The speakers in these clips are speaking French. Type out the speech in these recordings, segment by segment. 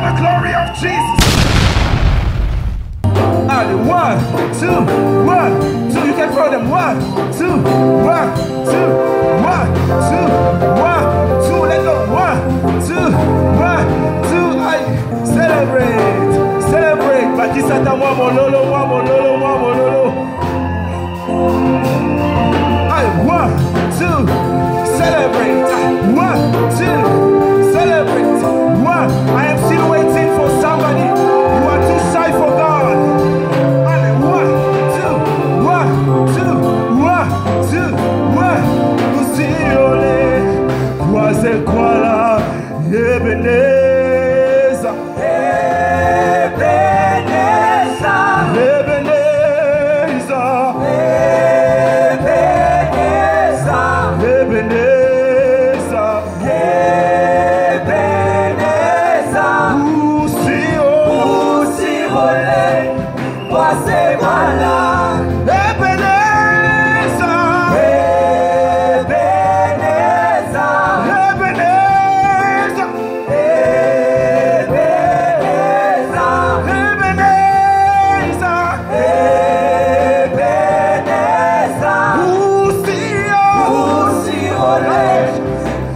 the glory of Jesus. Allez, 1, 2, 1, 2. You can throw them. 1, 2, 1, 2, 1, 2, 1, 2. Let's go. 1, 2, 1, 2. Aïe. Celebrate. Celebrate. Bakisata moi mon lolo, moi mon lolo, moi mon lolo. Aïe. 1, 2. Celebrate. 1, 2. Celebrate. 1. I am still waiting for somebody. You are too shy for God. Allez, 1, 2, 1, 2, 1, 2, 1. Usione kwaze kwala Ebeneza, Ebeneza, Ebeneza, Ebeneza, Ebeneza, Usione kwaze kwala Ebeneza, Ebeneza, Ebeneza, Ebeneza, Ebeneza, Ebeneza, Usione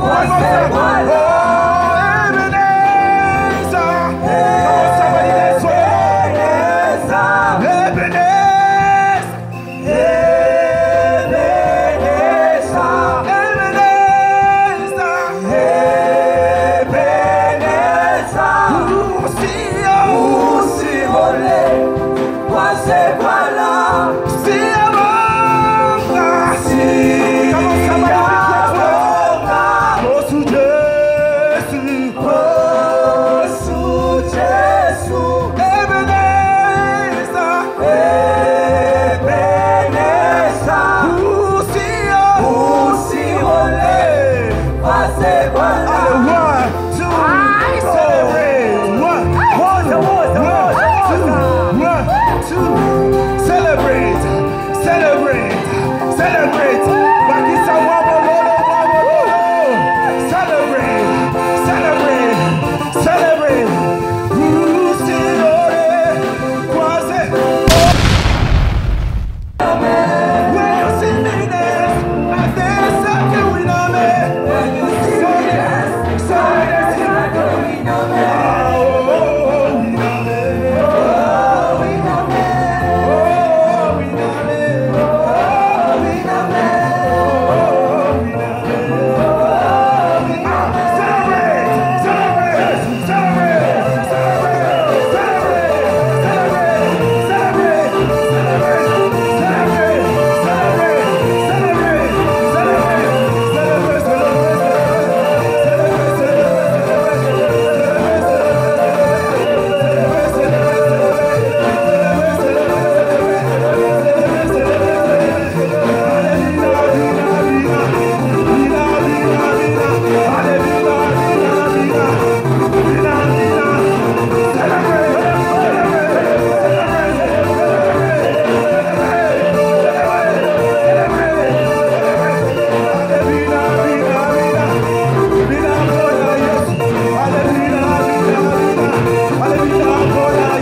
kwaze kwala Ebeneza. Somebody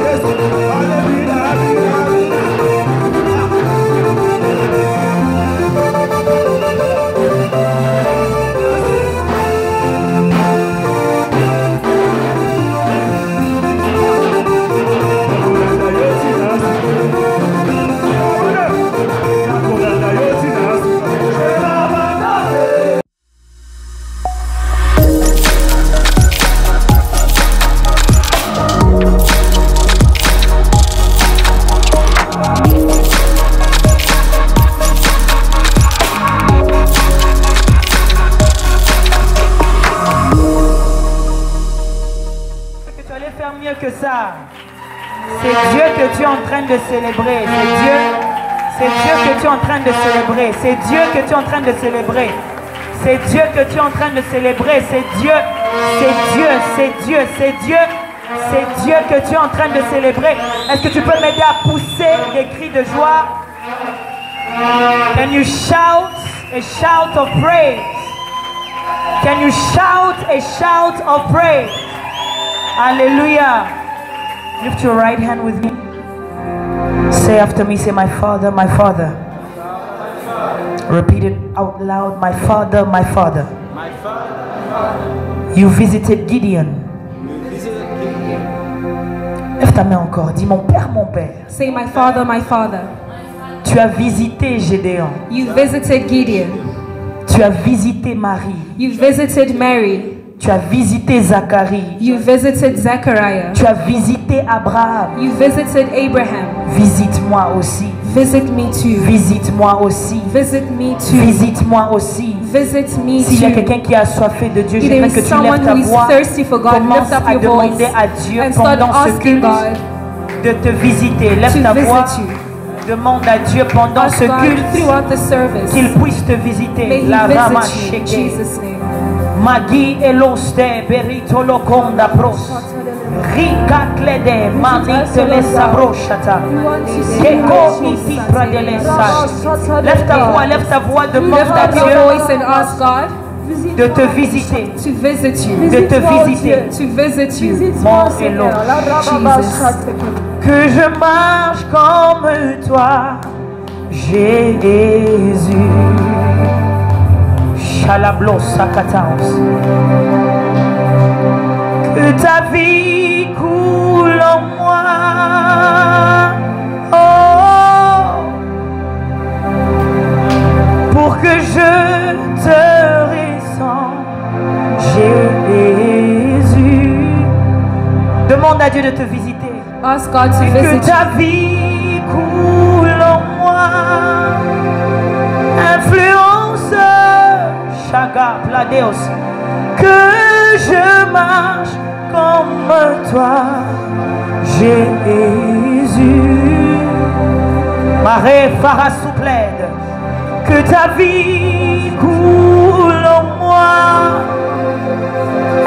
dance with que ça. C'est Dieu que tu es en train de célébrer. C'est Dieu que tu es en train de célébrer. C'est Dieu que tu es en train de célébrer. C'est Dieu que tu es en train de célébrer. C'est Dieu, c'est Dieu, c'est Dieu, c'est Dieu. C'est Dieu que tu es en train de célébrer. Est-ce que tu peux m'aider à pousser des cris de joie? Can you shout a shout of praise? Can you shout a shout of praise? Hallelujah. Lift your right hand with me. Say after me, say, my Father, my Father. Repeat it out loud, my Father, my Father. You visited Gideon. Lève ta main encore, dis mon Père, mon Père. Say, my Father, my Father. Tu as visité Gédéon. You visited Gideon. Tu as visité Marie. You visited Mary. Tu as visité Zacharie. You visited Zechariah. Tu as visité Abraham. You visited Abraham. Visite-moi aussi. Visit me too. Visite-moi aussi. Visit me too. Visite-moi aussi. Visit me S'il y a too. quelqu'un qui a soifé de Dieu, If j'aimerais there que is tu someone lèves ta who is voix. thirsty for God, Commence lift up à your demander voice à Dieu and start pendant ce asking culte God de te visiter. Lève to ta voix. visit you. Demande à Dieu pendant Ask ce God culte throughout the service. qu'il puisse te visiter. May He La rama visit you in sheke. Jesus' name. Magi eloste berito lokonda pros. Rika klede manite le sabroshata. Keko iti pradele saj. Lève ta voix, demande Lift à up your Dieu voice and ask God de te visiter. to visit you. De te visiter. To visit you. Mon Elo. Que je marche comme toi, Jésus. Shalablos sakataos. Que ta vie coule en moi. Oh, pour que je te ressemble, Jésus. Demande à Dieu de te visiter. Ask God to Que visit ta vie coule en moi. Influence Chaga Pladeos. Que je marche comme toi, Jésus. Maré Farah souplaide. Que ta vie coule en moi.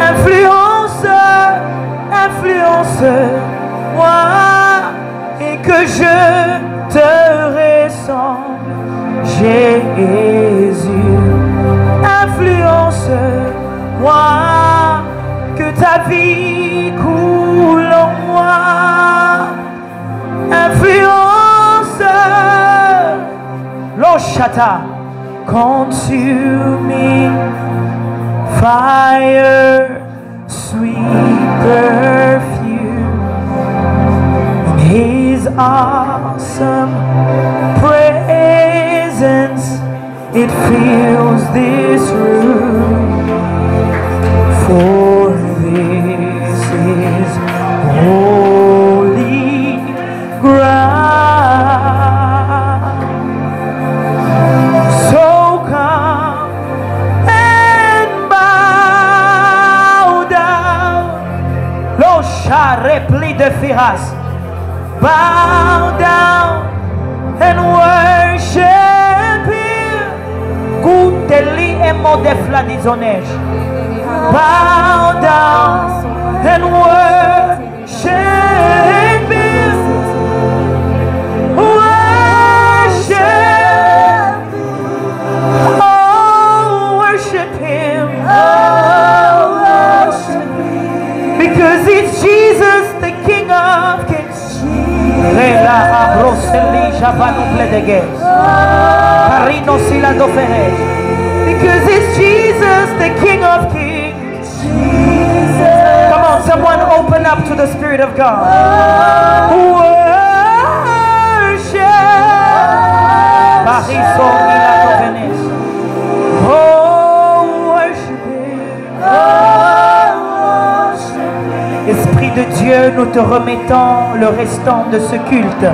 Influence moi et que je te ressemble, Jésus. Influence-moi, que ta vie coule en moi. Influence l'Oshata, consuming fire, sweet perfume. His awesome presence, it fills this room. For this is holy ground. So come and bow down. Lo repli de Firas. Bow down and worship Him. Kuteli emodefla dizonej. Bow down and worship Him. Worship. Oh, worship Him. Oh, worship Him. Because it's Jesus, the King of Kings. Because it's Jesus, the King of Kings. Come on, someone open up to the Spirit of God. Worship. Oh, worship Him. Esprit de Dieu, nous te remettons le restant de ce culte.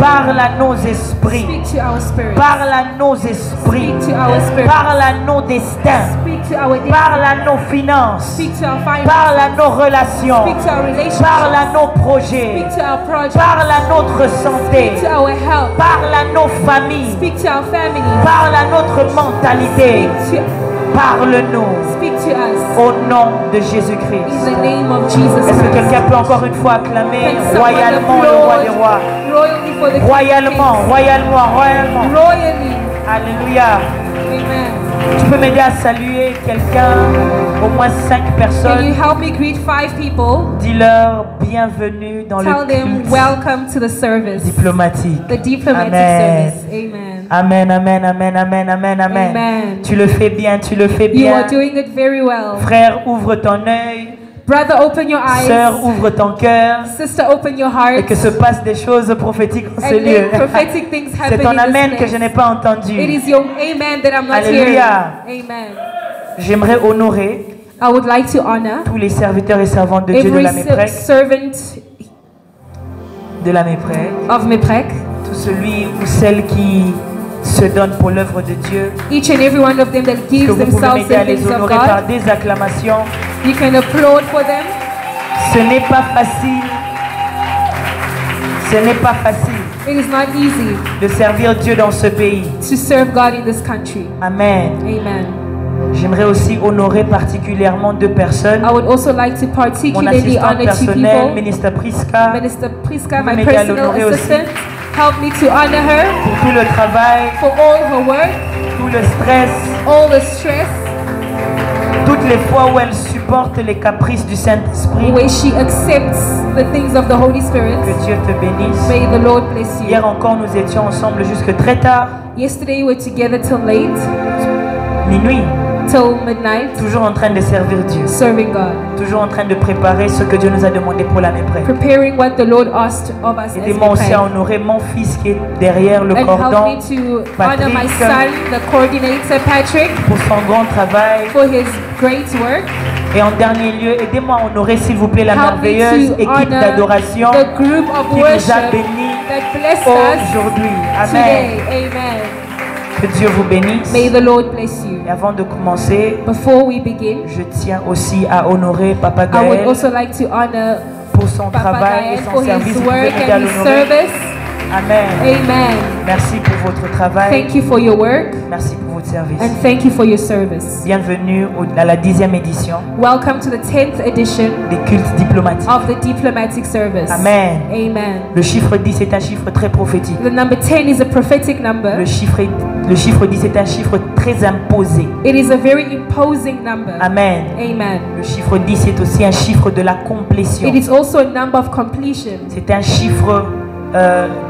Parle à nos esprits. Speak to our spirits. Parle à nos esprits. Speak to our spirits. Parle à nos destins. Speak to our destiny. Parle à nos finances. Speak to our finances. Parle à nos relations. Speak to our relationships. Parle à nos projets. Speak to our projects. Parle à notre santé. Speak to our health. Parle à nos familles. Speak to our family. Parle à notre mentalité. Parle-nous Speak to us. au nom de Jésus-Christ. In the name of Jesus Est-ce que Christ. quelqu'un peut encore une fois acclamer Can someone royalement le roi des rois? royally for the King of Royalement, Kings. royalement, royalement. Royally. Alléluia. Amen. Tu peux m'aider à saluer quelqu'un, au moins 5 Can you personnes. help me greet 5 people? Dis-leur bienvenue dans Tell le them culte welcome to the service, diplomatique. the diplomatic Amen. service. Amen. Amen, amen, amen, amen, amen, amen. Amen. Tu le fais bien, tu le fais You bien. are doing it very well. Frère, ouvre ton œil. Brother, open your Sœur, eyes. ouvre ton cœur. Sister, open your Et heart. que se passent des choses prophétiques en ce And lieu. let prophetic things C'est happen ton in amen this que je n'ai place. pas entendu. It is your amen that I'm not Alléluia. hearing. Amen. J'aimerais honorer I would like to honor tous les serviteurs et servantes de Dieu de every la Méprec, servant de la Méprec, of Meprec, tout celui ou celle qui se donne pour l'œuvre de Dieu. each and every one of them that Que gives vous pouvez themselves m'aider to à the les things of honorer par God. des acclamations. You can applaud for them. Ce n'est pas facile. Ce n'est pas facile It is not easy de servir Dieu dans ce pays. to serve God in this country. Amen. Amen. J'aimerais aussi honorer particulièrement 2 personnes. I would also like to Mon particularly assistante honor 2 personnelle, people. Ministre Priska, Minister Priska, Vous my m'aidez à personal l'honorer aussi. assistant, help me to honor her pour tout le travail, for all her work, tout le stress, all the stress, toutes les fois où elle supporte les caprices du Saint-Esprit. where she accepts the things of the Holy Spirit. Que Dieu te bénisse. May the Lord bless you. Hier encore, nous étions ensemble jusque très tard, Yesterday we were together till late, minuit, till midnight, toujours en train de servir Dieu, serving God, toujours en train de préparer ce que Dieu nous a demandé pour l'année près. preparing what the Lord asked of us as we Aidez-moi aussi pray. à honorer mon fils qui est derrière le And help cordon me to honor my Patrick. son, the coordinator Patrick, pour son grand travail. for his great work. Et en dernier lieu, aidez-moi à honorer s'il vous plaît la Help me merveilleuse to équipe honor d'adoration the group of qui nous a worship bénis that blessed us aujourd'hui. Amen. today. Amen. Que Dieu vous bénisse. May the Lord bless you. Et avant de commencer, Before we begin, je tiens aussi à honorer Papa I would Gaël also like to honor pour son Papa travail Gaël et son for service. his Vous pouvez work m'aider à and his l'honorer. service. Amen. Amen. Merci pour votre travail. Thank you for your work Merci pour votre service. and thank you for your service. Bienvenue à la 10e édition Welcome to the 10th edition des cultes diplomatiques. of the diplomatic service. Amen. Amen. Le chiffre 10 est un chiffre très prophétique. The number 10 is a prophetic number. Le chiffre 10 est un chiffre très imposé. It is a very imposing number. Amen. Amen. Le chiffre 10 est aussi un chiffre de la complétion. It is also a number of completion. C'est un chiffre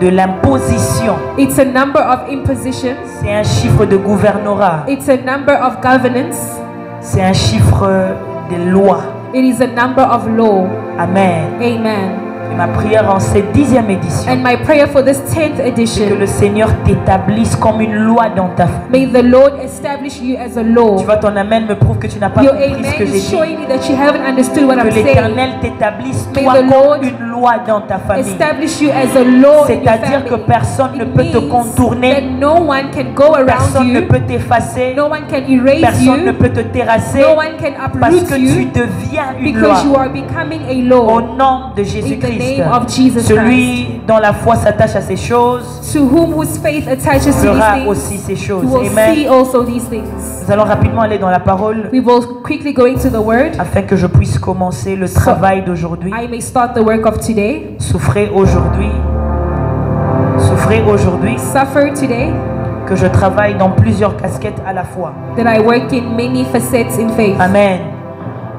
de l'imposition. It's a number of imposition. C'est un chiffre de gouvernorat. It's a number of governance. C'est un chiffre de loi. It is a number of law. Amen. Amen. Et ma prière en cette 10e édition, And my prayer for this 10th c'est que edition, le Seigneur t'établisse comme une loi dans ta famille. may the Lord establish you as a law. Tu vois, ton amen me prouve que tu n'as pas Your compris ce amen que j'ai is dit. showing me that you haven't understood what Que I'm saying. l'Éternel t'établisse May toi the comme Lord une loi dans ta famille. Establish you as a law in your C'est-à-dire que family. personne ne It peut te means contourner, that no one can go around personne ne you, peut t'effacer, no one can erase personne ne you, peut te terrasser, no one can parce uproot que tu you, deviens une loi. because you are becoming a Au law. nom de In the Jésus-Christ, name of Jesus celui dont la foi s'attache à ces choses To whom whose faith attaches to these fera things, aussi ces choses. he will Amen. see also these things. Nous allons rapidement aller dans la parole We will quickly go into the word. afin que je puisse commencer le travail d'aujourd'hui. I may start the work of today. Souffrez aujourd'hui. Souffrez aujourd'hui Suffer today, que je travaille dans plusieurs casquettes à la fois. that I work in many facets in faith. Amen.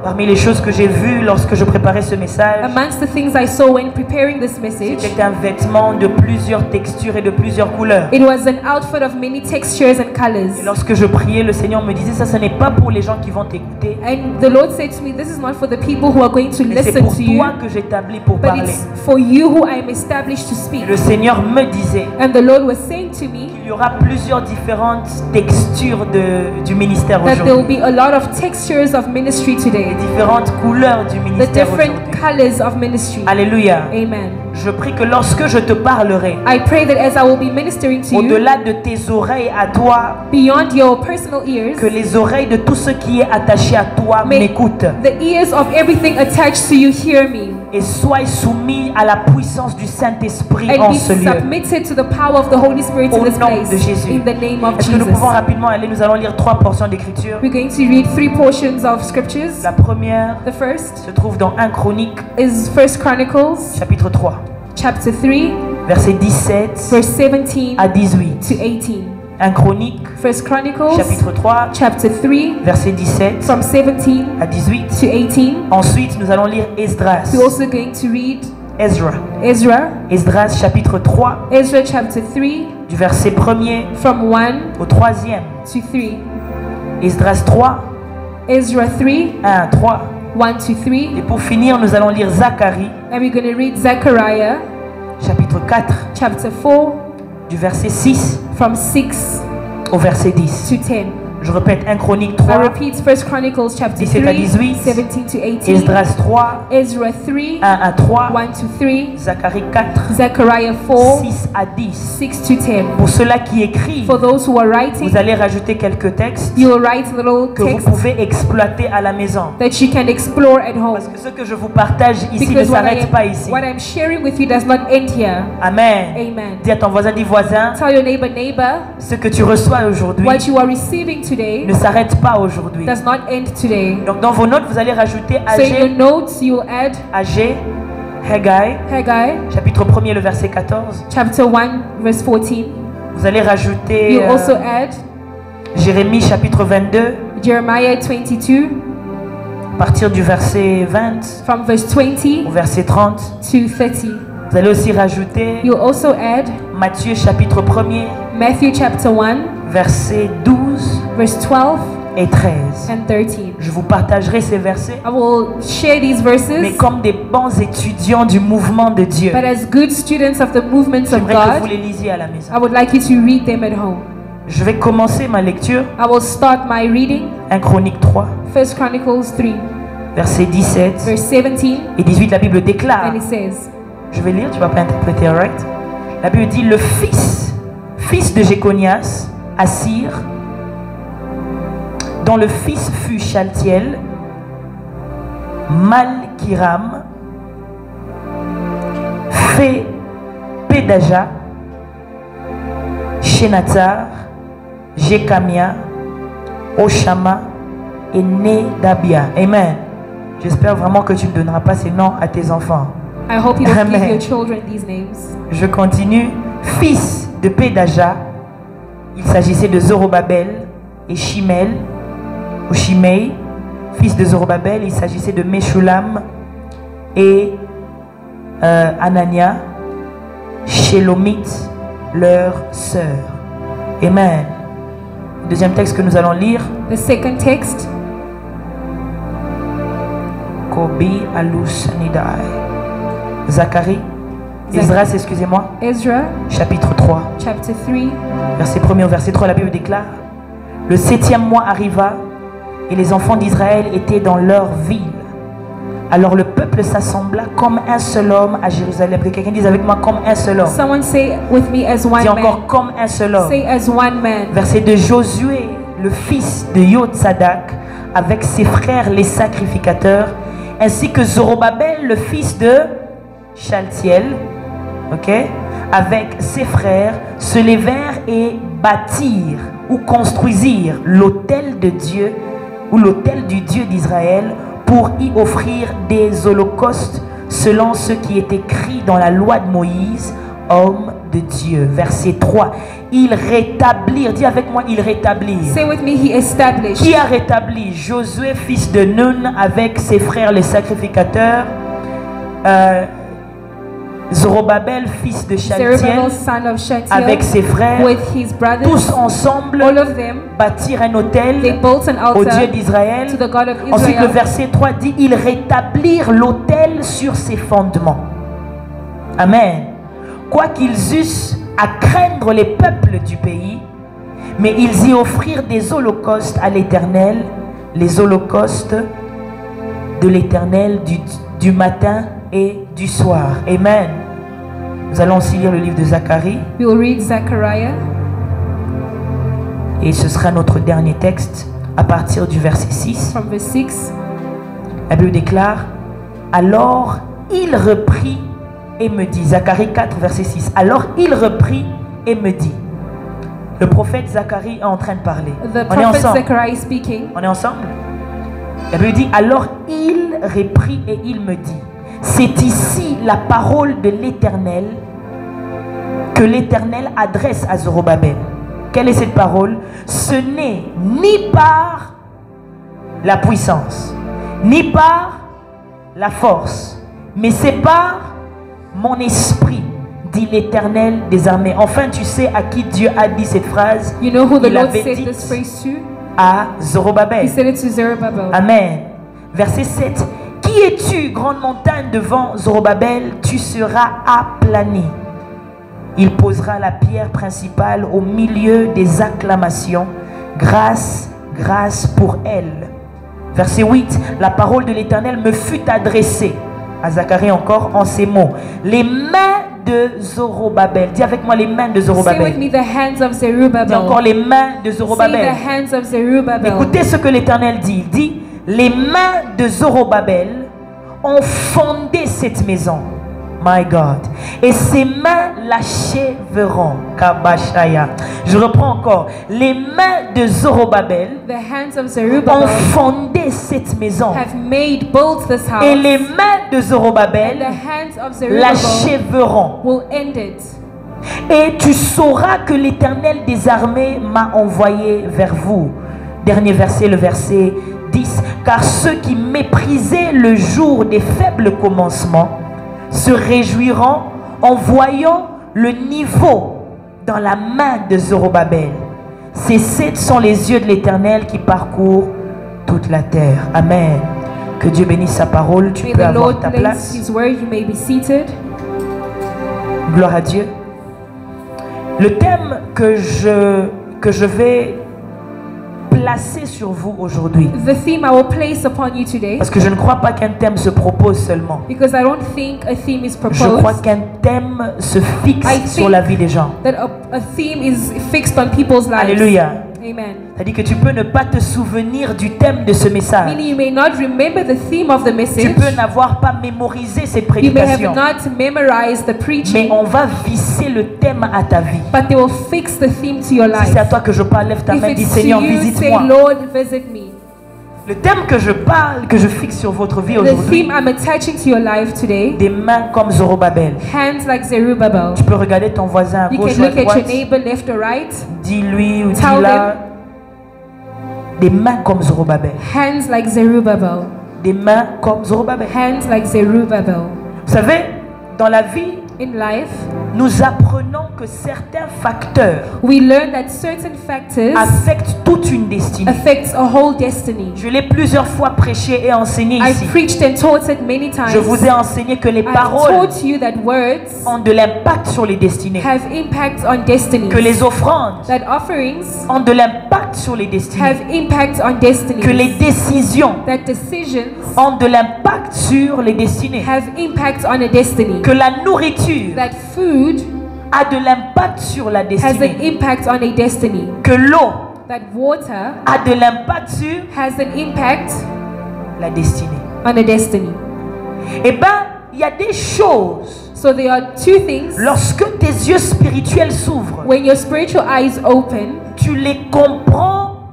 Parmi les choses que j'ai vues lorsque je préparais ce message, Amongst the things I saw when preparing this message, c'était un vêtement de plusieurs textures et de plusieurs couleurs. it was an outfit of many textures and colors. Et lorsque je priais, le Seigneur me disait, ça, ce n'est pas pour les gens qui vont t'écouter, And the Lord said to me, this is not for the people who are going to mais c'est listen pour to you, toi que j'établis pour but parler. it's for you who I am established to speak. Et le Seigneur me disait And the Lord was saying to me qu'il y aura plusieurs différentes textures du ministère that there will aujourd'hui. be a lot of textures of ministry Les today, différentes couleurs du the ministère different aujourd'hui. colors of ministry. Alléluia. Amen. Je prie que lorsque je te parlerai, I pray that as I will be ministering to you, au-delà de tes oreilles à toi, beyond your personal ears, que les oreilles de tout ce qui est attaché à toi may m'écoutent the ears of everything attached to you hear me, et sois soumis à la puissance du Saint-Esprit and en be ce lieu. submitted to the power of the Holy Spirit Au in this nom place. de Jésus. In the name of Est-ce que nous Jesus. pouvons rapidement aller, nous allons lire 3 portions d'écriture. We're going to read 3 portions of scriptures. La première The first se trouve dans 1 Chronique, is 1 Chronicles chapitre 3, chapter 3, versets 17 verse 17 à 18. to 18. 1 Chronique, First Chronicles, chapitre 3, chapter 3, verset 17 from 17 à 18. to 18. Ensuite, nous allons lire Esdras. We're also going to read Ezra. Ezra, Esdras, chapitre 3, Ezra chapter 3, du verset 1er from 1 au 3e. to 3. Esdras 3, Ezra 3, 1, 3. 1 to 3. Et pour finir, nous allons lire Zacharie, And we're going to read Zechariah chapitre 4, chapter 4, du verset 6 from 6 au verset 10. to 10. Je répète, 1 Chronique I 3, repeat First Chronicles chapter 17 à 18, 3, 17 to 18. Esdras 3, Ezra 3, 1 à 3, 1 to 3. Zacharie 4, Zechariah 4, 6 à 10. 6 to 10. Pour ceux-là qui écrivent, For those who are writing, vous allez rajouter quelques textes you will write little que vous text pouvez exploiter à la maison. that you can explore at home. Parce que ce que je vous partage ici ne Because s'arrête pas ici. what I'm sharing with you does not end here. Amen. Amen. Dis à ton voisin, dis voisin, Tell your neighbor, ce que tu reçois aujourd'hui what you are receiving today ne s'arrête pas aujourd'hui. does not end today. Donc dans vos notes, vous allez rajouter So in your Agé, notes, you will add Agé, Haggai, Haggai chapitre 1er, le verset 14. chapter 1, verse 14. Vous allez rajouter You also add Jérémie, chapitre 22, Jeremiah 22, à partir du verset 20 from verse 20 au verset 30. to 30. Vous allez aussi rajouter You also add Matthieu, chapitre 1er, Matthew chapter 1, versets 12 verse 12 et 13. and 13. Je vous partagerai ces versets, I will share these mais verses, comme des bons étudiants du mouvement de Dieu. but as good students of the movements of J'aimerais que vous God, les lisiez à la maison. I would like you to read them at home. Je vais commencer ma lecture, I will start my reading, 1 Chronique 3, First Chronicles 3, versets 17 verse 17, et 18. La Bible déclare, and it says, je vais lire, tu vas pas interpréter, alright? La Bible dit, le fils de Jéconias, Assir, dont le fils fut Shaltiel, Malkiram, fait Pédaja, Shenatar, Jekamia, Oshama et Nedabia. Amen. J'espère vraiment que tu ne donneras pas ces noms à tes enfants. I hope you don't give Amen. your children these names. Je continue. Fils de Pédaja, il s'agissait de Zorobabel et Shimei, fils de Zorobabel, il s'agissait de Meshulam et Anania, Shelomit, leur sœur. Amen. Deuxième texte que nous allons lire, The second text, Kobi Alus Nidai. Zacharie, Esdras, excusez-moi, Ezra chapitre 3. chapter 3, Verset 1er au verset 3, la Bible déclare, le 7e mois arriva et les enfants d'Israël étaient dans leur ville. Alors le peuple s'assembla comme un seul homme à Jérusalem. Que quelqu'un dise avec moi, comme un seul homme. Someone say with me as one Dis encore, man. comme un seul homme. Say as one man. Verset de Josué, le fils de Yotsadak, avec ses frères les sacrificateurs, ainsi que Zorobabel, le fils de Shaltiel, ok, avec ses frères, se levèrent et bâtirent ou construisirent l'autel de Dieu ou l'autel du Dieu d'Israël pour y offrir des holocaustes selon ce qui est écrit dans la loi de Moïse, homme de Dieu. Verset 3. Ils rétablirent, dis avec moi, ils rétablirent. Say with me, he established. Qui a rétabli? Josué, fils de Nun, avec ses frères les sacrificateurs. Zorobabel, fils de Shaltiel, Zerubbabel, son of Shealtiel, avec ses frères, with his brothers, tous ensemble all of them, bâtirent un they autel built an au Dieu altar d'Israël. to the God of Ensuite, le Israel. verset 3 dit, ils rétablirent l'autel sur ses fondements. Amen. Quoiqu'ils eussent à craindre les peuples du pays, mais ils y offrirent des holocaustes à l'Éternel, les holocaustes de l'Éternel du matin et du soir. Amen. Nous allons aussi lire le livre de Zacharie. We will read Zechariah, Et ce sera notre dernier texte à partir du verset 6. from verse 6. La Bible déclare, alors il reprit et me dit, Zacharie 4, verset 6. Alors il reprit et me dit, le prophète Zacharie est en train de parler. The On est prophet ensemble. Zechariah is speaking. On est ensemble. La Bible dit, alors il reprit et il me dit, c'est ici la parole de l'Éternel que l'Éternel adresse à Zorobabel. Quelle est cette parole? Ce n'est ni par la puissance, ni par la force, mais c'est par mon esprit, dit l'Éternel des armées. Enfin, tu sais à qui Dieu a dit cette phrase? You know who the Il Lord avait said dit this phrase to? à He Zorobabel. said it to Zerubbabel. Amen. Verset 7. Qui es-tu, grande montagne, devant Zorobabel? Tu seras aplani. Il posera la pierre principale au milieu des acclamations. Grâce, grâce pour elle. Verset 8. La parole de l'Éternel me fut adressée à Zacharie encore en ces mots. Les mains de Zorobabel. Dis avec moi les mains de Say with Zorobabel. me the hands of Dis Zerubbabel. encore les mains de Say Zorobabel. the hands of Zerubbabel. Écoutez ce que l'Éternel dit. Il dit, les mains de Zorobabel ont fondé cette maison. My God. Et ses mains l'achèveront. Kabashaya. Je reprends encore. Les mains de Zorobabel The hands of ont Zerubbabel fondé cette maison. have made built this house. Et les mains de And Zorobabel the hands of Zerubbabel l'achèveront. will end it. Et tu sauras que l'Éternel des armées m'a envoyé vers vous. Dernier verset, le verset 10. Car ceux qui méprisaient le jour des faibles commencements se réjouiront en voyant le niveau dans la main de Zorobabel. Ces sept sont les yeux de l'Éternel qui parcourent toute la terre. Amen. Que Dieu bénisse sa parole. Tu May peux the avoir Lord ta bless place. His word. You may be seated. Gloire à Dieu. Le thème que je vais placer sur vous aujourd'hui, The theme I will place upon you today, parce que je ne crois pas qu'un thème se propose seulement. because I don't think a theme is Je crois proposed, qu'un thème se I fixe think sur la vie des gens. that a theme is fixed on people's lives. Alléluia. Amen. C'est-à-dire que tu peux ne pas te souvenir du thème de ce message. Meaning you may not remember the theme of the Tu message. peux n'avoir pas mémorisé cette You may have prédication. not memorized the Mais preaching, on va visser le thème à ta vie. but they will fix the theme to your Si life. c'est à toi que je parle, lève ta If main, dis it's to Seigneur, you, say, visite-moi. Lord, visit me. Le thème que je parle, que je fixe sur votre vie The aujourd'hui, theme I'm attaching to your life today, des mains comme Zorobabel. hands like Zerubbabel. Tu peux regarder ton voisin à You gauche can ou à look at droite. your neighbor left or right. Dis-lui ou Tell dis-la. Des mains comme Zorobabel. Hands like Zerubbabel. Des mains comme Zorobabel. Hands like Zerubbabel. Vous savez, dans la vie, In life, nous apprenons que certains facteurs we learn that certain factors affectent toute une destinée. affect a whole destiny. Je l'ai plusieurs fois prêché et enseigné I've ici. preached and taught it many times. Je vous ai enseigné que les I've paroles taught you that words ont de l'impact sur les destinées. have impact on destinies. Que les offrandes That offerings ont de l'impact sur les destinées. have impact on destinies. Que les décisions That decisions ont de l'impact sur les destinées. have impact on a destiny. Que la nourriture That food a de l'impact sur la has an destinée. impact on a destiny. Que l'eau That water a de l'impact sur has an impact la destinée. on a destiny. Eh bien, il y a des choses, So there are two things. lorsque tes yeux spirituels s'ouvrent, When your spiritual eyes open, tu les comprends,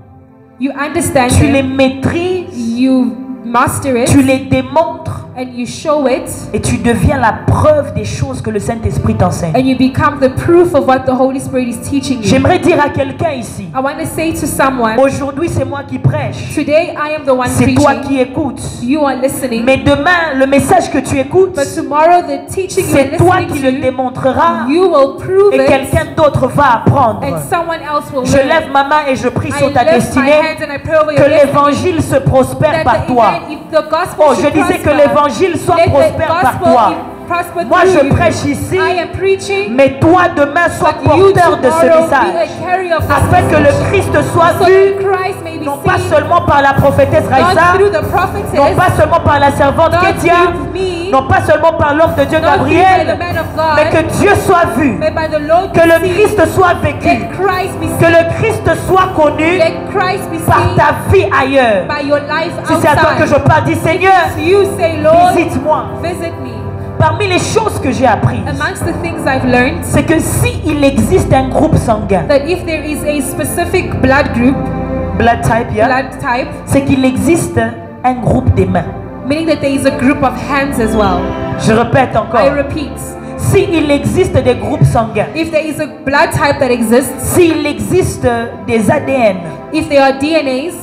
you understand tu les them, maîtrises, you master it, tu les démontres and you show it, et tu deviens la preuve des choses que le Saint-Esprit t'enseigne. and you become the proof of what the Holy Spirit is teaching you. J'aimerais dire à quelqu'un ici, I want to say to someone, aujourd'hui c'est moi qui prêche, today I am the one c'est toi preaching, qui écoutes. you are listening, Mais demain, le message que tu écoutes, but tomorrow the teaching you are c'est toi qui le listening démontreras to, you will prove et it, quelqu'un d'autre va apprendre. and someone else will Je learn. lève ma main et je prie I sur ta lift my destinée hands and I pray over que your destiny, l'évangile se prospère that par the toi. event, if the gospel Oh, je should disais que prosper, l'évangile soit let the prospère par gospel toi. prosper Moi, through je you. prêche ici, I am preaching, mais toi demain sois but you porteur de ce tomorrow be a message, carrier of this afin que le message, Christ soit so vu, that Christ may be non pas seen, seulement par la prophétesse not Raïsa, through the prophetess, non pas seulement par la servante not Kétia, through me, non pas seulement par l'homme de Dieu not through by the Gabriel, man of mais God, que Dieu soit vu, but by the Lord que be le seen, Christ soit vécu, let Christ be que seen, le Christ soit connu let Christ be par seen ta vie ailleurs. by your life Si c'est à toi que je outside. parle, dis Seigneur, So you say, Lord, visite-moi. visit me. Parmi les choses que j'ai apprises, Amongst the things I've learned, c'est que s'il existe un groupe sanguin, that if there is a specific blood group, blood type, yeah, blood type, c'est qu'il existe un groupe des mains. meaning that there is a group of hands as well. Je répète I encore, repeat, s'il existe des groupes sanguins, if there is a blood type that exists, s'il existe des ADN, if there are DNAs,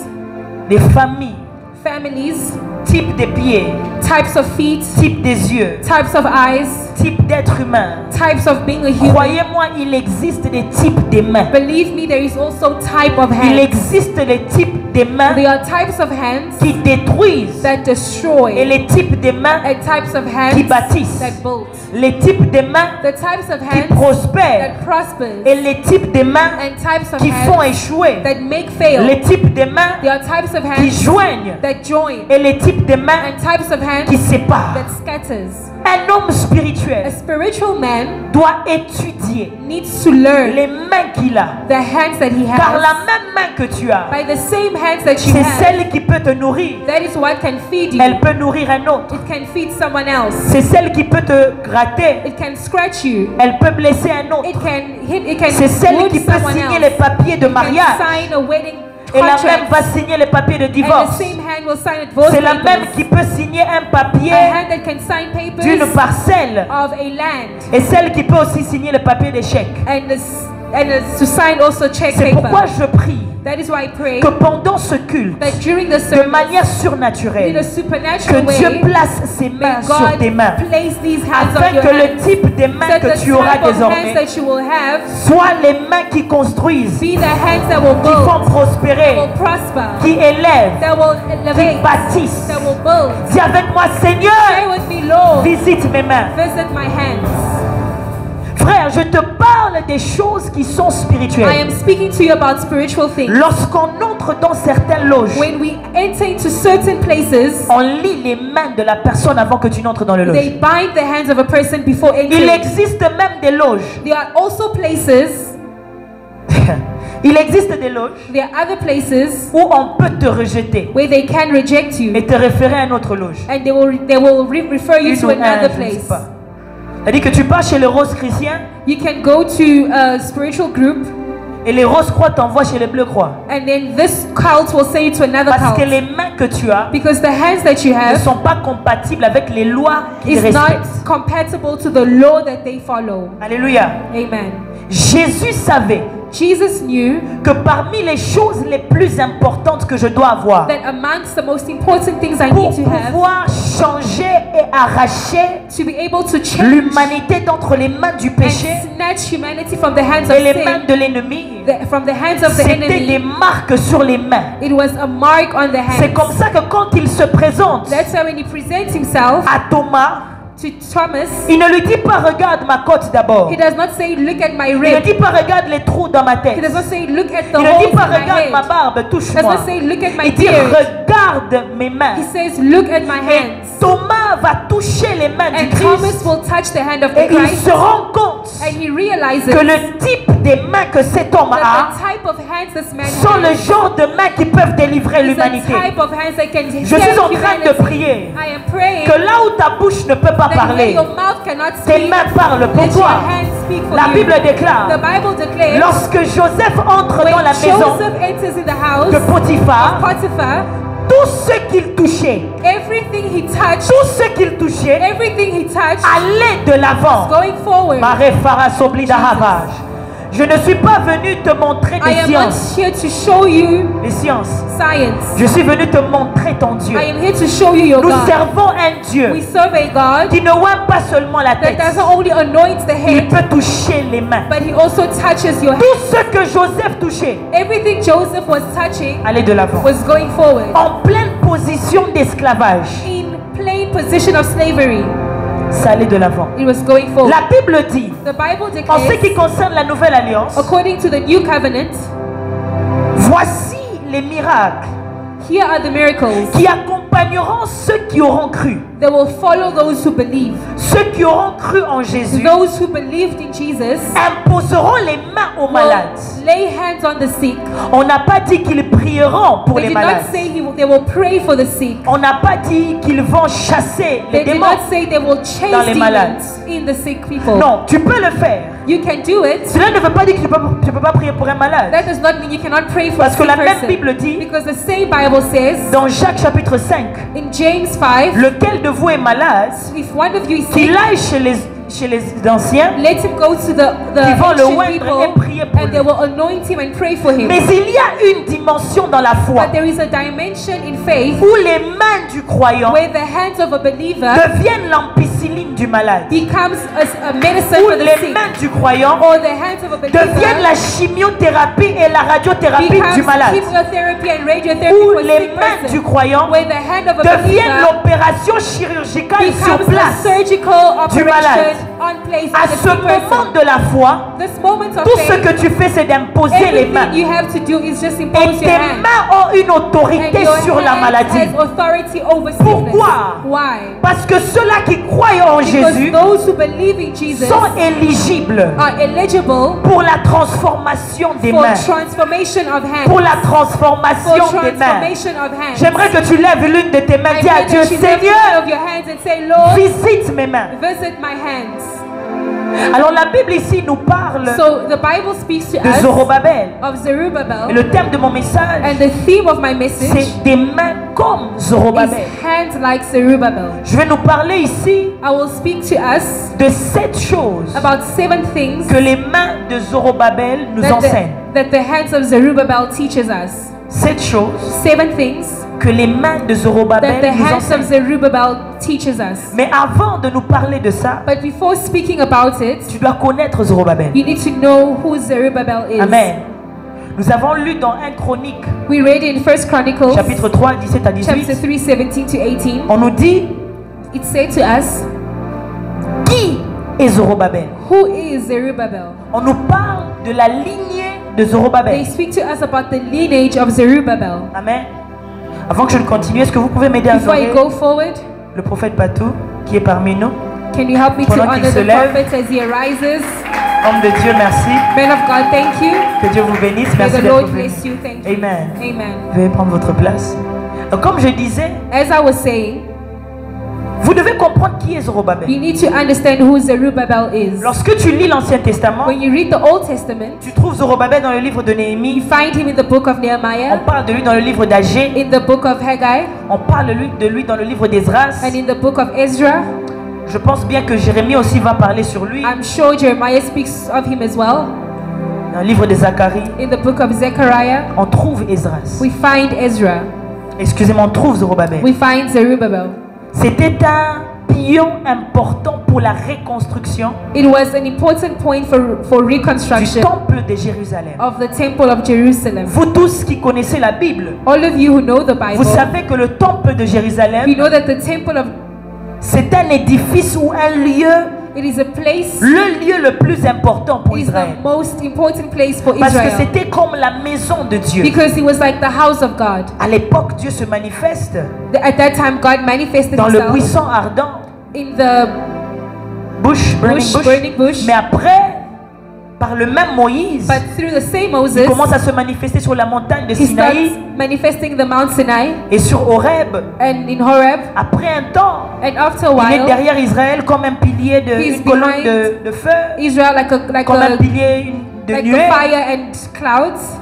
des familles, families, type des pieds, types of feet, type des yeux, types of eyes, type d'être humain, types of being a human. croyez-moi, il existe des types des mains. Believe me, there is also type of Il hands. existe les types des mains There are types of hands qui détruisent that et destroy les types des mains and types of qui hands bâtissent. that build. Les types des mains The types of qui hands prospèrent that prosper et les types des mains and types of qui font hands échouer. that make fail. Les types des mains There are types of qui hands joignent that join et les types des mains and types of hands qui séparent. that scatters. Un homme A spirituel spiritual man doit étudier needs to learn les mains qu'il a. the hands that he Car la has. même main que tu as, By the same hands that you c'est have, celle qui peut te nourrir. that is what can feed you. Elle peut nourrir un autre. It can feed someone else. C'est celle qui peut te gratter. It can scratch you. Elle peut blesser un autre. It can hit. It can C'est celle wound qui peut someone signer else. les papiers de It can mariage. sign a wedding Et la même contract. va signer les papiers de And the divorce. same hand will sign a divorce C'est la même papers. qui peut signer un papier A hand that can sign d'une papers parcelle. of a land. Et celle qui peut aussi signer le papier d'échec. To sign also check C'est pourquoi paper. je prie That is why I pray que pendant ce culte, that during the de service, manière in a surnaturelle, supernatural que Dieu way, place ses mains may sur tes God mains, place these hands afin on your que le hands. type des mains So que the tu auras type of hands désormais that you will have soit les mains qui construisent, be the hands that will qui font build, prospérer, will prosper, qui élèvent, that will qui elevate, bâtissent. that will build. Dis avec moi, Say Seigneur, with me, Lord, visite mes mains. visit my hands. Frère, je te parle des choses qui sont I spirituelles. am speaking to you about spiritual things. Lorsqu'on entre dans certaines loges, When we enter into certain places, on lit les mains de la personne avant que tu n'entres dans le they loge. bind the hands of a person before Il entering. existe même des loges. There are also places, Il existe des loges there are other places où on peut te rejeter where they can reject you et te référer à une autre loge. and they will refer you Une to ou un, another je ne sais place. pas. C'est-à-dire que tu pars chez le rose chrétien You can go to a spiritual group et les roses croix t'envoient chez les bleus croix. and then this cult will send you to another Parce que cult les mains que tu as because the hands that you ne have sont pas compatibles avec les lois qu'ils is not respectent. compatible to the law that they follow. Alléluia. Amen. Jésus savait Jesus knew que parmi les choses les plus importantes que je dois avoir that amongst the most important things I pour need to have pouvoir changer et arracher to be able to change l'humanité d'entre les mains du péché and snatch humanity from the hands of et les mains sin, de l'ennemi, from the hands of the c'était des enemy. marques sur les mains. It was a mark on the C'est hands. comme ça que quand il se présente That's why when he presents himself à Thomas, to Thomas, il ne lui dit pas regarde ma côte d'abord. he does not say, look at my Il ne rib. dit pas regarde les trous dans ma tête. He does not say, look at the Il ne holes dit pas in my regarde ma head. barbe, He does touche-moi. not say, look at my Il dit beard. regarde mes mains. He says, look at my Et hands. Thomas va toucher les mains du And Thomas Christ will touch the hand of et the il Christ, se rend compte and he realizes que le type des mains que cet homme a that the type of hands this man sont le has genre de mains qui peuvent délivrer is the l'humanité. type of hands that can Je suis save en train de humanity. prier I am praying que là où ta bouche ne peut pas that where parler, your mouth cannot tes speak, mains parlent pour let your toi. hands speak for La you. Bible The déclare, Bible declares lorsque Joseph entre when dans la maison Joseph enters in the house de Potiphar, Potiphar, tout ce qu'il touchait, everything he touched, tout ce qu'il touchait everything he touched, allait de l'avant. going forward. Mare Farasobli Dahavage. Je ne suis pas venu te montrer I des am not sciences. here to show you Les sciences. science. Je suis venu te montrer ton Dieu. I am here to show you your Nous God. servons un Dieu We serve a God qui ne voit pas seulement la that tête. doesn't only anoint the Il head, peut toucher les mains. but he also touches your head. Tout ce que Joseph touchait Everything Joseph was touching allait de l'avant. was going forward En pleine position d'esclavage, in plain position of slavery. ça allait de l'avant. It was going forward. La Bible dit, The Bible en ce declares, qui concerne la nouvelle alliance, according to the new covenant, voici les miracles here are the miracles qui accompagneront ceux qui auront cru. that will follow those who believe. Ceux qui auront cru en Jésus Those who believed in Jesus imposeront les mains aux malades. will lay hands on the sick. On n'a pas dit qu'ils prieront pour They les did malades. not say they will pray for the sick. On n'a pas dit qu'ils vont chasser les They did démons. not say they will dans chase les malades. demons in the sick people. Non, tu peux le faire. You can do it. Cela ne veut pas dire que tu ne peux pas prier pour un malade. That does not mean you cannot pray for a Parce que sick la même person. Bible dit, Because the same Bible says dans Jacques chapitre 5, in James 5, lequel de vous est malade, if one of you is qu'il sick, aille chez les anciens Let him go to the qui vont le ancient oindre people et prier pour and lui. they will anoint him and pray for him. Mais il y a une dimension dans la foi But there is a dimension in faith où les mains du croyant where the hands of a believer deviennent l'ampicilline du malade. becomes a medicine Où for the les sick, mains du croyant or the hands of a deviennent believer la chimiothérapie et la radiothérapie du becomes malade. chemotherapy and radiotherapy Où for a les sick mains du person, croyant where the hand of a deviennent believer l'opération chirurgicale sur becomes a place. surgical du malade. operation on place À on the ce sick moment person. de la foi, This moment of tout ce faith, que tu fais, c'est d'imposer les mains. everything you have to do is just Et impose tes your hand. mains ont une autorité And your sur la hand maladie. has authority over sickness. Pourquoi? Why? Parce que ceux-là qui croient en Because Jésus those who believe in Jesus sont éligibles are eligible pour la transformation des for mains. transformation of hands. Pour la For transformation des mains. transformation of hands. J'aimerais que tu lèves l'une de tes mains. I Dis à pray Dieu, that you lift one Seigneur, of your hands and say, Lord, visite mes mains. visit my hands. Alors la Bible ici nous parle So the Bible speaks to de us Zorobabel. of Et Zerubbabel, le thème de mon message, and the theme of my message c'est des mains comme is Zorobabel. hands like Zerubbabel. Je vais nous parler ici I will speak to us de 7 choses about 7 things que les mains de Zorobabel nous that enseignent. that the hands of Zerubbabel teaches us. 7 choses 7 things que les mains de that Zorobabel the nous hands of enseignent. Zerubbabel teaches us. Mais avant de nous parler de ça, But before speaking about it, tu dois connaître Zorobabel. you need to know who Zerubbabel is. Amen. Nous avons lu dans 1 Chronique, We read in 1 Chronicles chapitre 3, 17 à chapter 18. 3, 17 to 18. On nous dit, It said to us, qui est Zorobabel? who is Zerubbabel? On nous parle de la lignée de They Zorobabel. speak to us about the lineage of Zerubbabel. Amen. Avant que je ne continue, est-ce que vous pouvez m'aider à Before I adorer go forward, le prophète Patou qui est parmi nous? can you help me to Pendant qu'il honor se the lève. prophet as he arises? Homme de Dieu, merci. Men of God, thank you. Que Dieu vous bénisse. May Merci the d'être Lord venu. bless you. Thank you. Amen. Amen. Veuillez prendre votre place. Comme je disais, As I was saying, vous devez comprendre qui est Zorobabel. you need to understand who Zerubbabel is. Lorsque tu lis l'Ancien Testament, When you read the Old Testament, tu trouves Zorobabel dans le livre de you Néhémie. find him in the book of On Nehemiah, parle de lui dans le livre d'Agé. in the book of Haggai, On parle de lui dans le livre d'Esdras. and in the book of Ezra. Je pense bien que Jérémie aussi va parler sur lui. I'm sure Jeremiah speaks of him as well. Dans le livre de Zacharie, In the book of Zechariah, on trouve Esdras. we find Ezra. Excusez-moi, on trouve Zorobabel. We find Zerubbabel. C'était un pion important pour la reconstruction It was an important point for du reconstruction temple de Jérusalem. of the temple of Jerusalem. Vous tous qui connaissez la Bible, All of you who know the vous Bible, savez que le temple de Jérusalem, you know that the temple of c'est un édifice ou un lieu, it is a place, le lieu le plus important pour is Israël. the most important place for Parce que Israel, c'était comme la maison de Dieu. because it was like the house of God. À l'époque, Dieu se manifeste At that time, God manifested dans le Himself buisson ardent, in the burning bush. Mais après, par le même Moïse, But through the same il Moses, commence à se manifester sur la montagne de he starts Sinaï manifesting the Mount Sinai et sur Horeb. and in Horeb. Après un temps, And after a il est while, derrière Israël comme un pilier de He's une colonne behind de feu, Israel comme un pilier de like nuée. the fire and clouds.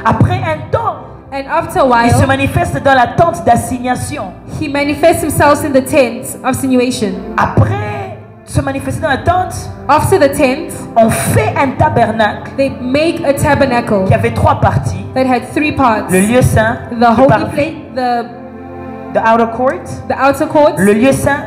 Après un temps, And after a il se while, manifeste dans la tente d'assignation. he manifests himself in the tent of sinuation. Après se manifester dans la tente, After the tent, on fait un tabernacle they make a tabernacle qui avait 3 parties. that had 3 parts: Le lieu saint, the le holy parvis, place, the outer court, the outer courts, le lieu saint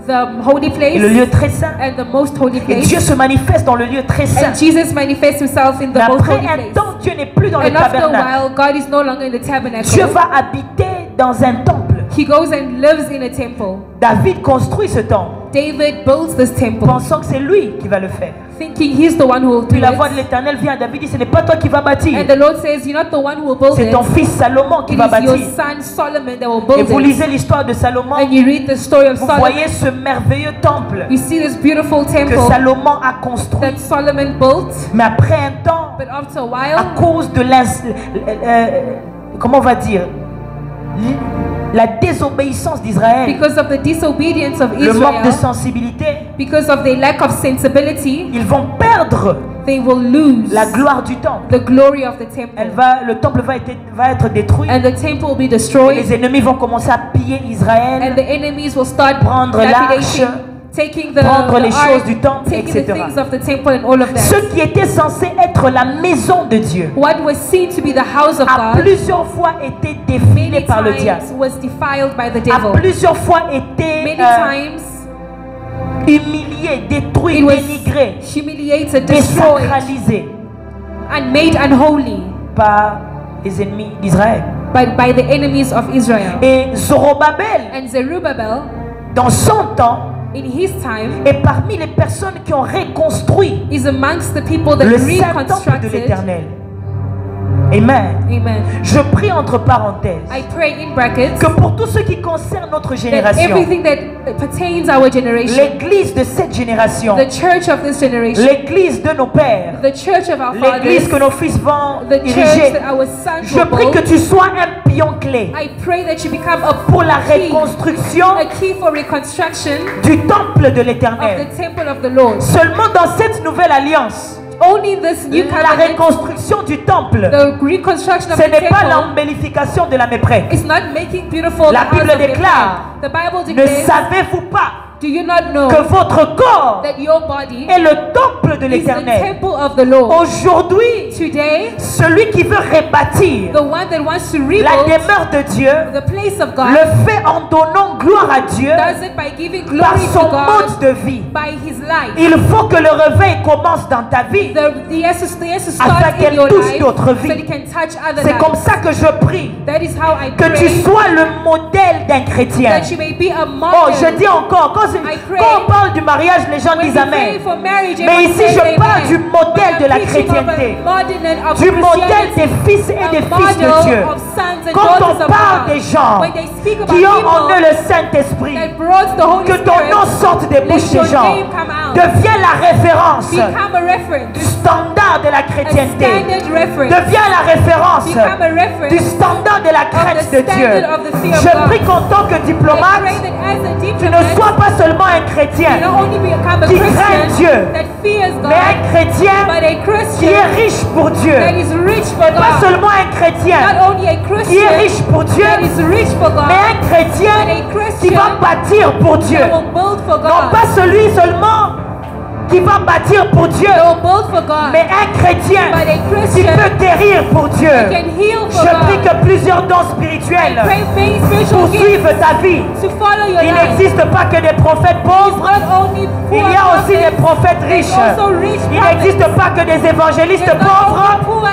the holy et le place, lieu très saint. and the most holy Et place. Dieu se manifeste dans le lieu très saint. And Jesus manifests himself in Mais the most après holy un place. temps, Dieu n'est plus dans le And after a tabernacle. while, God is no longer in the Dieu tabernacle. va habiter dans un temple. He goes and lives in a temple. David construit ce temple, David builds this temple, pensant que c'est lui qui va le faire. thinking he's the one who will do Puis la voix de it. l'Éternel vient à David et dit, ce n'est pas toi qui vas bâtir, And the Lord says, you're not the one who will build c'est it. ton fils Salomon qui It va is your bâtir. son Solomon that will Et build vous it. lisez l'histoire de Salomon, And you read the story of vous Solomon. voyez ce merveilleux temple You see this beautiful que temple Salomon a construit. that Solomon built. Mais après un temps, But after a à while, cause de comment on va dire, la désobéissance d'Israël, because of the disobedience of le manque de Israel, sensibilité, because of their lack of sensibility, ils vont perdre they will lose la gloire du temple. the glory of the temple. Le temple va être détruit. And the temple will be Et destroyed. les ennemis vont commencer à piller And Israël, the enemies will start prendre l'arche, lapidating taking the, prendre les the choses ark, du temple, taking the etc. things of the temple and all of Ce that. qui était censé être la maison de Dieu What was seen to be the house of a God plusieurs fois été défilé many par le diable, times was defiled by the a devil. plusieurs fois été Many times humilié, détruit, it was dénigré, humiliated, destroyed, désacralisé and made unholy par les ennemis d'Israël. by the enemies of Israel. Et Zorobabel, And Zerubbabel, dans son temps, in his time, est parmi les personnes qui ont reconstruit is amongst the people that le saint temple de reconstructed. l'Éternel. Amen. Amen. Je prie entre parenthèses I pray in brackets que pour tout ce qui concerne notre that génération, everything that pertains our generation, l'église de cette génération, the church of this generation, l'église de nos pères, the church of our l'église fathers, que nos fils vont the church diriger, that our sons je will prie que build, tu sois un pion clé I pray that you become a pour la key, reconstruction a key for reconstruction du temple de of l'Éternel. the temple of the Lord. Seulement dans cette nouvelle alliance, Only in this new la covenant, reconstruction du temple, the reconstruction of ce the n'est pas temple l'embellification de la méprès. is not making beautiful La the house Bible of the déclare, Lord. The Bible ne declares, savez-vous pas do you not know que votre corps that your body est le temple de is the l'Éternel? temple of the Lord? Aujourd'hui, Today, celui qui veut rebâtir the one that wants to la rebuild demeure de Dieu the place of God le fait en donnant gloire à Dieu does it by giving par glory son to God mode de vie. by his life. Il faut que le réveil commence dans ta vie. The has to start Afin in qu'elle your touche life d'autres so vies. that it can touch other C'est comme lives. ça que je prie That is how I que tu pray sois le modèle d'un chrétien. that you may be a Oh, model. je dis encore, quand on parle du mariage, les gens When disent you Amen. pray for marriage, Mais everyone ici, says je parle amen. du modèle But de la I'm preaching of a chrétienté, model of du modèle Christianity, des fils et a des fils de model Dieu. of sons and Quand daughters on of parle God. des gens When they speak about qui ont en people eux le Saint-Esprit, that brought the Holy que ton Spirit, nom sorte des bouches let your des gens, name come out. deviens la référence Become a du reference, standard de la a chrétienté, standard reference. deviens la référence Become a du reference standard de la crainte de Dieu. standard of the fear of Je God. prie qu'en tant que I diplomate, pray that as a tu ne diplomat, sois pas seulement un you chrétien, not only become a qui craint Christian Dieu, that fears God, mais un chrétien but a qui Christian est riche pour Dieu. that is rich for Pas God. seulement un chrétien Not only a qui est Christian riche pour Dieu, that is rich for God, mais un chrétien but a qui va Christian bâtir pour Dieu. that will build for Non God. pas celui seulement qui va bâtir pour Dieu, That will build for God. mais un chrétien But a qui Christian peut guérir pour Dieu. that can heal for Je prie God. que plusieurs dons I spirituels pray many spiritual gifts poursuivent ta vie. to follow your Il life. n'existe pas que des prophètes It's pauvres, not only il poor y a aussi des prophets, prophètes there's riches. also rich Il prophets. n'existe pas que des évangélistes There's not pauvres, only poor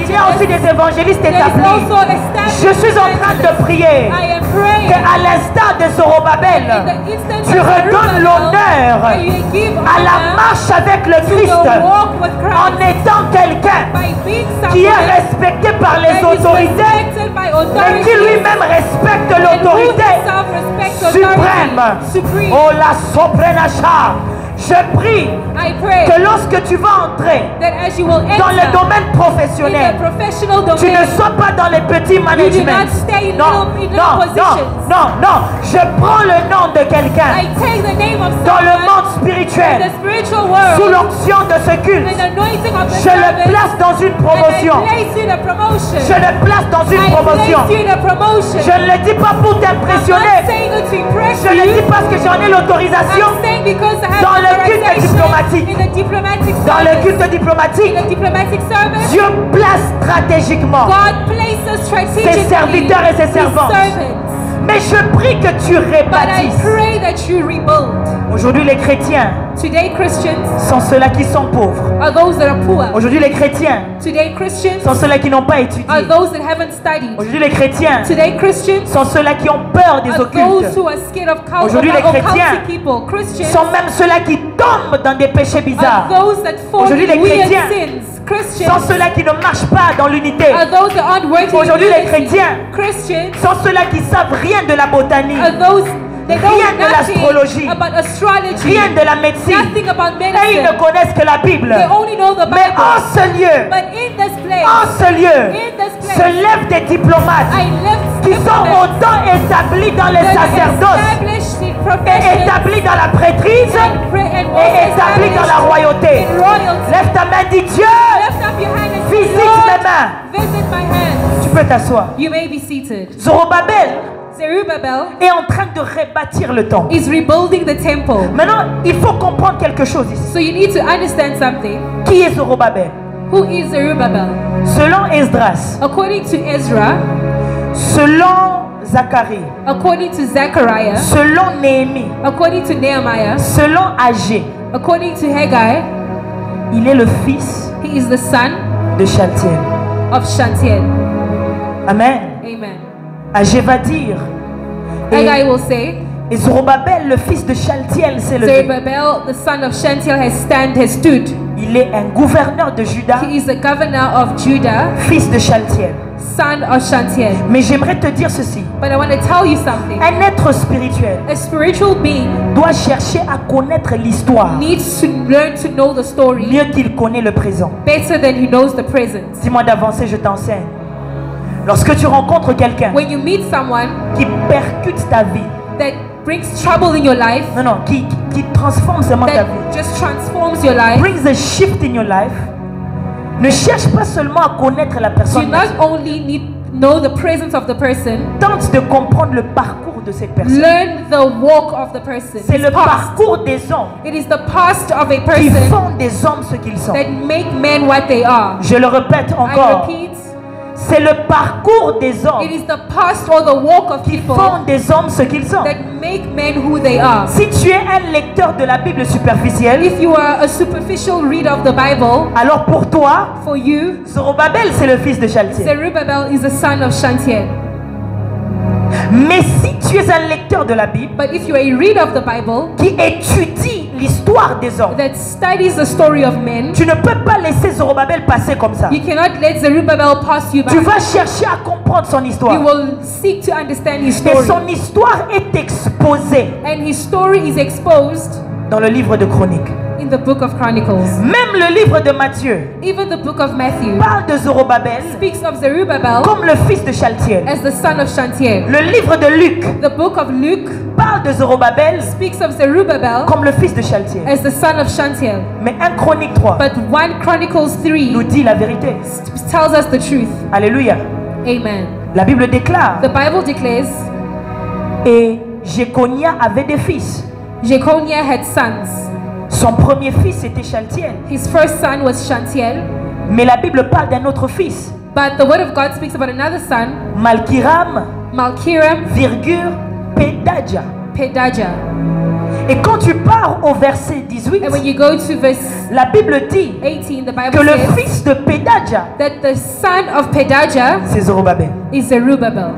il y a aussi evangelists, des évangélistes there is établis. also established Je suis en train de prier I am praying qu'à l'instar de Zorobabel, in the instant tu of redonnes Zerubbabel, l'honneur that you give à la honor marche avec le to Christ the walk with en Christ étant quelqu'un by being qui est someone respecté par les that is autorités, respected by mais qui authorities lui-même respecte and who l'autorité himself respects suprême. authority supreme. Oh la soprenacha. Je prie I pray que lorsque tu vas entrer that as you will dans le enter domaine in the professionnel, professional tu ne domain, sois pas dans les petits you do managements. not stay in Non, little non, non, positions. non, non. Je prends le nom de I quelqu'un take the name of dans le someone monde in the spirituel spiritual sous world l'onction de ce culte. and anointing of the Je le service, place dans une and promotion. I place you in a promotion. Je le place dans une I promotion. place you in a promotion. Je ne le dis pas pour I'm not t'impressionner. saying it to impress Je le you. dis parce que j'en ai l'autorisation I'm saying because I have dans le culte authorization diplomatique. in the diplomatic dans le service. culte diplomatique. In the diplomatic service, Dieu place stratégiquement God places strategically ses serviteurs et ses his servantes. servants. Mais je prie que tu But I rebâtisses. pray that you rebuild. Aujourd'hui, les chrétiens Today Christians sont ceux-là qui sont pauvres. are those that are poor. Aujourd'hui, les chrétiens Today Christians sont ceux-là qui n'ont pas étudié. are those that haven't studied. Aujourd'hui, les chrétiens Today Christians sont ceux-là qui ont peur des are those occultes. who are scared of Aujourd'hui, les chrétiens occultic people. Christians Sont même ceux-là qui tombent dans des péchés are bizarres. those that fall Aujourd'hui, les in weird chrétiens sins. Sont Christians ceux-là qui ne marchent pas dans l'unité. are those that aren't working Aujourd'hui, in les unity. chrétiens Christians sont ceux-là qui savent rien de la botanique, are those that know rien de l'astrologie, nothing about astrology, rien de la médecine. nothing about Et ils ne medicine. connaissent que la Bible. They only know the Mais en Bible. ce lieu, But in this place, en ce lieu, in this se place, lèvent des diplomates I lift qui sont diplomats autant établis dans les that are sacerdoces established in et professions établis dans la prêtrise and et établis dans la royauté. in royalty. Lève ta main, dis Dieu, Lift up your hand and say, visite mes Lord, mains. visit my hands. Tu peux t'asseoir. You may be seated. Zorobabel Zerubbabel est en train de rebâtir le temple. is rebuilding the temple. Maintenant, il faut comprendre quelque chose ici. So you need to understand something. Qui est Zorobabel? Who is Zerubbabel? Selon Esdras, According to Ezra, selon Zacharie, according to Zechariah, selon Néhémie, according to Nehemiah, selon Agé, according to Haggai, il est le fils he is the son de Shaltiel. of Shantiel. Amen. Amen. Agé va dire, Haggai will say, et Zorobabel, le fils de Shaltiel, s'est levé. Zerubbabel, the son of Shantiel, has stood. Il est un gouverneur de Juda, He is the governor of Judah, fils de Shaltiel. son of Shantiel. Mais j'aimerais te dire ceci. But I want to tell you something. Un être spirituel A spiritual being doit chercher à connaître l'histoire needs to learn to know the story mieux qu'il connaît le présent. better than he knows the present. Dis-moi d'avancer, je t'enseigne. Lorsque tu rencontres quelqu'un When you meet someone qui percute ta vie, that brings trouble in your life, non, qui transforme seulement ta vie, that just transforms your life, brings a shift in your life, ne cherche pas seulement à connaître la you personne, not only need know the presence of the person, tente de comprendre le parcours de cette personne. learn the walk of the person. C'est His le past. parcours des hommes It is the past of a qui person font des hommes ce qu'ils sont. that make men what they are. Je le répète I encore, repeat, c'est le parcours des it hommes is the past or the walk of qui people font des hommes ce qu'ils sont. that make men who they are. Si tu es un lecteur de la Bible superficielle, If you are a superficial reader of the Bible, alors pour toi, for you, Zorobabel c'est le fils de Shaltiel. Zerubbabel is the son of Shantiel. Mais si tu es un lecteur de la Bible But if you are a reader of the Bible qui étudie l'histoire des hommes, that studies the story of men, tu ne peux pas laisser Zorobabel passer comme ça. you cannot let Zerubbabel pass you by. Tu vas chercher à comprendre son histoire. You will seek to understand his Et story. son histoire est exposée And his story is exposed dans le livre de Chroniques. in the book of Chronicles. Même le livre de Matthieu Even the book of Matthew parle de Zorobabel speaks of Zerubbabel comme le fils de Shaltiel. as the son of Shantiel. Le livre de Luc The book of Luke parle de Zorobabel speaks of Zerubbabel comme le fils de Shaltiel. as the son of Shantiel. Mais 1 Chronique 3 But 1 Chronicles 3 nous dit la vérité. tells us the truth. Alléluia. Amen. La Bible déclare, The Bible declares et Jéconia avait des fils. Jeconiah had sons. Son premier fils était Shaltiel. His first son was Shantiel, Mais la Bible parle d'un autre fils, but the word of God speaks about another son, Malkiram, Malkiram virgule, Pedadja. Pedajah. Et quand tu pars au verset 18, And when you go to verse la Bible dit 18, the que Bible le says fils de Pedadja, that the son of Pedajah c'est Zorobabel. is Zerubbabel.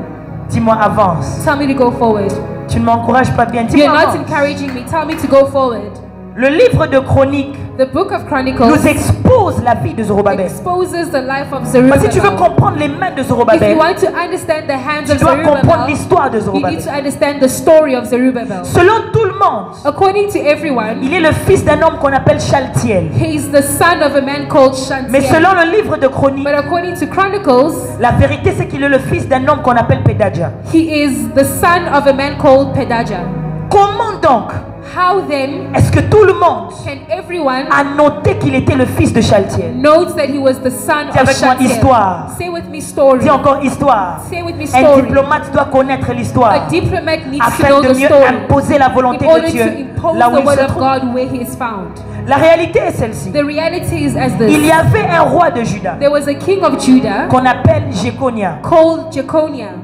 Dis-moi, avance. Tell me to go forward. Tu ne m'encourages pas bien. You're Dis-moi, not avance. encouraging me. Tell me to go forward. Le livre de Chroniques The book of nous Chronicles expose la vie de Zorobabel. exposes the life of Parce que si tu veux Zerubbabel. comprendre les mains de If Zorobabel, you want to understand the hands tu of dois comprendre Zerubbabel, l'histoire de you need Zorobabel. to understand the story of Zerubbabel. Selon tout le monde, According to everyone, il est le fils d'un homme qu'on appelle Shaltiel. he is the son of a man called Mais Shantiel. selon le livre de Chroniques, But according to Chronicles, la vérité c'est qu'il est le fils d'un homme qu'on appelle Pedadja. he is the son of a man called Pedajah. Comment donc How then est-ce que tout le monde can everyone a noté qu'il était le fils de Shaltiel? note that he was the son Dis of avec moi Shantiel? histoire. Say with me story. Dis encore histoire. Say with me Un story. diplomate doit connaître l'histoire A diplomat needs to afin know de the mieux story imposer la volonté in de order Dieu to impose là où the il word se of trouve. God where he is found. La réalité est celle-ci. The reality is as Il y this. avait un roi de Juda There was a king of Judah qu'on appelle Jéconia. called Jeconiah.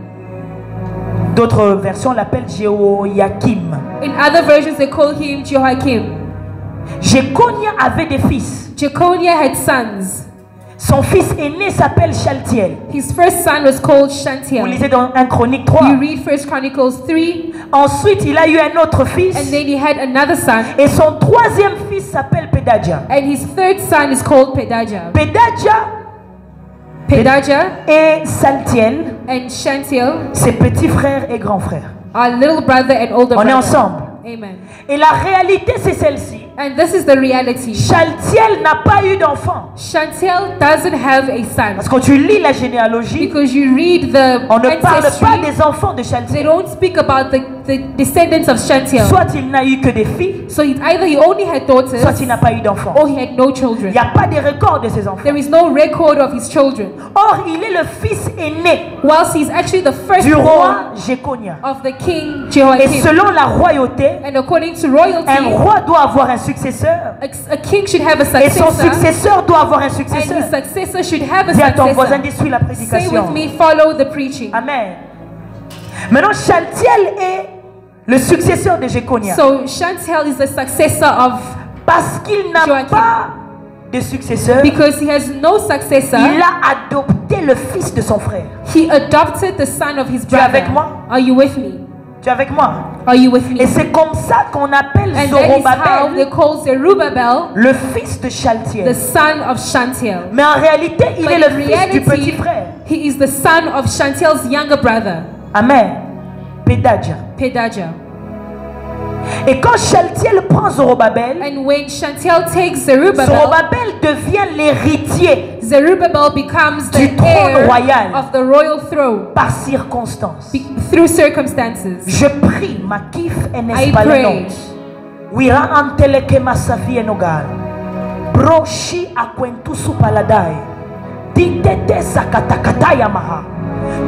D'autres versions l'appellent Jéhoïakim. In other versions they call him Jehoiakim. Jéconia avait des fils. Jeconiah had sons. Son fils aîné s'appelle Shaltiel. His first son was called Vous Shantiel. lisez dans 1 Chronique 3. You read 1 Chronicles 3, Ensuite, il a eu un autre and fils. then he had another son, Et son troisième fils s'appelle Pedadja. and his third son is called Pedajah. Pedadja Pedajah et Saltiel, and Shantiel ses petits frères et grands frères. are little brother and older On est brother. ensemble. Amen. Et la réalité, c'est celle-ci. And this is the reality. Shaltiel n'a pas eu d'enfant. Shantiel doesn't have a son. Parce que quand tu lis la généalogie, Because you read the on ne parle pas ancestry, des enfants de they Shaltiel. don't speak about the the descendants of Shantiel. Soit il n'a eu que des filles, So either he only had daughters soit il n'a pas eu d'enfants. or he had no Il children. n'y a pas de record de ses enfants. There is no record of his children. Or, il est le fils aîné Whilst he's actually the du roi firstborn Jéconia. of the king Et Jehoiakim. selon la royauté, And according to un royalty, roi doit avoir un successeur. a king should have a Et son successor. successeur doit avoir un And successeur. his successor should have a Dis à ton voisin, successor. dis suis la Say prédication. with me, follow the preaching. Amen. Maintenant, Shaltiel est le successeur de Jéconia. So Shantiel is the successor of, Parce qu'il n'a Joachim. pas de successeur, because he has no successor, il a adopté le fils de son frère. he adopted the son of his Tu es avec brother. moi? Are you with me? Tu es avec moi? Are you with me? Et c'est comme ça qu'on appelle And that is how they Zorobabel call Zerubbabel le fils de the Shaltiel. son of Shantiel. Mais en réalité, il But est in le fils du petit reality, frère. he is the son of Shantiel's younger brother, Amen. Pedadja. Pedaja. Et quand Shaltiel prend Zorobabel, And when Shantiel takes Zerubbabel, Zorobabel devient l'héritier Zerubbabel becomes Du the trône heir royal. of the royal throne par circonstance. through circumstances. Je prie, ma kif en I pray. Wira anteleke masafi enogal. Broshi akwentusu paladai. Ditete sakatakata yamaha.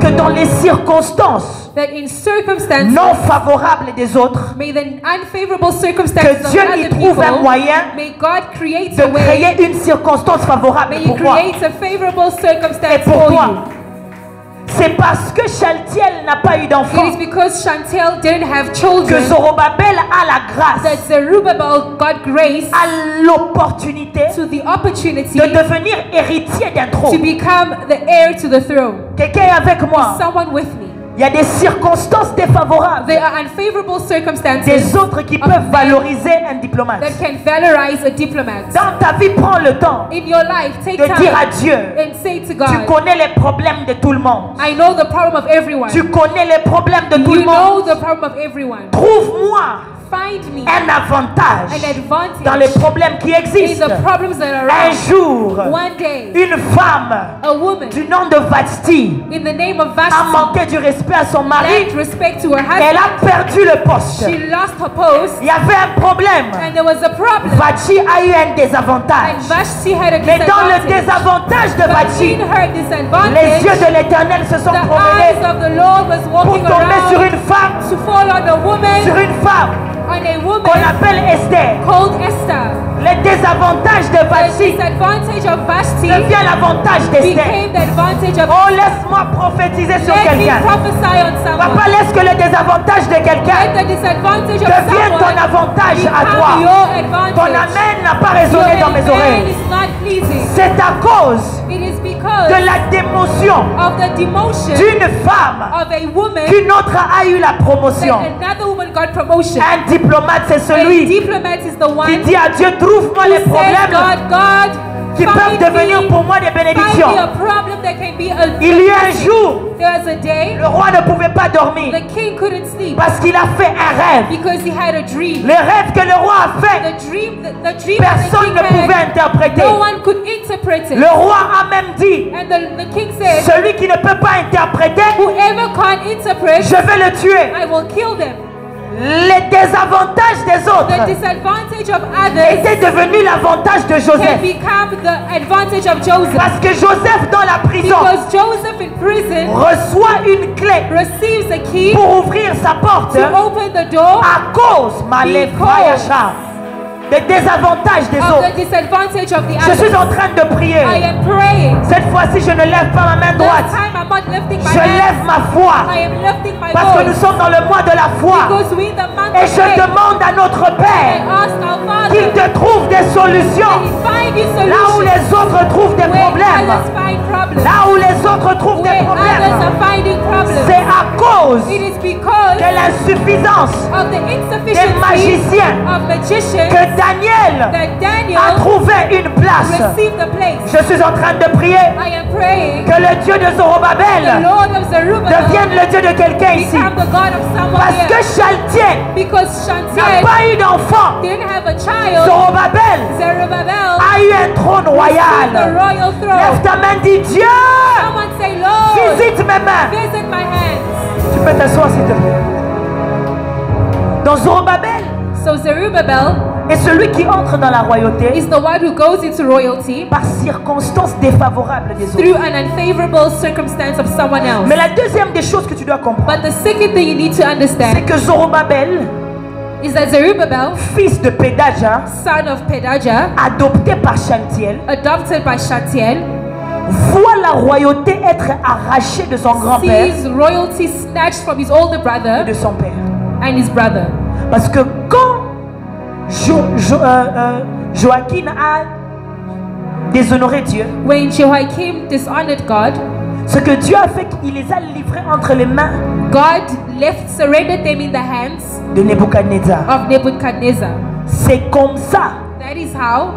Que dans les circonstances That in circumstances, non favorables des autres, may the unfavorable circumstances que of Dieu other y trouve un people, moyen may God create de a way, créer une circonstance favorable may He pour moi create a favorable et circumstance pour for toi. you. C'est parce que Shaltiel n'a pas eu d'enfant It is because Shantiel didn't have que children Zorobabel a la grâce, that Zerubbabel got grace a l'opportunité to the opportunity de devenir héritier d'un to trône. become the heir to the throne. Quelqu'un est avec moi? Someone with me. Il y a des circonstances défavorables, There are unfavorable circumstances des autres qui peuvent valoriser un diplomate. that can valorize a diplomat. Dans ta vie, prends le temps In your life, take de dire à time Dieu, and say to tu God, connais les problèmes de tout le monde. I know the problem of everyone. Tu connais les problèmes de tout You le know monde. the problem of everyone. Trouve-moi Find me un avantage an advantage dans les problèmes qui in existent. the problems that are Un around. jour, One day, une femme a woman du nom de Vashti in the name of a Vashti manqué du respect à son mari. lacked respect to her Elle husband. a perdu le poste. She lost her post Il y avait un problème. and there was a problem. Vashti a eu un And désavantage. Vashti had a Mais dans le disadvantage. désavantage de But Vashti, in her les disadvantage, yeux de l'Éternel se sont the promenés eyes of the Lord was pour walking tomber sur around une femme, to fall on a sur woman, une femme on a qu'on woman appelle Esther. called Esther. Le désavantage de The Vashti disadvantage of Vashti devient l'avantage d'Esther. became the advantage of. Oh, laisse-moi prophétiser sur Let me quelqu'un. prophesy on Papa, someone. laisse que le désavantage de quelqu'un Let the disadvantage of devienne ton someone avantage à become toi. your Ton advantage. amen n'a pas Your résonné dans mes amen oreilles. is not pleasing. C'est à cause It is because de la démotion of the demotion d'une femme of a woman qu'une autre a eu la promotion. that another woman got promotion. Un diplomate, c'est A celui diplomat is the one qui dit à Dieu, trouve-moi les who says, problèmes God, qui peuvent find devenir me, pour moi des find bénédictions. me a problem that can be a Il y a un blessing. jour, There was a day le roi ne pouvait pas dormir the king couldn't sleep parce qu'il a fait un rêve. because he had a dream. Le rêve que le roi a fait, The dream that the personne ne king pouvait had, interpréter. no one could interpret it. Le roi a même dit, And the king said, celui qui ne peut pas interpréter, whoever can't interpret, je vais le tuer. I will kill them. Les désavantages des The autres disadvantage of others étaient devenus l'avantage de can Joseph. become the advantage of Joseph. Parce que Joseph dans la prison Because Joseph in prison reçoit une clé receives a key pour ouvrir sa porte to open the door à cause des désavantages des of autres. the disadvantage of the Je suis others. en train de prier. I am praying. Cette fois-ci, je ne lève pas ma main This droite. time I'm not lifting my Je hand. lève ma foi. I am lifting my Parce que nous voice. sommes dans le mois de la foi. Because we in the month Et of je May, demande à notre I Père ask our Father qu'il te trouve des that solutions He find you là où solutions les autres trouvent des where problèmes. others find problems. Là où les autres trouvent des Where others problèmes. are finding problems. C'est à cause It is because de l'insuffisance of the des insufficiency magiciens of magicians que Daniel that a Daniel trouvé une place. received the place. Je suis en train de prier I am praying que le Dieu de the Zorobabel Lord of Zerubbabel devienne le Dieu de quelqu'un ici. become the God of someone Parce que here. Shaltiel Because n'a Shantiel pas eu d'enfant. didn't have a child, Zorobabel Zerubbabel a eu un trône received the royal. royal Lève throne. ta main, dis Dieu, Someone say, Lord, visite mes mains. visit my hands. Tu peux t'asseoir s'il te plaît. Donc Zorobabel So Zerubbabel est celui qui entre dans la royauté is the one who goes into royalty par circonstances défavorables des autres. through an unfavorable circumstance of someone else. Mais la deuxième des choses que tu dois comprendre, But the second thing you need to c'est understand que Zorobabel, is that Zerubbabel, fils de Pédaja, son of Pedajah, adopté par Shaltiel, adopted by Shatiel, voit la royauté être arrachée de son grand-père sees royalty snatched from his older et brother de son père. and his brother. Parce que quand Joachim a déshonoré Dieu, When Jehoiakim dishonored God, ce que Dieu a fait, il les a livrés entre les mains God surrendered them in the hands de Nebuchadnezzar. of Nebuchadnezzar. C'est comme ça That is how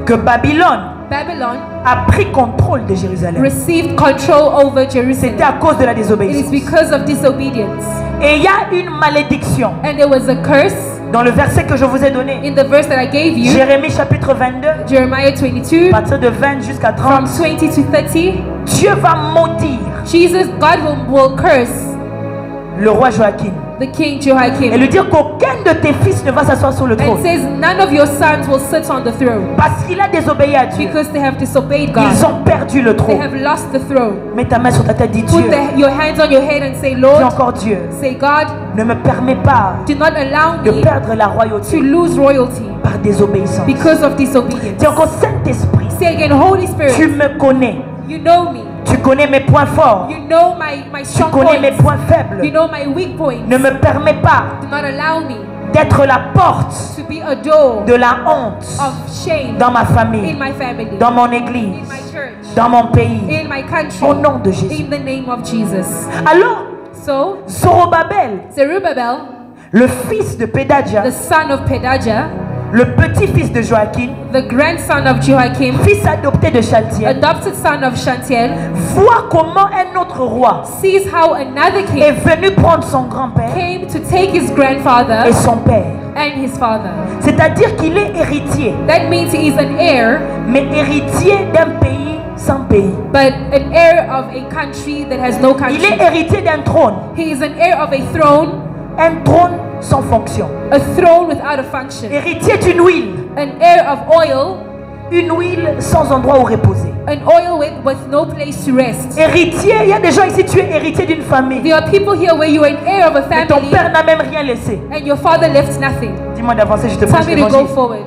que Babylone Babylon a pris contrôle de Jérusalem. received control over C'était Jerusalem. à cause de la It is désobéissance. because of disobedience. Et il y a une malédiction And there was a curse dans le verset que je vous ai donné. in the verse that I gave you, Jérémie chapitre 22, Jeremiah 22, à partir de 20 jusqu'à from 30. 20 to 30. Dieu va maudire God will curse le roi Joachim the king et Jehoiakim lui dire qu'aucun de tes fils ne va s'asseoir sur le and trône says none of your sons will sit on the throne parce qu'il a désobéi à Dieu. because they have disobeyed God. Ils ont perdu le They trône. have lost the throne. Mets ta main sur ta tête, dis Dieu. Put your hands on your head and say, Dis Lord, encore Dieu. say, God, Ne me permets pas do not allow de me perdre la to royauté lose royalty par désobéissance. because of disobedience. Dis encore Saint-Esprit. Say again, Holy Tu Spirit, me connais. you know me. Tu connais mes points forts. You know my Tu strong connais mes points. points faibles. You know my weak points. Ne me permets pas Do not allow me d'être la porte to be a door de la honte of shame dans ma in famille, my family, dans mon in église, my church, dans mon pays. in my country, Au nom de Jésus. in the name of Jesus. Alors, So, Zorobabel, Zerubbabel, le fils de Pédaja, the son of Pedajah, le petit-fils de Joachim, the grandson of Jehoiakim, fils adopté de Shaltiel, adopted son of Shantiel, voit comment un autre roi sees how another est king venu prendre son grand-père came to take his grandfather et son père. and his father. C'est-à-dire qu'il est héritier, That means he is an heir, mais héritier d'un pays sans pays. but an heir of a country that has no Il est country. héritier d'un trône, He is an heir of un trône sans fonction. a throne without a function. Héritier d'une huile, An heir of oil, une huile sans endroit où reposer. an oil with no place to rest. Héritier, il y a des gens ici, tu es héritier d'une famille, There are people here where you are an heir of a mais ton family père n'a même rien laissé. and your father left nothing. Dis-moi d'avancer, je te Tell prêche me to go l'évangile. forward.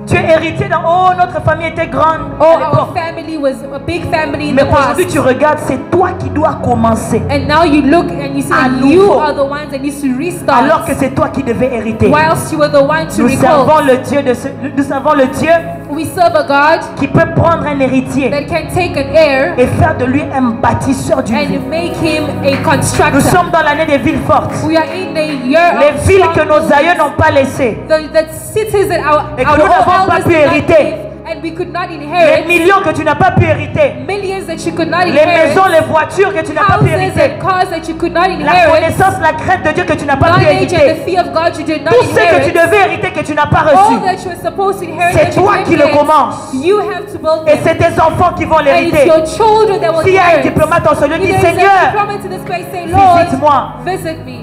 Tu es héritier dans, oh, notre famille était grande. Oh, à our l'époque. family was a big family in Mais the past. aujourd'hui, tu regardes, c'est toi qui dois commencer. And now you look and you see À that you nouveau. are the ones that needs to Alors que restart. c'est toi qui devais hériter. Whilst you were the one to Nous servons recall. le Dieu nous servons le Dieu We serve a God qui peut prendre un héritier that can take an heir et faire de lui un bâtisseur d'une ville. and make him a Nous constructor. sommes dans l'année des villes fortes. We are in the year Les of villes strong que nos aïeux buildings. n'ont pas laissées. The cities that Et que our nous n'avons pas elders pu did not hériter. give and we could not Les inherit. millions que tu n'as pas pu hériter. Millions that you could not Les inherit. maisons, les voitures que tu n'as pas pu Houses hériter. and cars that you could not La inherit. connaissance, la crainte de Dieu que tu n'as pas pu Knowledge and the hériter. fear of God you did not Tout ce que tu inherit. devais hériter que tu n'as pas All reçu. that you were supposed to inherit C'est that you toi didn't qui le get, commences. you have to build Et it. c'est tes enfants qui vont And it's l'hériter. your children that will S'il y a un inherit. diplomate en ce lieu, If dis there is a Seigneur, diplomat in this place, say, Lord, visite-moi. visit me.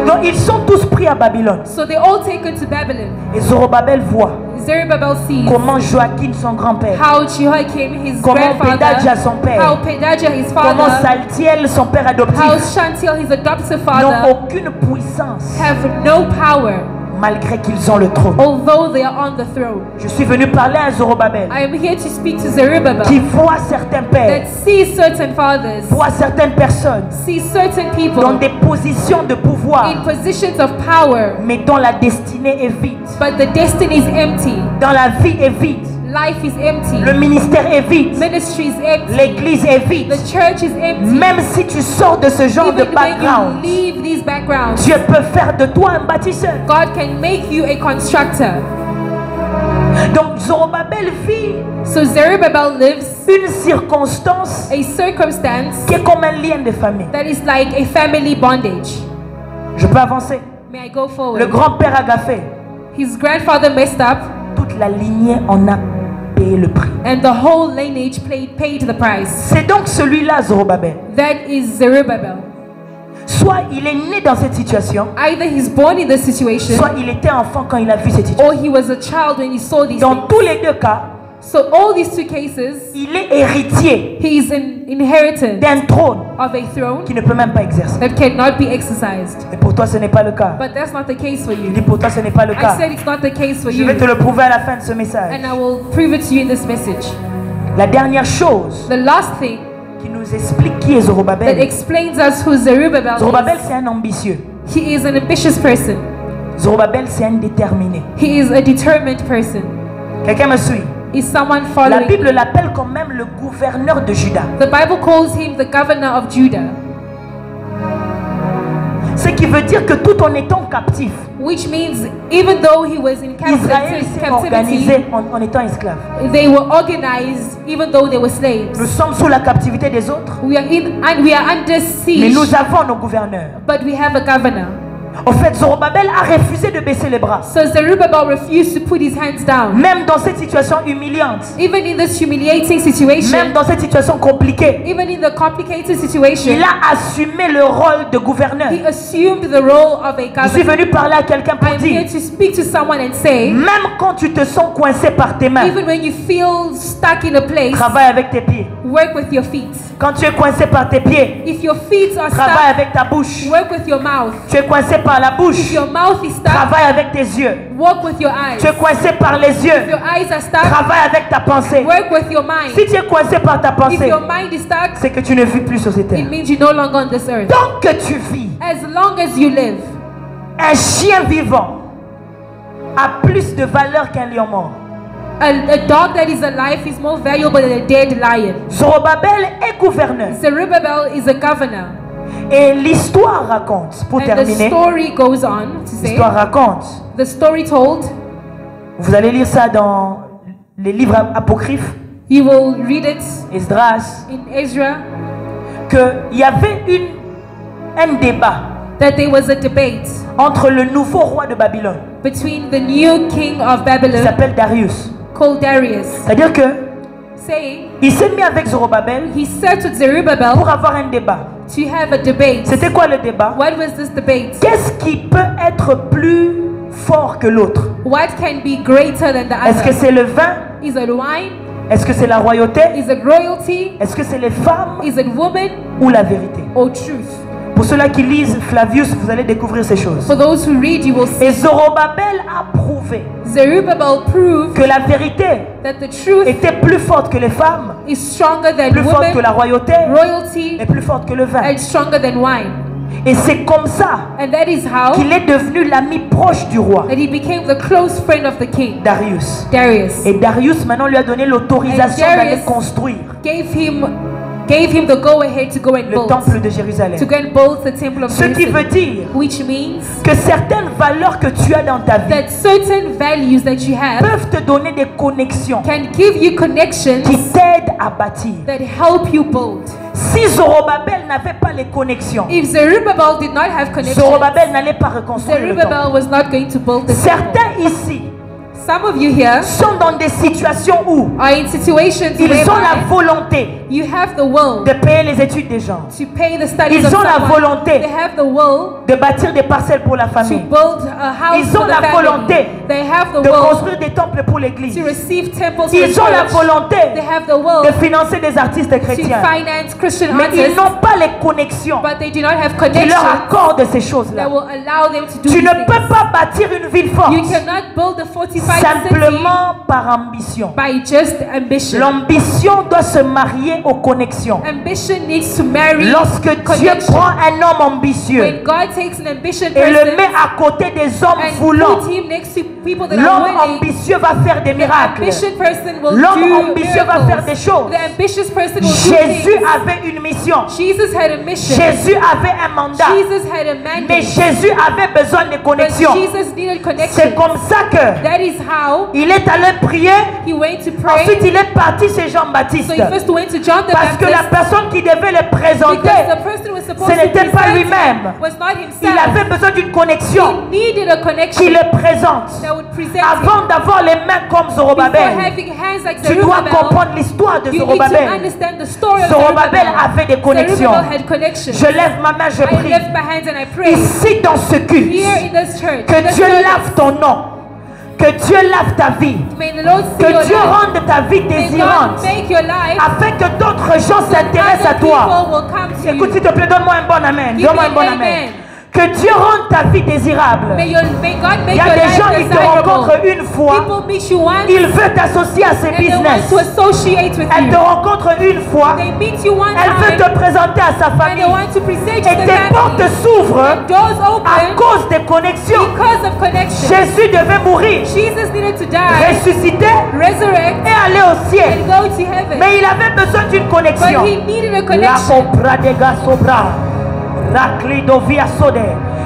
Donc ils sont tous pris à Babylone. So they all taken to Babylon. Et Zorobabel voit Zerubbabel sees comment Joachim, son grand-père, how Jehoiakim, his comment Pédaja, grandfather, son père, how Pedajah, his comment father, Saltiel, son père how adoptif, Shantiel, his adopted n'ont father, aucune puissance have no power, malgré qu'ils ont le trône. although they are on the throne. Je suis venu parler à Zorobabel I am here to speak to Zerubbabel qui voit certains pères, that sees certain fathers, voit certaines personnes sees certain people dans des positions de pouvoir, in positions of power, mais dont la destinée est vide, but the destiny is empty. dans la vie est vide, Life is empty. le ministère est vide, Ministry is empty. l'église est vide. The church is empty. Même si tu sors de ce genre de Even when background, you leave these backgrounds, Dieu peut faire de toi un bâtisseur. God can make you a constructor. Donc Zorobabel vit So Zerubbabel lives une circonstance a circumstance qui est comme un lien de famille. that is like a family bondage. Je peux avancer. May I go Le forward? grand-père Agapé, His grandfather messed up, toute la lignée en a payé le prix. and the whole lineage paid the price. C'est donc celui-là, Zorobabel, That is Zerubbabel. Soit il est né dans cette situation, Either he's born in this situation, soit il était enfant quand il a vu cette situation. or he was a child when he saw these Dans things. tous les deux cas, So all these two cases, il est héritier he is an inheritant d'un trône of a throne qui ne peut même pas exercer. that cannot be exercised. Et pour toi, ce n'est pas le cas. But that's not the case for Je you. dis pour toi, ce n'est pas le I cas. said it's not the case for Je you. vais te le prouver à la fin de ce message. And I will prove it to you in this message. La dernière chose The last thing qui nous explique qui est that Zorobabel. explains us who Zerubbabel Zorobabel, is. c'est un ambitieux. He is an ambitious person. Zorobabel, c'est un déterminé. He is a determined person. Quelqu'un me suit? Is someone La following Bible me? l'appelle quand même le gouverneur de Juda. The Bible calls him the governor of Judah, Ce qui veut dire que tout en étant captif, which means even though he was in Israël s'est organisé captivity, en étant esclave. they were organized even though they were slaves. Nous sommes sous la captivité des autres, We are under mais siege, nous avons nos gouverneurs. but we have a governor. En fait, Zorobabel a refusé de baisser les bras. So Zerubbabel refused to put his hands down. Même dans cette situation humiliante, Even in this humiliating situation, même dans cette situation compliquée, even in the complicated situation, il a assumé le rôle de gouverneur. he assumed the role of a Je suis governor. venu parler à quelqu'un pour I'm here dire, to speak to someone and say, même quand tu te sens coincé par tes mains, even when you feel stuck in a place, travaille avec tes pieds. work with your feet. Quand tu es coincé par tes pieds, If your feet are travaille stuck, avec ta bouche. work with your mouth. Tu es coincé par la If bouche, your mouth is stuck, travaille avec tes yeux. work with your eyes. Tu es coincé par les If yeux, your eyes are stuck, travaille avec ta pensée. work with your mind. Si tu es coincé par ta If pensée, your mind is stuck, c'est que tu ne vis plus sur cette it terre. means you're no longer on this earth. Tant que tu vis, As long as you live, un chien vivant a plus de valeur qu'un lion mort. a dog that is alive is more valuable than a dead lion. Zorobabel est gouverneur. Zerubbabel is a governor. Et l'histoire raconte, pour And the terminer, story goes on to say, l'histoire raconte, the story told, vous allez lire ça dans les livres apocryphes, you will read it Esdras, in Ezra, qu'il y avait un débat that there was a debate entre le nouveau roi de Babylone, between the new king of qui Babylon s'appelle Darius. called Darius, C'est-à-dire que saying il s'est mis avec Zorobabel he said to Zerubbabel pour avoir un débat. to have a debate. C'était quoi le débat? What was this debate? Qu'est-ce qui peut être plus fort que l'autre? What can be greater than the Est-ce que other? c'est le vin? Is it wine? Est-ce que c'est la royauté? Is it royalty? Est-ce que c'est les femmes Is it woman ou la vérité? or truth? Pour ceux-là qui lisent Flavius, vous allez découvrir ces choses. For those who read, you will see Et Zorobabel a prouvé Zerubbabel proved que la vérité that the truth était plus forte que les femmes, is stronger than plus forte que woman, la royauté royalty, et plus forte que le vin. and stronger than wine. Et c'est comme ça And that is how qu'il est devenu l'ami proche du roi, that he became the close friend of the king, Darius. Darius. Et Darius maintenant lui a donné l'autorisation And d'aller Darius construire Gave him the go ahead to go and le build, temple de Jérusalem. to go and build the temple of Ce qui veut Jerusalem, dire which means que certaines valeurs que tu as dans ta vie that certain values that you have peuvent te donner des connexions can give you connections qui t'aident à bâtir. that help you build. Si Zorobabel n'avait pas les connexions, If Zerubbabel did not have connections, Zorobabel n'allait pas reconstruire le temple. Zerubbabel was not going to build the temple. Certains ici Some of you here sont dans des situations où are in situations ils ont la whereby volonté you have the will de payer les études des gens, to pay the studies Ils of ont la someone. volonté They have the will de bâtir des parcelles pour la to famille, build a house Ils ont for the la family. volonté They have the de will construire des temples pour l'église. to receive temples for Ils the ont la church. volonté They have the will de financer des artistes to chrétiens, finance Christian mais ils artists, n'ont pas les connexions but they do not have qui leur connections accordent ces choses-là. that will allow them to do Tu these ne things. peux pas bâtir une ville forte You cannot build a fortified city simplement par ambition. by just ambition. L'ambition doit se marier aux connexions. Ambition needs to marry Lorsque Dieu connection. prend un homme ambitieux When God takes an ambition et le person met à côté des hommes and voulants, put him next to people that are l'homme willing, ambitieux va faire des the miracles. ambition person will L'homme do ambitieux va faire des miracles. choses. The ambitious person will do Jésus things. avait une mission. Jesus had a mission. Jésus avait un mandat. Jesus had a Mais mandate. Jésus avait besoin de But connexion. Jesus needed C'est connection. comme ça que That is how Il est allé prier. he went to pray. Ensuite, il est parti chez Jean-Baptiste. So he first went to John the Parce que la Baptist personne qui devait le présenter, because the person who was supposed ce to n'était pas present lui-même. him was not il himself. avait besoin d'une connexion He needed a connection qui le présente. that would present Avant him. d'avoir les mains comme Before Zorobabel, having hands like tu dois Zerubbabel, comprendre l'histoire de you need to Zorobabel. understand the story of Zorobabel Zerubbabel. avait des connexions. Zerubbabel had connections. Je lève ma main, je I prie. lift my hands and I pray. Ici dans ce culte, Here in this church, in que this Dieu service, lave ton nom. Que Dieu lave ta vie. may the Lord see Que your Dieu life. rende ta vie May désirante. God make your life Afin que d'autres gens s'intéressent à other toi. people will come to Écoute, you. s'il te plaît, donne-moi un bon amen. Give Donne-moi me un bon an amen. amen. Que Dieu rende ta vie désirable. May God make Il y a your des life gens qui te rencontrent desirable. une fois. People meet you once Ils veulent t'associer à ses and they want business. to associate with Elle you. te rencontre une fois. They meet you one Elle veut time te présenter à sa and they famille. want to present you Et to tes the portes family. s'ouvrent Doors à open cause des connexions. because of connection. Jésus devait mourir, Jesus needed to die, ressusciter resurrect, et aller au ciel. and go to heaven. Mais il avait besoin d'une connexion. But he needed a La connection. compra de gasobra. Raclidovia sode.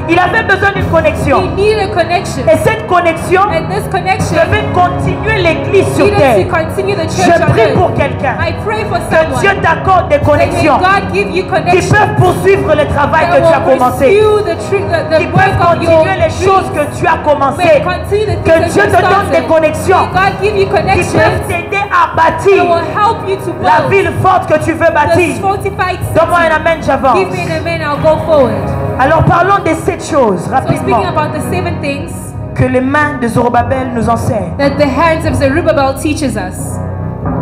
Il avait besoin d'une connexion. He needed a connection. Et cette connexion And this connection devait continuer l'église sur needed terre. to continue the church Je on prie earth. pour quelqu'un. I pray for Que someone. Dieu t'accorde des That may connexions God give you qui connection peuvent poursuivre le travail que tu as that will commencé. pursue the Qui work peuvent of your continuer les choses dreams. que tu as May commencé. continue the Que things Dieu that te you donne des started. connexions May God give you qui peuvent connections t'aider à that bâtir will help you to la build ville forte que tu veux bâtir. this fortified Donne-moi un city. amen, j'avance. Give me an amen, I'll go forward. Alors parlons des 7 choses So rapidement speaking about the 7 things que les mains de Zorobabel nous enseignent. that the hands of Zerubbabel teaches us.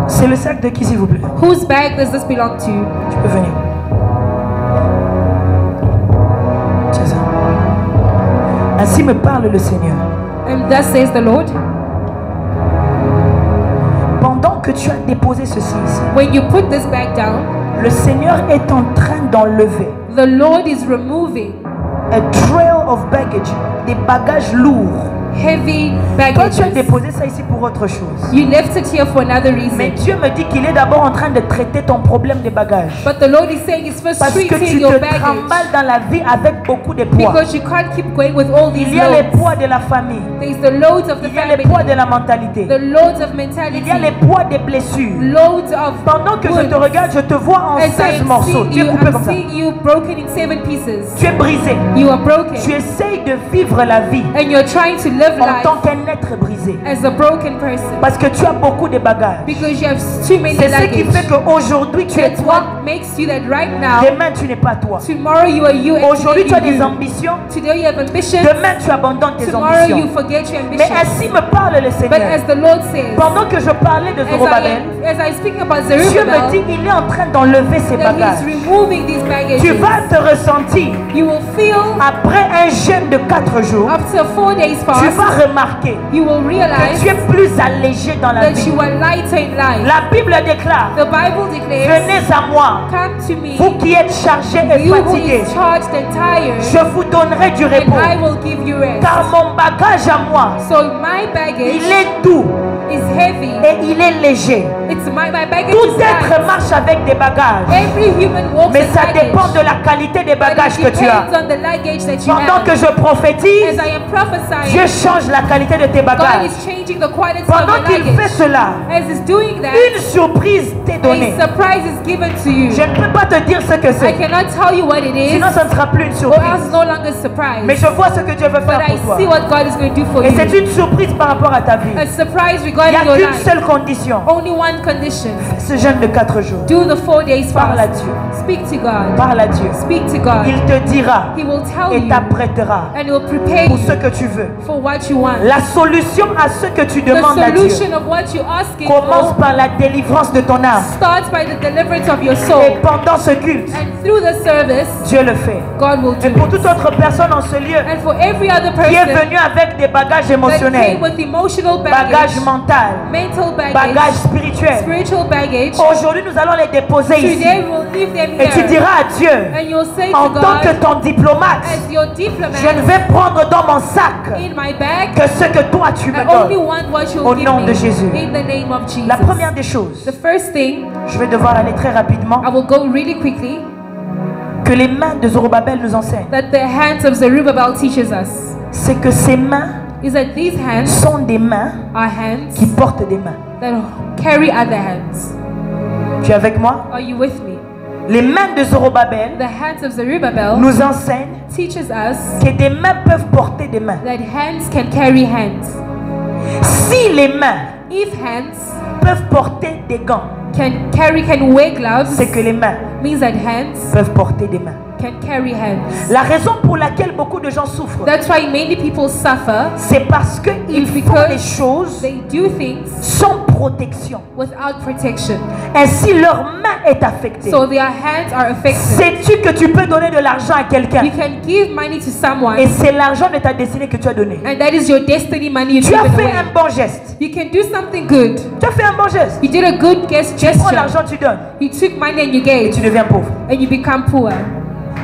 C'est le sac de qui, s'il vous plaît? Whose bag does this belong to? Tu peux venir. C'est ça. Ainsi me parle le Seigneur. And thus says the Lord, Pendant que tu as déposé ceci ici, when you put this bag down, le Seigneur est en train d'enlever the Lord is removing a trail of baggage, des bagages lourds. heavy Toi, tu as baggages. déposé ça ici pour autre chose. You left it here for another Mais reason. Dieu me dit qu'il est d'abord en train de traiter ton problème des bagages. But the Lord is saying He's first Parce que treating tu your te baggage trimbales dans la vie avec beaucoup de poids. because you can't keep going with all these Il y a les loads. poids de la famille. There's the loads of the Il y a les family, poids de la mentalité. the loads of Il mentality, y a les poids des blessures. loads of Pendant que je te wounds. regarde, je te vois en As I 16 am morceaux. seeing Tu es you, coupé I'm comme ça. seeing you broken in 7 pieces. Tu es brisé. You are broken, Tu essayes de vivre la vie and you're trying to live en life tant qu'un être brisé. as a broken person Parce que tu as beaucoup de bagages. because you have too many C'est ce qui fait luggage. qu'aujourd'hui tu es That's toi, what makes you that right now, demain tu n'es pas toi. tomorrow you are you, and Aujourd'hui tu as today des you. ambitions, Today you have ambitions, demain tu abandonnes tes tomorrow you ambitions. forget your Mais ambitions. ainsi me parle le But Seigneur. as the Lord says, Pendant que je parlais de Zorobabel, as I speak about Dieu me Zerubbabel, dit il est en train d'enlever ses that bagages. He's removing these baggages. Tu vas te ressentir You will feel après un jeûne de 4 jours, after 4 days tu fast, vas remarquer you will que realize tu es plus allégé dans la that vie. you are lighter in life. La Bible déclare, The Bible declares, venez à moi, come to me, vous qui êtes chargés et you who fatigués, is charged and tired, je vous donnerai du and repos. I will give you rest. Car mon bagage à moi, So my baggage il est doux is heavy. et il est léger. My baggage Tout is être light. marche avec des bagages, Every human walks mais with ça dépend baggage. de la qualité des But bagages it que tu as. depends on the luggage that you Pendant have. que je prophétise, As I am prophesying, Dieu change la qualité de tes God bagages. is changing the quality of Pendant your qu'il fait luggage. cela, As He's doing that, une surprise t'est donnée. a surprise is given to you. Je ne peux pas te dire ce que I c'est, cannot tell you what it is, sinon ça ne sera plus une or else surprise. it's no longer a surprise. Mais je vois ce que Dieu veut But faire I pour see toi. what God is going to do for Et c'est you. une surprise par rapport à ta vie. A surprise Il n'y regarding a your qu'une life. seule condition. Only one condition. Ce jeûne de 4 jours. Do the 4 days Parle à fast. Dieu. Speak to God. Parle à Dieu. Speak to God. Il te dira He will tell et you t'apprêtera and He will prepare pour ce you que tu veux. for what you want. La solution à ce que tu The demandes à Dieu solution of what you're asking commence for par la délivrance de ton âme. starts by the deliverance of your Et soul. pendant ce culte, And through the service, Dieu le fait. God will Et do pour it. toute autre personne en ce lieu And for every other qui est person venue avec des bagages that émotionnels, came with emotional bagages baggage, mental, mental bagages baggage, spirituels, spiritual baggage, aujourd'hui nous allons les déposer ici. today we'll leave them Et tu here. diras à Dieu, And you'll say en to tant que God, ton diplomate, as your je ne diplomat, vais prendre dans mon sac in my bag, que ce que toi tu me I only donnes. want what Au you'll nom give de me. Jésus. In the name of Jesus. La première des choses, The first thing, je vais devoir aller très rapidement, I will go really quickly, que les mains de Zorobabel nous enseignent, that the hands of Zerubbabel teaches us, c'est que ses mains is that these hands sont des mains are hands qui portent des mains. that carry other hands. Tu es avec moi? Are you with me? Les mains de Zorobabel The hands of Zerubbabel nous enseignent teaches us que des mains peuvent porter des mains. that hands can carry hands. Si les mains If hands peuvent porter des gants, can wear gloves, c'est que les mains means that hands peuvent porter des mains. can carry hands. La raison pour laquelle beaucoup de gens souffrent, That's why many people suffer. c'est parce qu'ils It's font because les choses they do things sans protection. without protection. Ainsi, leur main est affectée. So their hands are affected. Sais-tu que tu peux donner de l'argent à quelqu'un You can give money to someone, et c'est l'argent de ta destinée que tu as donné. and that is your destiny money you've Tu as given fait away. un bon geste. You can do something good. Tu as fait un bon geste. You did a good Tu prends gesture. l'argent, tu donnes You took money and you et gave, tu deviens pauvre. and you become poor.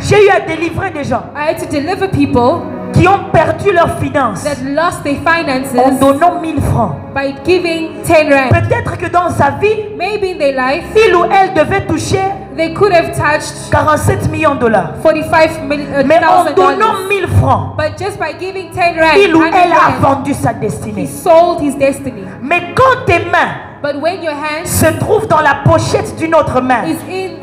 J'ai eu à délivrer des gens I had to deliver people qui ont perdu leurs finances that lost their en finances donnant 1000 francs. by giving 10 rand. Peut-être que dans sa vie, Maybe in their life, il ou elle devait toucher they could have touched 47 millions de dollars. Mais en $45,000. donnant 1000 francs, But just by giving 10 rand, il ou 100 elle a rand, vendu sa he destinée. sold his destiny. Mais quand tes mains But when your hand se trouvent dans la pochette d'une autre main, is in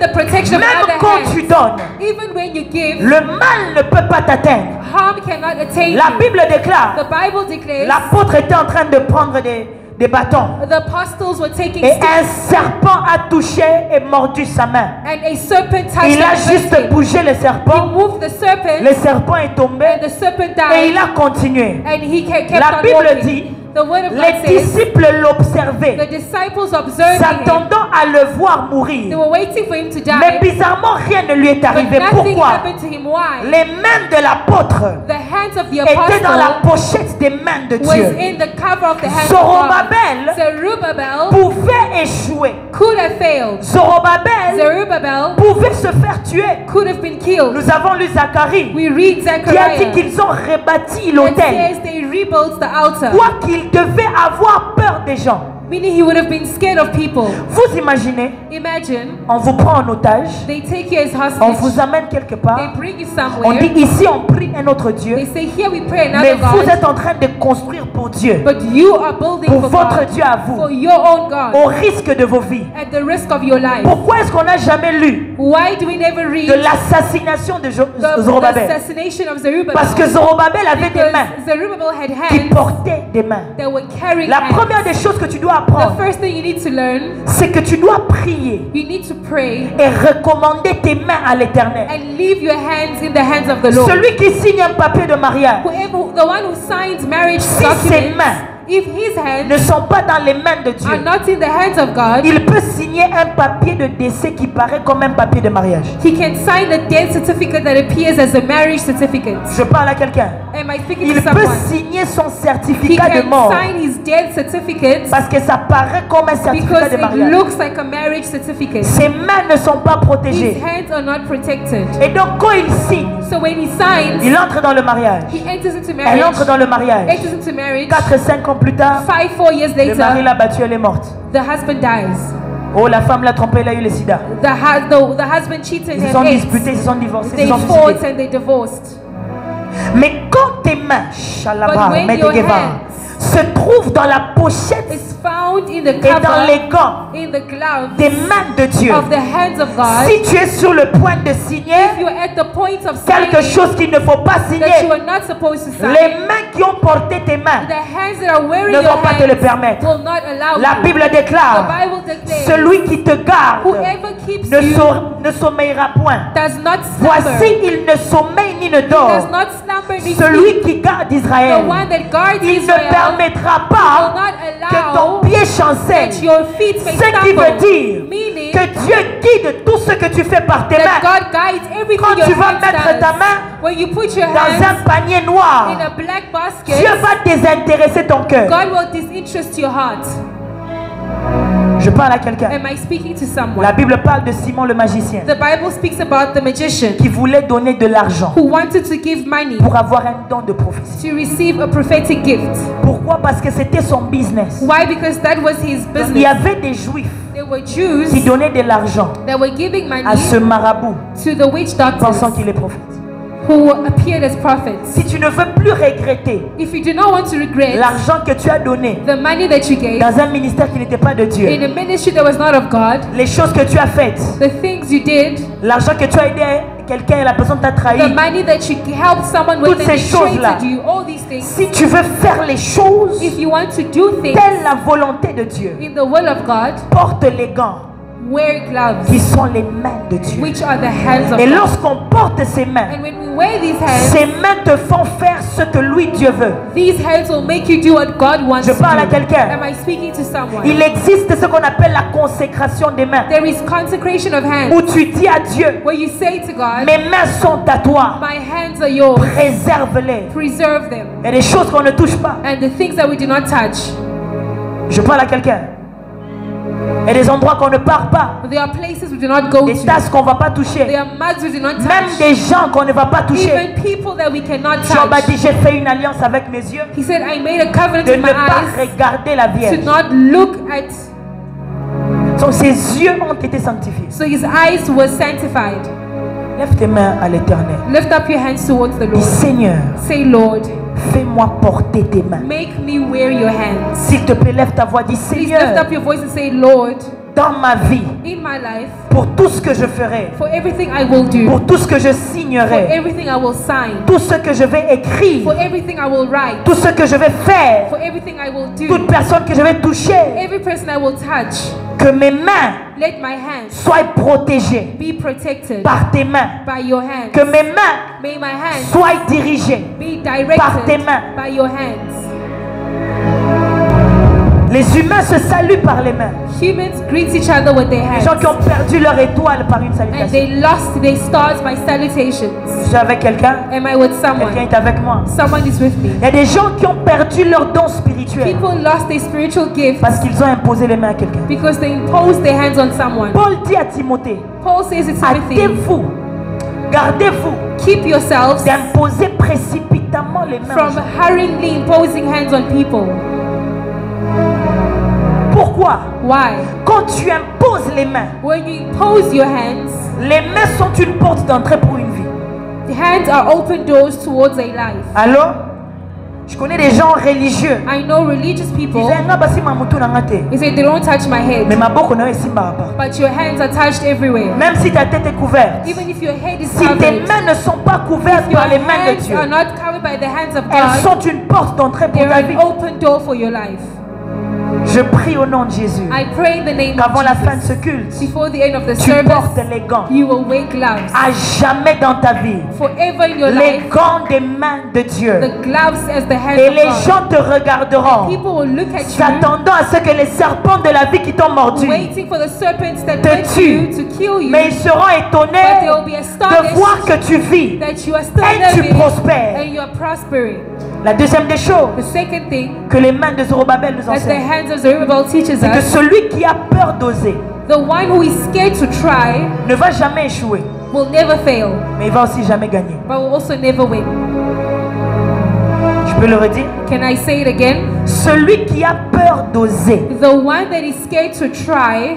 the protection of même other quand hands, tu donnes, even when you give, le mal ne peut pas t'atteindre. harm cannot attain La you. Bible déclare, The Bible declares l'apôtre était en train de prendre des bâtons. the apostles were taking Et sticks, un serpent a touché et mordu sa main. and a serpent touched Il a and juste bit him. bougé le He serpent. moved the serpent, Le serpent est tombé and the serpent et il died, a continué. and he kept La on Bible walking. dit, The word of God les says disciples the l'observaient, disciples observed him. s'attendant à le voir They mourir. were waiting for him to Mais die, bizarrement, rien ne lui est but arrivé. nothing Pourquoi? happened to him. Why? Les mains de l'apôtre The hands of the étaient dans la apostle pochette des mains de was Dieu. in the cover of the hands of God. Zorobabel Zerubbabel pouvait échouer. could have failed. Zorobabel Zerubbabel pouvait se faire tuer. could have been killed. Nous avons lu Zacharie We read qui a dit Zechariah. qu'ils ont rebâti It l'autel. says they rebuilt the altar, Quoi qu'il devait avoir peur des gens. meaning he would have been scared of people. Vous imaginez, Imagine on vous prend en otage, they take you as on hostage, vous amène quelque they part, bring you on dit somewhere, ici on prie un autre Dieu, they say here we pray mais another vous God, êtes en train de construire pour Dieu, but you are building pour for votre God, Dieu à for vous, your own God, au risque de vos vies. at the risk of your life. Pourquoi est-ce qu'on n'a jamais lu Why do we never read de l'assassination de the Zorobabel? assassination of Zerubbabel? Parce que Zorobabel avait des mains Because Zerubbabel had qui hands portaient des mains. that were carrying La hands. première des choses que tu dois The apprendre, first thing you need to learn, c'est que tu dois prier you need to pray et recommander tes mains à l'Éternel. and leave your hands in the hands of the Lord. Celui qui signe un papier de mariage, The one who signs marriage si ses documents, mains if his hands ne sont pas dans les mains de are Dieu, not in the hands of God, il peut signer un papier de décès qui paraît comme un papier de mariage. he can sign a death certificate that appears as a marriage certificate. Je parle à quelqu'un. Am I speaking Il to peut someone? signer son He certificat de can mort sign his death certificate parce que ça paraît comme un certificat because de it mariage. looks like a marriage certificate. Ses mains ne sont pas His protégées. hands are not protected. Et donc quand il signe, So when he signs, il entre dans le mariage. he enters into Elle marriage. entre dans le mariage. Enters into marriage. 4-5 ans plus tard, 4 years le mari later, l'a battue, elle est morte. the husband dies. Oh, la femme l'a trompé, elle a eu le sida. The husband cheated Ils se him. sont AIDS. disputés, ils se sont divorcés, ils They se sont fought suicidés. and they divorced. Mais quand tes mains, Shalaba, But when your Medegeva, hands se trouvent dans la pochette It's found in the et dans cover, les gants in the gloves des mains de Dieu, of the hands of God. si tu es sur le point de signer If you're at the point of signing quelque chose qu'il ne faut pas that you signer, are not supposed to sign, les mains qui ont porté tes mains, the hands that are wearing ne your vont pas te le hands permettre. will not allow La you. Bible The déclare, Bible declares, celui qui te garde whoever keeps ne, you ne sommeillera point. does not slumber. Voici, il ne sommeille ni ne Does dort. not slumber ni Celui sleep. qui garde The Israël, one that guards il ne Israel permettra will pas not que ton allow pied chancelle. that your feet may Ce qui veut stumble. dire Meaning que Dieu guide tout ce que tu fais par tes that mains. God guides everything Quand your tu vas hands mettre does. ta main When you put your dans un hands panier in noir, a black basket, Dieu va désintéresser ton cœur. God will disinterest your heart. Je parle à quelqu'un. Am I speaking to La someone? Bible parle de Simon le magicien The Bible speaks about the magician qui voulait donner de l'argent who wanted to give money pour avoir un don de prophétie. to receive a prophetic gift. Pourquoi? Parce que c'était son business. Why? Because that was his Il y business. avait des juifs There were Jews qui donnaient de l'argent that were giving money à ce marabout to the witch pensant doctors, qu'il est prophète. who appeared as prophets. Si tu ne veux plus regretter If you do not want to regret l'argent que tu as donné the money that you gave dans un ministère qui n'était pas de in Dieu, a ministry that was not of God, les choses que tu as faites, the things you did, l'argent que tu as aidé quelqu'un et la personne t'a trahi, the money that you helped someone with toutes and ces they choses-là, traded you, all these things, si tu veux faire les choses if you want to do things telle la volonté de Dieu, in the will of God, porte les gants wear gloves, qui sont les mains de Dieu. which are the hands of Et God. lorsqu'on porte ces mains, And when we wear these hands, ces mains te font faire ce que lui, Dieu veut. these hands will make you do what God wants Je to parle à do. quelqu'un. Am I speaking to someone? Il existe ce qu'on appelle la consécration des mains, There is consecration of hands, où tu dis à Dieu, where you say to God, mes mains sont à toi, my hands are yours, préserve-les. preserve them. Il y a des choses qu'on ne touche pas. And the things that we do not touch. Je parle à quelqu'un. Il y a des endroits qu'on ne part pas, There are places we do not go des to. tasses qu'on ne va pas There toucher, are mugs we do not même touch. des gens qu'on ne va pas toucher. Even people that we cannot Job a touch. dit, j'ai fait une alliance avec mes yeux He said, I made a covenant de with ne my pas eyes regarder la to Vierge. not look at. Donc ses yeux ont été sanctifiés. So his eyes were sanctified. Lève tes mains à l'Éternel. Lift up your hands towards the Dis, Lord. Seigneur, Say, Lord, fais-moi porter tes mains. make me wear your hands. S'il te plaît, lève ta voix. Dis, Please lift Seigneur, up your voice and say, Lord, dans ma vie, in my life, pour tout ce que je ferai, for everything I will do, pour tout ce que je for signerai, everything I will sign, tout ce que je vais écrire, for everything I will write, tout ce que je vais faire, for everything I will do, toute personne que je vais toucher, every person I will touch, que mes mains let my hands soient protégées be protected par tes mains, by your hands. que mes mains May my hands soient dirigées. be par tes directed mains. by your hands. Les humains se saluent par les mains. Humans greet each other with their Les gens qui hands. ont perdu leur étoile par une And salutation. they lost their stars by salutations. Je suis avec quelqu'un. Am I with Quelqu'un someone? est avec moi. Someone is with me. Il y a des gens qui ont perdu leur don spirituel People lost their spiritual gift parce qu'ils ont imposé les mains à quelqu'un. because they imposed their hands on someone. Paul dit à Timothée, Paul says to Timothy, hâtez-vous, gardez-vous keep yourselves d'imposer précipitamment les mains aux from gens. hurriedly imposing hands on people. Pourquoi? Why? Quand tu imposes les mains, When you impose your hands, les mains sont une porte d'entrée pour une vie. the hands are open doors towards a life. Allô? Je connais des gens religieux. I know religious Ils people, disent, nga basi mamutu na nga te. they say they don't touch my Mais head, maboko na yo esimba hapa. but your hands are touched everywhere. Même si ta tête est couverte, Even if your head is si tes covered, mains ne sont pas couvertes your par les mains de hands Dieu, are not covered by the hands of elles God, sont une porte d'entrée pour they're ta an vie. open door for your life. Je prie au nom de Jésus I pray in the name qu'avant of la fin de Jesus, ce culte, before the end of the tu portes service, les gants. you will wear gloves. À jamais dans ta vie, Forever in your les life, gants des mains de Dieu. the gloves as the hands Et of les God. gens te regarderont, People will look at you, s'attendant à ce que les serpents de la vie qui t'ont mordu, waiting for the serpents that te bit tuent. you to kill you, mais ils seront but they will étonnés be de astonished voir que tu vis that you are still et tu living prospères. and you are prospering. La deuxième des choses The second thing que les mains de Zorobabel nous that the enseignent, hands of Zerubbabel teaches c'est que us, celui qui a peur d'oser the one who is scared to try ne va jamais échouer, will never fail, mais il va aussi jamais gagner. but will also never win. Je peux le redire? Can I say it again? Celui qui a peur d'oser The one that is scared to try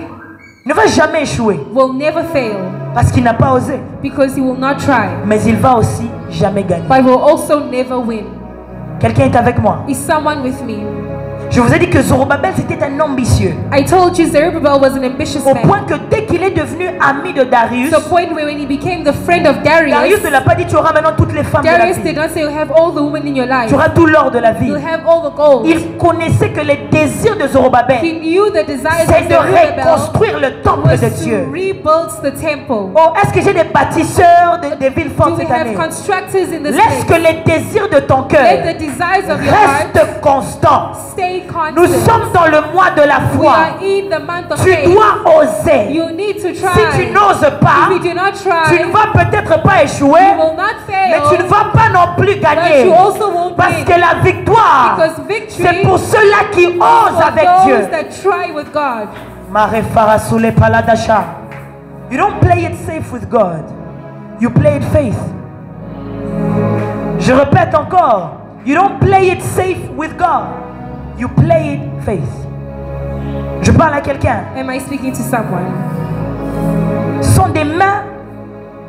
ne va jamais échouer will never fail parce qu'il n'a pas osé, because he will not try, mais il va aussi jamais gagner. but will also never win. Quelqu'un est avec moi? Is someone with me? Je vous ai dit que Zorobabel c'était un ambitieux, I told you Zerubbabel was an ambitious au point man. que dès qu'il est devenu ami de Darius, To the point where when he became the friend of Darius Darius, ne l'a pas dit tu auras maintenant toutes les femmes de la Darius vie, did not say you have all the women in your life. tu auras tout l'or de la vie. You'll have all the gold. Il connaissait que les désirs de Zorobabel, He knew the desires c'est of de Zerubbabel reconstruire le temple was de to Dieu. rebuild the temple. Oh, est-ce que j'ai des bâtisseurs des villes Do fortes we cette have année? constructors in this Laisse que place? les désirs de ton cœur Let the desires of your heart restent constants. stay Nous constant. sommes dans le mois de la We foi. are in the month of Tu faith. dois oser. You need to Si try. tu n'oses pas, If you do not try, tu ne vas peut-être pas échouer, you will not mais fail. tu ne vas pas non plus But gagner. you also won't Parce win. que la victoire, Because c'est victory pour ceux-là qui osent for avec those Dieu. that try with God. Mare Farasule Paladasha. You don't play it safe with God. You play it faith. Je répète encore. You don't play it safe with God. You play it faith. Je parle à quelqu'un. Am I speaking to someone? Ce sont des mains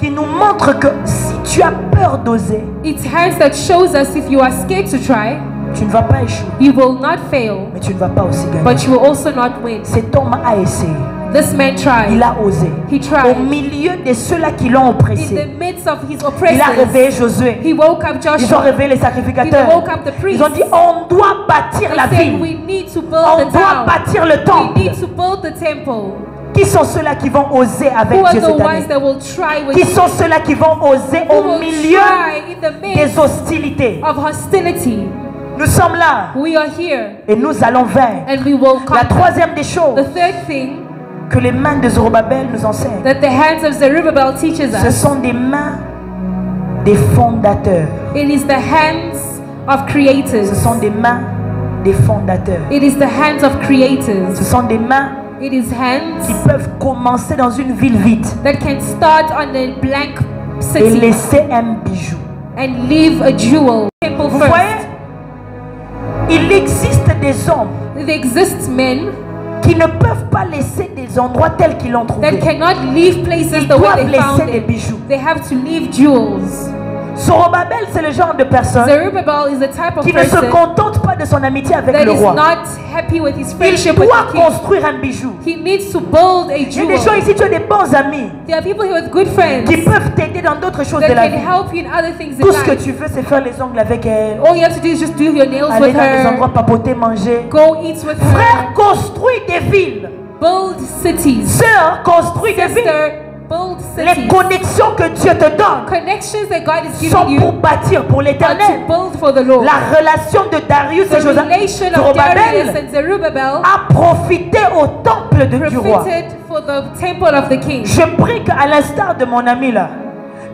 qui nous montre que si tu as peur d'oser, It's hands that shows us if you are scared to try, tu ne vas pas échouer, you will not fail, mais tu ne vas pas aussi gagner. but you will also not win. Cet homme a essayé, This man il tried. a osé. He Au tried. milieu de ceux-là qui l'ont In the oppressé, midst of his il a oppressors, réveillé Josué. he woke up Ils ont Joshua. réveillé les He sacrificateurs. woke up the Ils ont priests. dit on doit bâtir la They said ville. we need to On build the doit town. bâtir le We temple. need to build the temple. Qui sont ceux-là qui vont oser avec Who are Dieu the cette ones année? that will try with Qui you? sont ceux-là qui vont oser Who au will milieu try in the midst des hostilités? of hostility? Nous sommes là We are here et nous allons vaincre. and we will La conquer. troisième des choses The third thing que les mains de Zorobabel nous enseignent, that the hands of Zerubbabel teaches ce us, sont des mains des fondateurs. it is the hands of Ce creators. sont des mains des fondateurs. It is the hands of Ce creators. sont des mains It is qui hands peuvent commencer dans une ville vide that can start on a blank et city laisser un bijou. and leave a jewel. Temple Vous first. voyez, il existe des hommes There exists men qui ne peuvent pas laisser des endroits tels qu'ils l'ont trouvé. that cannot leave places Ils the way doivent they laisser found des it. bijoux. They have to leave jewels. Zorobabel, c'est le genre de personne Zerubbabel is the type of qui ne se person contente pas de son amitié avec that le is roi. not happy with his Il friendship with doit the king. construire un bijou. He needs to build a Il y a jewel. des gens ici, tu as des bons amis There are people here with good friends qui peuvent t'aider dans d'autres choses that de la can vie. help you in other things in Tout ce que life. tu veux, c'est faire les ongles avec elle, All you have to do is just do your nails aller with dans des her, endroits papoter, manger. go eat with Frère, her, construis des villes. build cities. Sœur, construis des villes. Sister, build Les cities. connexions que Dieu te donne Connections that God is sont giving pour you bâtir pour are to l'éternel. build for the Lord. La relation de Darius et The relation of Darius Zorobabel and Zerubbabel a profité au temple du roi. profited for the temple of the king. Je prie qu'à l'instar de mon ami là,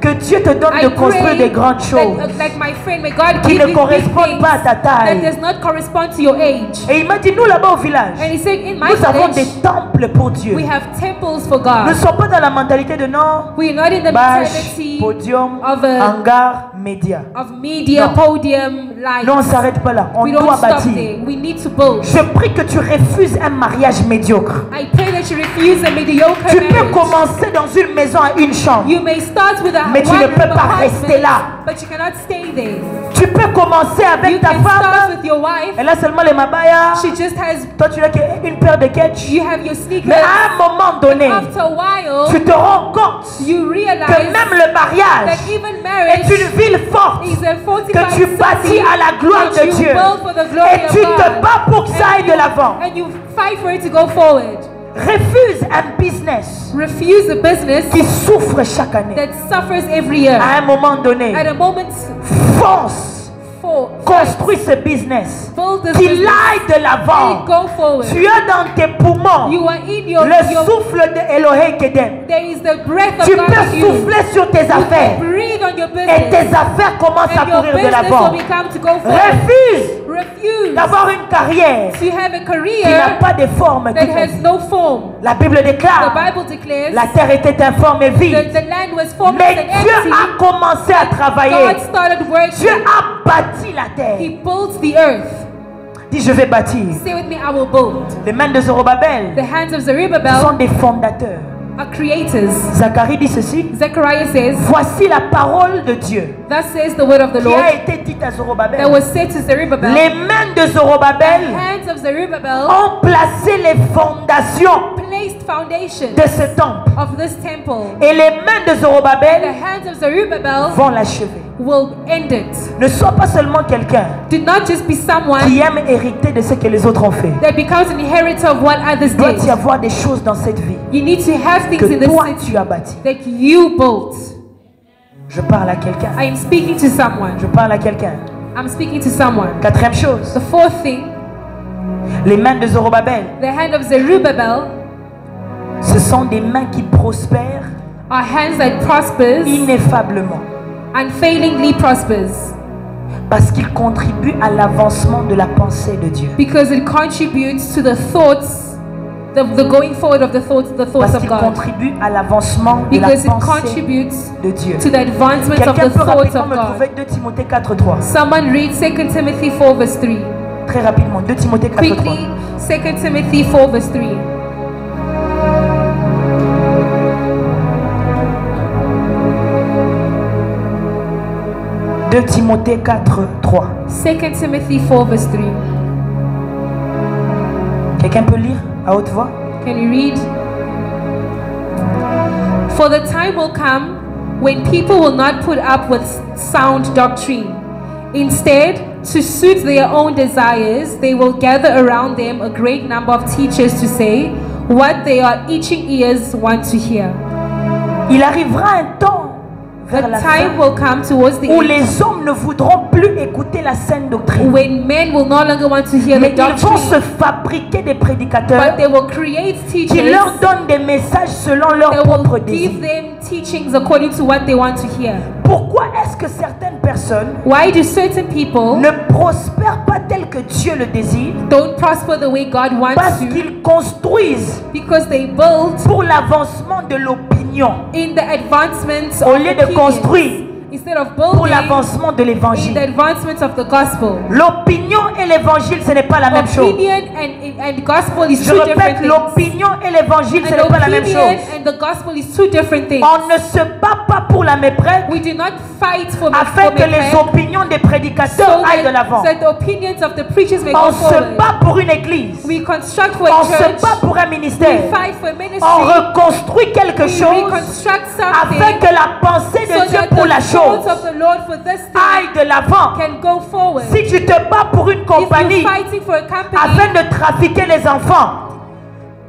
que Dieu te donne de I construire pray des grandes choses that, like my friend, may God qui give ne you big correspondent things pas à ta that taille. does not correspond to your age. Et il m'a dit, nous là-bas au village, And he said, in my nous avons des village, temples pour Dieu. we have temples for Nous ne God. sommes pas dans la mentalité de non, We are not in the bâche, mentality podium, of a- hangar, média. of media, Non. podium, life. Non, on ne s'arrête pas là. On We doit don't stop bâtir. there. We need to build. Je prie que tu refuses un mariage médiocre. I pray that you refuse a mediocre Tu peux marriage. commencer dans une maison à une chambre. You may start with a Mais tu ne one peux room pas rester apartment, là. but you cannot stay there. Tu peux commencer You avec ta can start femme. with your wife. Elle a seulement les mabaya. She just has, Toi, tu n'as qu'une paire de ketch. you have your sneakers. Mais à un moment donné, After a while, tu te rends compte you que realize même le mariage that even est marriage une ville forte is a fortified que tu bâtis city à la gloire that de you Dieu. build for the glory Et of tu God. te bats pour que ça aille And de you- l'avant. And you fight for it to go forward. Refuse un business Refuse a business qui souffre chaque année. that suffers every year. À un moment donné, At a moment, fonce. Construis ce business. build this Qu'il business aille de and l'avant. go forward. Tu as dans tes poumons You are in your, le your souffle de Elohim Kedem. there is the breath of Tu God peux in you. souffler sur tes affaires. Breathe on your Et tes business. affaires commencent à And your courir de business l'avant. will become to go forward. Refuse Refuse d'avoir une carrière to have a qui n'a career pas de forme. that has no form. La Bible The déclare, Bible declares la terre était informe et vide. the land was formless Mais and Dieu empty. a commencé à travailler. God started Dieu working. a bâti la terre. He built the earth. Dis, je vais bâtir. Say with me, I will build. Les mains de Zorobabel The hands of sont Zerubbabel des fondateurs. are creators. Zacharie dit ceci. Zechariah says, Voici la parole de Dieu thus says the word of the qui Lord a été dite à that Zorobabel. was said to Zerubbabel. Les mains de The Zorobabel hands of Zerubbabel ont placé les fondations placed foundation de ce temple. of this temple. Et les mains de The Zorobabel hands of Zerubbabel vont l'achever. will end it. Ne sois pas seulement quelqu'un Do not just be someone qui aime hériter de ce que les autres ont fait. that becomes an inheritor of what others Il doit did. y avoir des choses dans cette vie You need to have things in que this toi city tu as bâties. that you built. Je parle à quelqu'un. I am speaking to someone. Je parle à quelqu'un. I'm speaking to someone. Quatrième chose, The fourth thing, les mains de Zorobabel, the hand of Zerubbabel ce sont des mains qui prospèrent are hands that prospers, ineffablement unfailingly prospers, parce qu'ils contribuent à l'avancement de la pensée de Dieu. because it contributes to the thoughts, the going forward of the thoughts Parce of qu'ils God. contribuent à l'avancement de la Because it pensée contributes de Dieu. to the advancement of Quelqu'un the peut thoughts rapidement of me God. trouver 2 Timothée 4.3. Someone read 2 Timothy 4 verse 3. Très rapidement, 2 Timothée 4.3. Quickly, 2 Timothy 4 verse 3. 2 Timothée 4, 3. 2 Timothy 4 verse 3. Quelqu'un peut lire à haute voix? Can you read? For the time will come when people will not put up with sound doctrine. Instead, to suit their own desires, they will gather around them a great number of teachers to say what their itching ears want to hear. Il arrivera un temps vers la The fin time will come towards the où end les hommes ne voudront plus écouter la saine doctrine. when men will no longer want to hear Mais the ils vont se doctrine, fabriquer des prédicateurs but they will create qui teachers leur donnent des messages selon leur that propre will give désir. them teachings according to what they want to hear. Pourquoi est-ce que certaines personnes Why do certain people ne prospèrent pas tel que Dieu le désire? don't prosper the way God Parce wants to? qu'ils construisent Because they build pour l'avancement de l'opinion in the advancements au of lieu de opinions, construire instead of pour building l'avancement de in the l'évangile. advancements of the gospel. L'opinion et l'évangile, ce n'est pas la même chose. Opinion and gospel is Je two different répète, things. l'opinion et l'évangile, ce And n'est pas la même opinion chose. and the gospel is two different things. On ne se bat pas pour la méprête We do not fight for afin que les so opinions des prédicateurs aillent de l'avant. that the opinions of the preachers may On go se forward. bat pour une église. We construct for On a se church. bat pour un We ministère. fight for On ministry. reconstruit quelque We chose reconstruct afin something que la pensée de so Dieu that pour la the thoughts chose of the Lord for this thing aille de l'avant. can go forward. Si tu te bats pour une If compagnie you're fighting for a company, afin de trafiquer les enfants,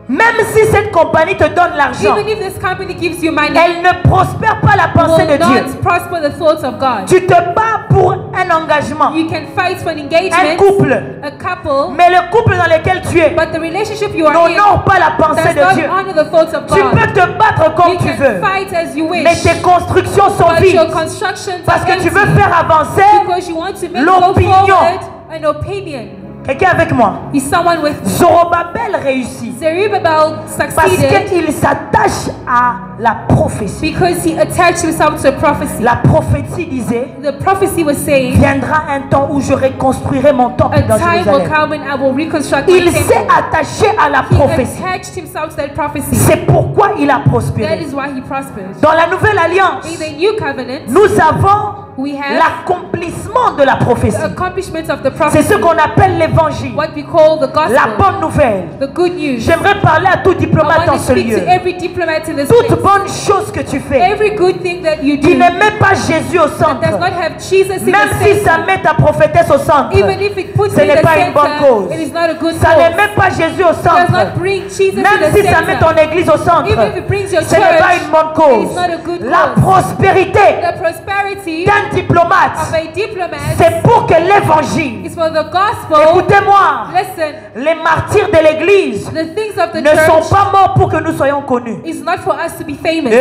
même si cette compagnie te donne l'argent, even if this company gives you money, elle ne prospère pas la pensée will de Dieu. not prosper the thoughts of God. Tu te bats pour un engagement, You can fight for an un engagement, couple, a couple, mais le couple dans lequel tu es but the relationship you are in n'honore pas la pensée does de not Dieu. honor the thoughts of Tu God. peux te battre comme You tu can veux, fight as you wish, mais tes constructions sont but vides your constructions parce are que tu veux empty faire avancer. because you want to make go l'opinion. forward an opinion. Quelqu'un avec moi? Is someone with me? Zorobabel réussit Zerubbabel parce succeeded qu'il s'attache à la prophétie. because he attached himself to a prophecy. La prophétie disait: The prophecy was saying, viendra un temps où je reconstruirai mon temple a dans time will Jérusalem. come when I will reconstruct my Il s'est temple. attaché à la He prophétie. attached himself to that prophecy. C'est pourquoi il a That prospéré. is why he prospered. Dans la nouvelle alliance, In the new covenant, nous avons we have l'accomplissement de la prophétie. the accomplishment of the C'est ce prophecy, qu'on appelle l'évangile, what we call the la gospel, bonne nouvelle. the good news. J'aimerais parler à tout I diplomate want dans to ce speak lieu. to every diplomat in this Toute place. bonne chose que tu fais Every good thing that you qui do ne met pas Jésus au that centre, does not have Jesus in même the si ça center, met ta prophétesse au centre, even if it puts ce me in n'est the pas une bonne cause. center, it is not a good Ça ne cause. met pas Jésus au Does centre, not bring Jesus in même the si ça met ton center. église au centre, Even if it brings your ce n'est pas church, une bonne it cause. is not a good La cause. prospérité The prosperity d'un diplomate, of a diplomat c'est pour que l'évangile, is for the gospel. écoutez-moi, Listen, les martyrs de l'église the things of the ne sont church pas morts pour que nous soyons connus. is not for us to be famous.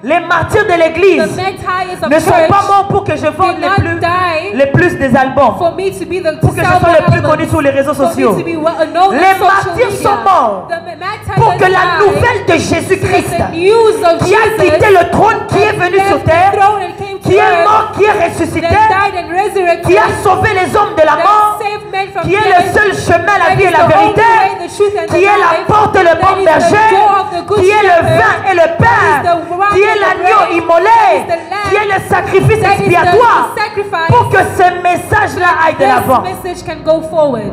Les martyrs de The l'église martyrs of ne sont church pas morts pour que je vende did not die les plus des albums, for me to be the pour que je sois le plus connu sur les réseaux sociaux. For me to be known Les on social martyrs media. sont morts The martyrs pour que la died nouvelle de so that Jésus-Christ, the news of qui a Jesus quitté le trône, qui est venu sur left the terre, throne and came to qui est earth, mort, qui est ressuscité, that died and resurrected, qui a sauvé les hommes de la that mort, saved men from qui est death, le seul chemin, la that vie is et la the only vérité, way, the truth and qui the est la life, porte et le that bon is the berger, door of the good qui est le shepherd, vin et le pain, that is the wine qui est and the l'agneau bread, immolé, that is the lamb, qui est le sacrifice that is expiatoire, the sacrifice, pour que ce message-là aille de l'avant. this message can go forward.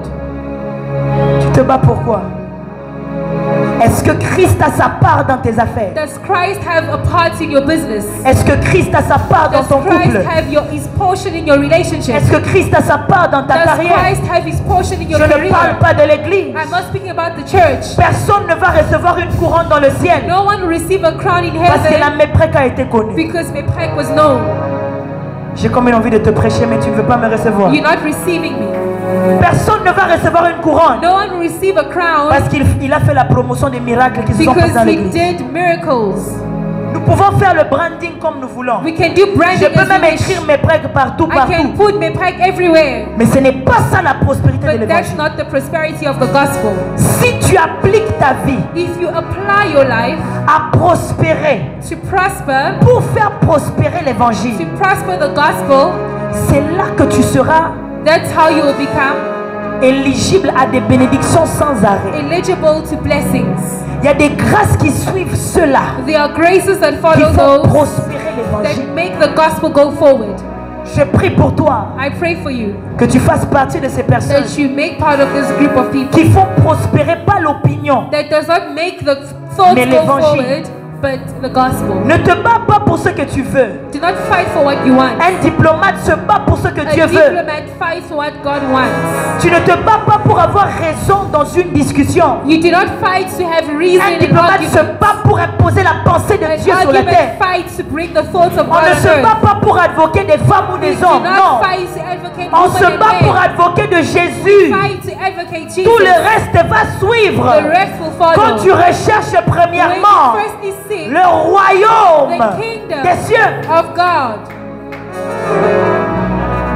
Tu te bats pourquoi? Est-ce que Christ a sa part dans tes affaires? Does Christ have a part in your business? Est-ce que Christ a sa part dans Does ton Christ couple? have his portion in your relationship? Est-ce que Christ a sa part dans ta Does carrière? Christ have his portion in Je your ne career? parle pas de l'église. I'm not speaking about the church. Personne ne va recevoir une couronne dans le ciel No one will receive a crown in parce que la heaven méprèque a été connue. because Meprek was known. J'ai comme une envie de te prêcher, mais tu ne veux pas me recevoir. You're not receiving me. Personne ne va recevoir une couronne No one will receive a crown parce qu'il a fait la promotion des miracles qui se sont passés because dans he l'église. did miracles. Nous pouvons faire le branding comme nous voulons. We can do Je branding peux as même we wish. écrire mes prêtres partout, I can partout. put Meprek everywhere. Mais ce n'est pas ça la prospérité de But that's l'évangile. not the prosperity of the gospel. Si tu appliques ta vie If you apply your life à prospérer, to prosper, pour faire prospérer l'évangile, to prosper the gospel, c'est là que tu seras that's how you will become éligible à des bénédictions sans arrêt. eligible to blessings. Il y a des grâces qui suivent ceux-là, There are graces that qui follow font those prospérer l'évangile. that make the gospel go forward. Je prie pour toi I pray for you que tu fasses partie de ces personnes that you make part of this group of people qui font prospérer pas l'opinion. that does not make the thoughts Mais go l'évangile. forward, but the gospel. Ne te bats pas pour ce que tu veux. Do not fight for what you want. Un diplomate se bat pour ce que Dieu A veut. diplomat fights for what God wants. Tu ne te bats pas pour avoir raison dans une discussion. You do not fight to have reason Un in diplomate se argument. bat pour imposer la pensée de An Dieu sur la terre. argument fights to bring the thoughts of On God ne on se bat earth. pas pour advoquer des femmes ou We des do hommes. not Non. fight to advocate On women se and bat pour men. advoquer de Jésus. Fight to advocate Jesus. Tout le reste va suivre. The rest will follow. Quand tu recherches When premièrement you firstly seek le royaume the kingdom des cieux. of God.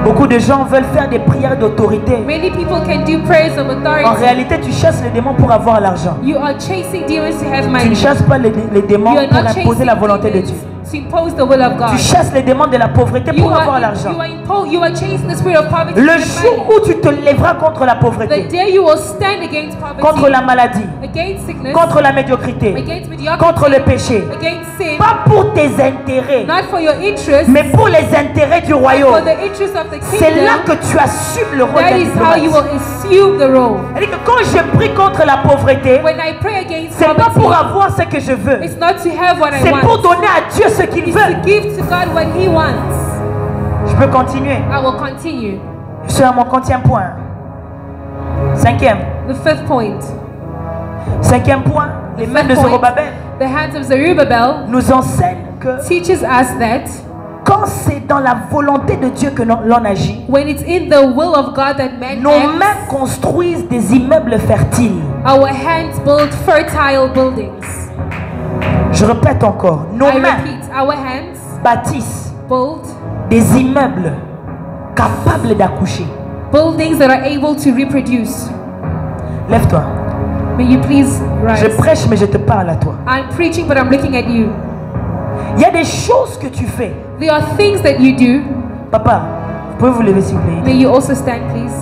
Beaucoup de gens veulent faire des prières d'autorité. Many people can do prayers of En authority. réalité, tu chasses les démons pour avoir l'argent. You are chasing demons to have Tu ne money. chasses pas les démons You are pour not imposer chasing la volonté de demons Dieu. to impose the will of Tu God. chasses les démons de la pauvreté pour avoir l'argent. You are chasing the spirit of poverty to Le have jour money. où tu te lèveras contre la The pauvreté, day you will stand against poverty, contre la maladie, against sickness, contre la médiocrité, against mediocrity, contre le péché, against sin, pas pour tes intérêts, not for your interests, mais pour les intérêts du for royaume. the interests of the C'est là kingdom. que tu assumes le rôle That d'un is how you diplomate. will assume the role. C'est-à-dire que quand je prie contre la pauvreté, When I pray against c'est pas pour poverty, avoir ce que je veux, it's not to have what I c'est pour want. donner à Dieu ce qu'il It's veut. to give to God what He wants. Je peux continuer. I will continue. Je suis à mon 50e point. Cinquième. The fifth point. Cinquième point. Les mains de Fifth point. Zorobabel The hands of Zerubbabel nous enseignent que teaches us that quand c'est dans la volonté de Dieu que l'on agit, when it's in the will of God that man nos acts, mains construisent des immeubles fertiles. our hands build fertile buildings. Je répète encore. Nos I mains repeat, our hands bâtissent build des immeubles capables d'accoucher. buildings that are able to reproduce. Lève-toi. May you please Je rise. prêche, mais je te parle à toi. I'm preaching, but I'm looking at you. Il y a des choses que tu fais. There are things that you do. Papa, vous pouvez vous lever s'il vous plaît. May you also stand, please.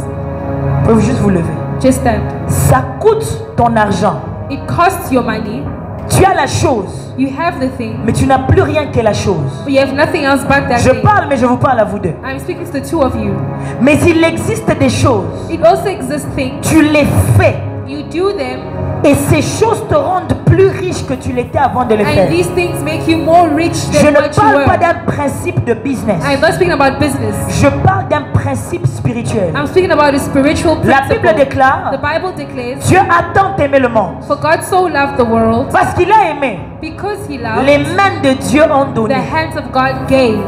Vous pouvez juste vous lever. Just stand. Ça coûte ton argent. It costs your money. Tu as la chose, You have the thing, mais tu n'as plus rien que la chose. but you have nothing else but that Je thing. parle, mais je vous parle à vous deux. I'm speaking to the two of you. Mais il existe des choses, It also exists things. tu les fais, You do them, et ces choses te rendent plus riche que tu l'étais avant de les and faire. these things make you more rich Je than ne what you parle pas were. d'un principe de business. I'm not speaking about business. Je parle d'un principe spirituel. I'm speaking about a spiritual La Bible principle. déclare, The Bible declares, Dieu a tant aimé le monde. for God so loved the world, Parce qu'il a aimé, because He les loved, mains de Dieu ont the donné. hands of God gave.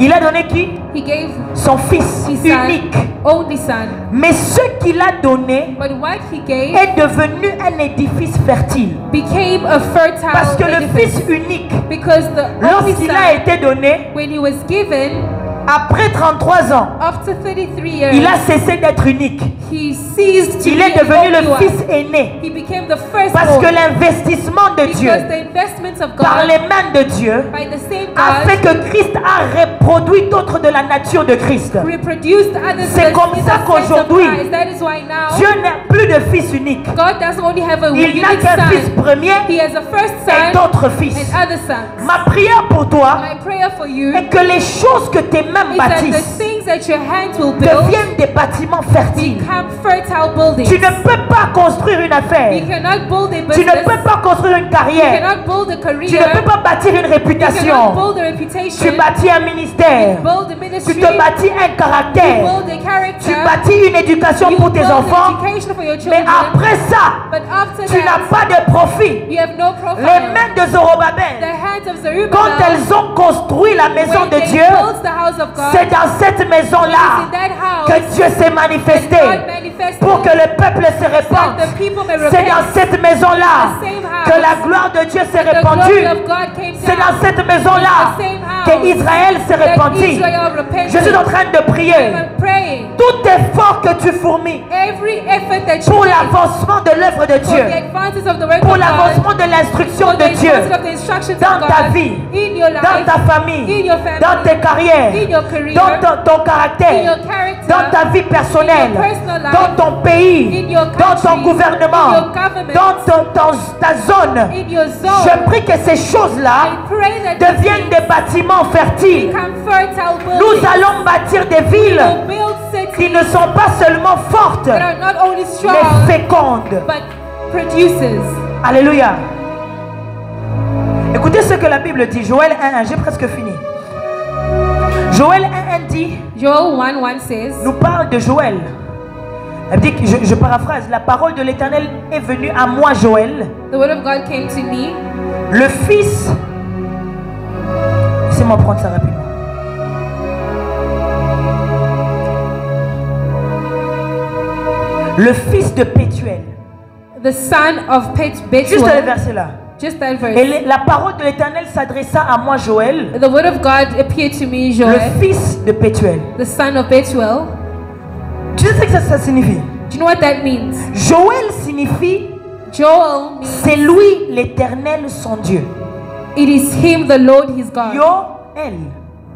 Il a donné qui? He gave Son Fils His Son, unique. only Son. Mais ce qu'il a donné But what He gave est devenu un édifice fertile. became a fertile Parce que le edifice. Fils unique, Because the only lorsqu'il a Son, été donné, when He was given, après 33 ans, after 33 years, il a cessé d'être unique. He ceased to Il be est devenu the only le one. Fils aîné. He became the first Parce que born. l'investissement de Dieu Because the investments of par God les mains de Dieu by the same a fait God que Christ a reproduit d'autres de la nature de Christ. reproduced others C'est in the comme in the ça sense of qu'aujourd'hui, Christ. That is why now Dieu n'a plus de Fils unique. God doesn't only have a Il n'a unique qu'un Fils son. premier He has a first et son d'autres fils. and other sons. Ma prière pour toi My prayer for you est que les choses que tes mains is that the bâtissent things that your hands will build deviennent des bâtiments fertiles. become fertile buildings. Tu ne peux pas construire une You affaire. cannot build a Tu ne business. peux pas construire une You carrière. cannot build a career. Tu ne peux pas bâtir une You cannot réputation. build a Tu reputation. bâtis un ministère. Build a Tu ministry. te bâtis un caractère. Build a character. Tu bâtis une éducation You pour tes build an enfants. education for your Mais children. après ça, But after tu n'as that, pas de profit. you have no Les profile. mains de The Zorobabel, hands of quand Zerubbabel, elles ont construit la maison when de they Dieu, built the house of God, c'est dans cette it's maison-là in that house que Dieu s'est manifesté God manifested pour que le peuple se so that répande. the people may C'est dans repent. cette maison-là The same house que la gloire de Dieu s'est the répandue. glory of God came C'est dans down. cette maison-là The same house que Israël s'est that répandu. Israel repented. Je suis en train de prier. I'm praying. Tout effort que tu fourmis Every effort that you pour make l'avancement de l'œuvre de for Dieu, the advances of the work pour of God, l'avancement de l'instruction for the de Dieu advances of the instructions dans of ta God vie, in your life, dans ta famille, in your family, dans tes carrières, in your career, dans ton in caractère, your character, dans ta vie personnelle, in your personal life, dans ton pays, in your dans ton country, gouvernement, in your government, dans ta zone, zone, in your zone, je prie que ces choses-là I pray that these deviennent things des bâtiments fertiles. become fertile Nous buildings. allons bâtir des villes We'll build qui cities ne sont pas seulement fortes, that are not only strong, mais fécondes. but produces. Alléluia. Écoutez ce que la Bible dit. Joël 1:1, j'ai presque fini. Joël 1:1 dit, Joel 1:1 says, nous parle de Joël. Elle dit, je paraphrase, la parole de l'Éternel est venue à moi, Joël, the word of God came to me, le fils. Laissez-moi prendre ça rapidement. Le fils de Pétuel. the son of Juste le Betuel. verset là. Just that verse. Et la parole de l'Éternel s'adressa à moi, Joël, The word of God appeared to me, le Joel, fils de Pétuel. the son of Betuel. Tu sais ce que ça signifie? Do you know what that means? Joël signifie Joel means c'est lui l'Éternel son Dieu. it is him, the Lord, his God. Yoël.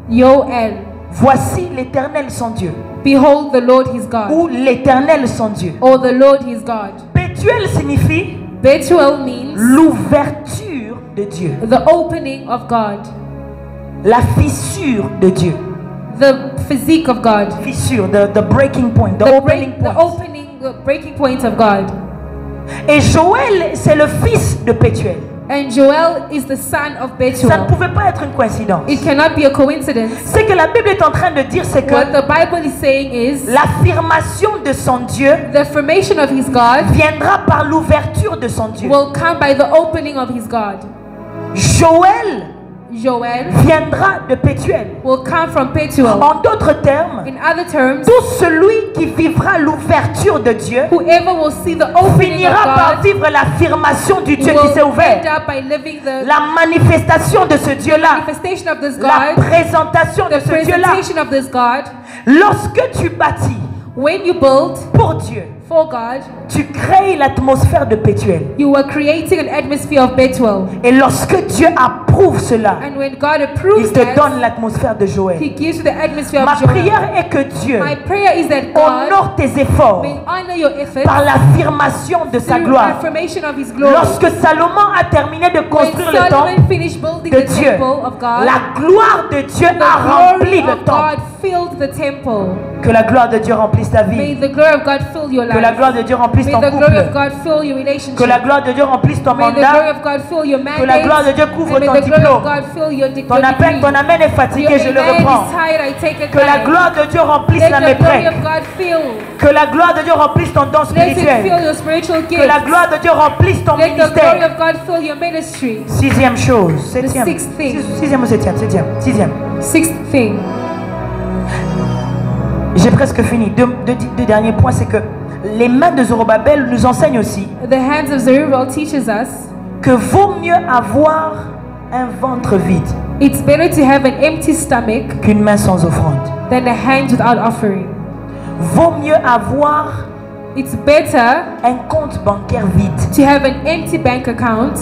Yoel. Voici l'Éternel son Dieu. Behold the Lord his God. Ou l'Éternel son Dieu. Or the Lord his God. Pétuel signifie Betuel means l'ouverture de Dieu. the opening of God. La fissure de Dieu. The physique of God. Fissure, the breaking point, the opening point. The breaking point of God. Et Joël, c'est le fils de Pétuel. And Joel is the son of Ça ne Betuel. pouvait pas être une coïncidence. It cannot be a coincidence. Ce que la Bible est en train de dire, c'est que What the Bible is saying is l'affirmation de son Dieu the affirmation of his God viendra par l'ouverture de son Dieu. will come by the opening of his God. Joël Joel viendra de Pétuel. will come from Betuel. En d'autres termes, In other terms, tout celui qui vivra l'ouverture de Dieu whoever will see the opening finira par of God vivre l'affirmation du Dieu qui will s'est ouvert. end up by living the La manifestation de ce Dieu-là. manifestation of this La God, présentation de the ce Dieu-là. presentation of this God. Lorsque tu bâtis When you build pour Dieu, for God, tu crées l'atmosphère de Pétuel. you are creating an atmosphere of Betuel. Et lorsque Dieu approuve cela, And when God il approves te that, donne l'atmosphère de Joël. He gives you the atmosphere Ma of Joel. prière est que Dieu My prayer is that God honore tes efforts may honor your efforts par l'affirmation de sa through gloire. affirmation of His glory. Lorsque Salomon a terminé de When construire le temple Solomon finished building de the Dieu, temple of God, la gloire de Dieu the a rempli glory le of temple. God filled the temple. Que la gloire de Dieu remplisse ta May vie. the glory of God fill your Que la life. gloire de Dieu remplisse May ton the glory of couple. God fill your relationship. Que la gloire de Dieu remplisse ton May the glory mandat. of God fill your mandate. Que la gloire de Dieu couvre And may ton the glory diplôme. of God fill your Ton appel, ton amen est fatigué, je le reprends. Que la gloire de Dieu remplisse la Let the glory méprèque. of God fill. Que la gloire de Dieu remplisse ton don Let it fill spirituel. your spiritual Que la gifts. gloire de Dieu remplisse ton Let the glory ministère. of God fill your ministry. Sixième chose. Septième. sixth thing. Sixième ou septième? Sixième. Sixth thing. J'ai presque fini. Deux derniers points, c'est que les mains de Zorobabel nous enseignent aussi The hands of Zerubbabel teaches us que vaut mieux avoir un ventre vide it's better to have an empty stomach qu'une main sans offrande. than a hand without offering. Vaut mieux avoir It's better un compte bancaire vide to have an empty bank account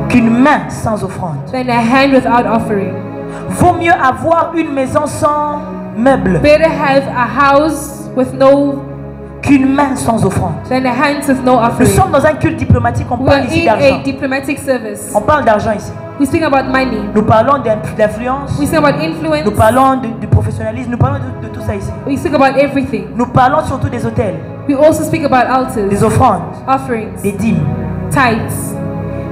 qu'une main sans offrande. than a hand without offering. Vaut mieux avoir une maison sans meubles Better have a house with no qu'une main sans offrande. than a hand with no Nous offering. sommes dans un culte diplomatique, on We are parle ici in a d'argent. diplomatic service. On parle d'argent ici. We speak about money. Nous parlons d'influence, We speak about influence. nous parlons du professionnalisme, nous parlons de tout ça ici. We speak about everything. Nous parlons surtout des hôtels, We also speak about altars, des offrandes, offerings, des dîmes. tithes.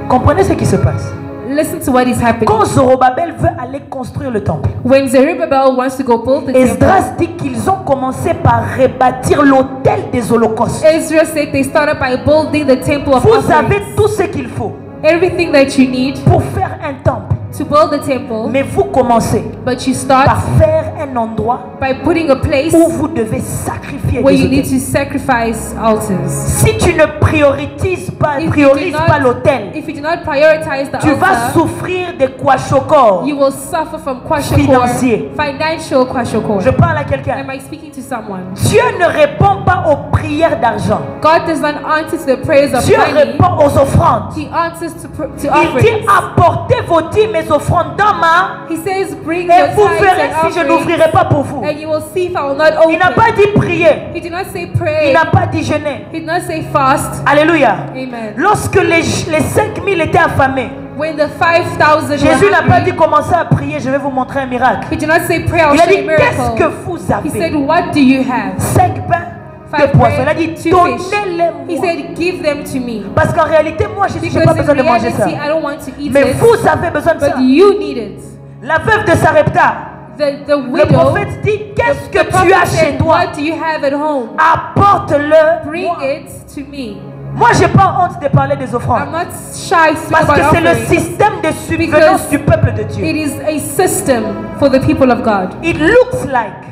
Comprenez ce qui se passe. Listen to what is happening. Quand Zorobabel veut aller construire le temple, When Zerubbabel wants to go build the temple, Esdras dit qu'ils ont commencé par rebâtir l'autel des holocaustes. Ezra said they started by building the temple of Vous offerings. avez tout ce qu'il faut Everything that you need pour faire un temple. to build the temple, Mais vous commencez but you par start faire un endroit by putting a place où vous devez sacrifier where des you need autels. to sacrifice altars. Si tu ne priorises pas, If you do priorises not- pas l'autel, If you do not prioritize the tu vas altar, souffrir des kwashokor. you will suffer from Financier. financial kwashokor. Je parle à quelqu'un. Am I speaking to someone? Dieu ne répond pas aux prières d'argent. God does not answer to the prayers of Dieu money. répond aux offrandes. He answers to Il dit offerings. apportez vos dîmes et les offrandes dans ma He says, bring et your vous tithes verrez and si je offerings, n'ouvrirai pas pour vous. and you will see if I will not open. Il n'a pas dit prier. He did not say Il pray. n'a pas dit jeûner. He did not say fast. Alléluia. Amen. Lorsque les 5000 étaient affamés, When the 5,000 Jésus were n'a pas dit hungry, commencez à prier, je vais vous montrer un miracle. he did not say pray, I'll Il a show you dit a qu'est-ce que miracle. vous He said, avez? what do you have? 5 pains, 2 5 poissons. Il a dit bread, 2 fish. He donnez-les-moi. said, give them to me. Parce qu'en réalité, moi, je n'ai Because pas in besoin de manger ça. reality, I don't want to eat Mais it, vous avez besoin de ça. but you need it. La veuve de Sarepta, The le widow, prophète dit qu'est-ce que the tu as prophet chez said, toi? what do you have at home? Apporte-le. Bring moi. it to me. Moi, j'ai pas honte de parler des offrandes. I'm not shy to speak Parce about que c'est le offerings. système de subvenance Because du peuple de Dieu. It is a system for the people of God. It looks like.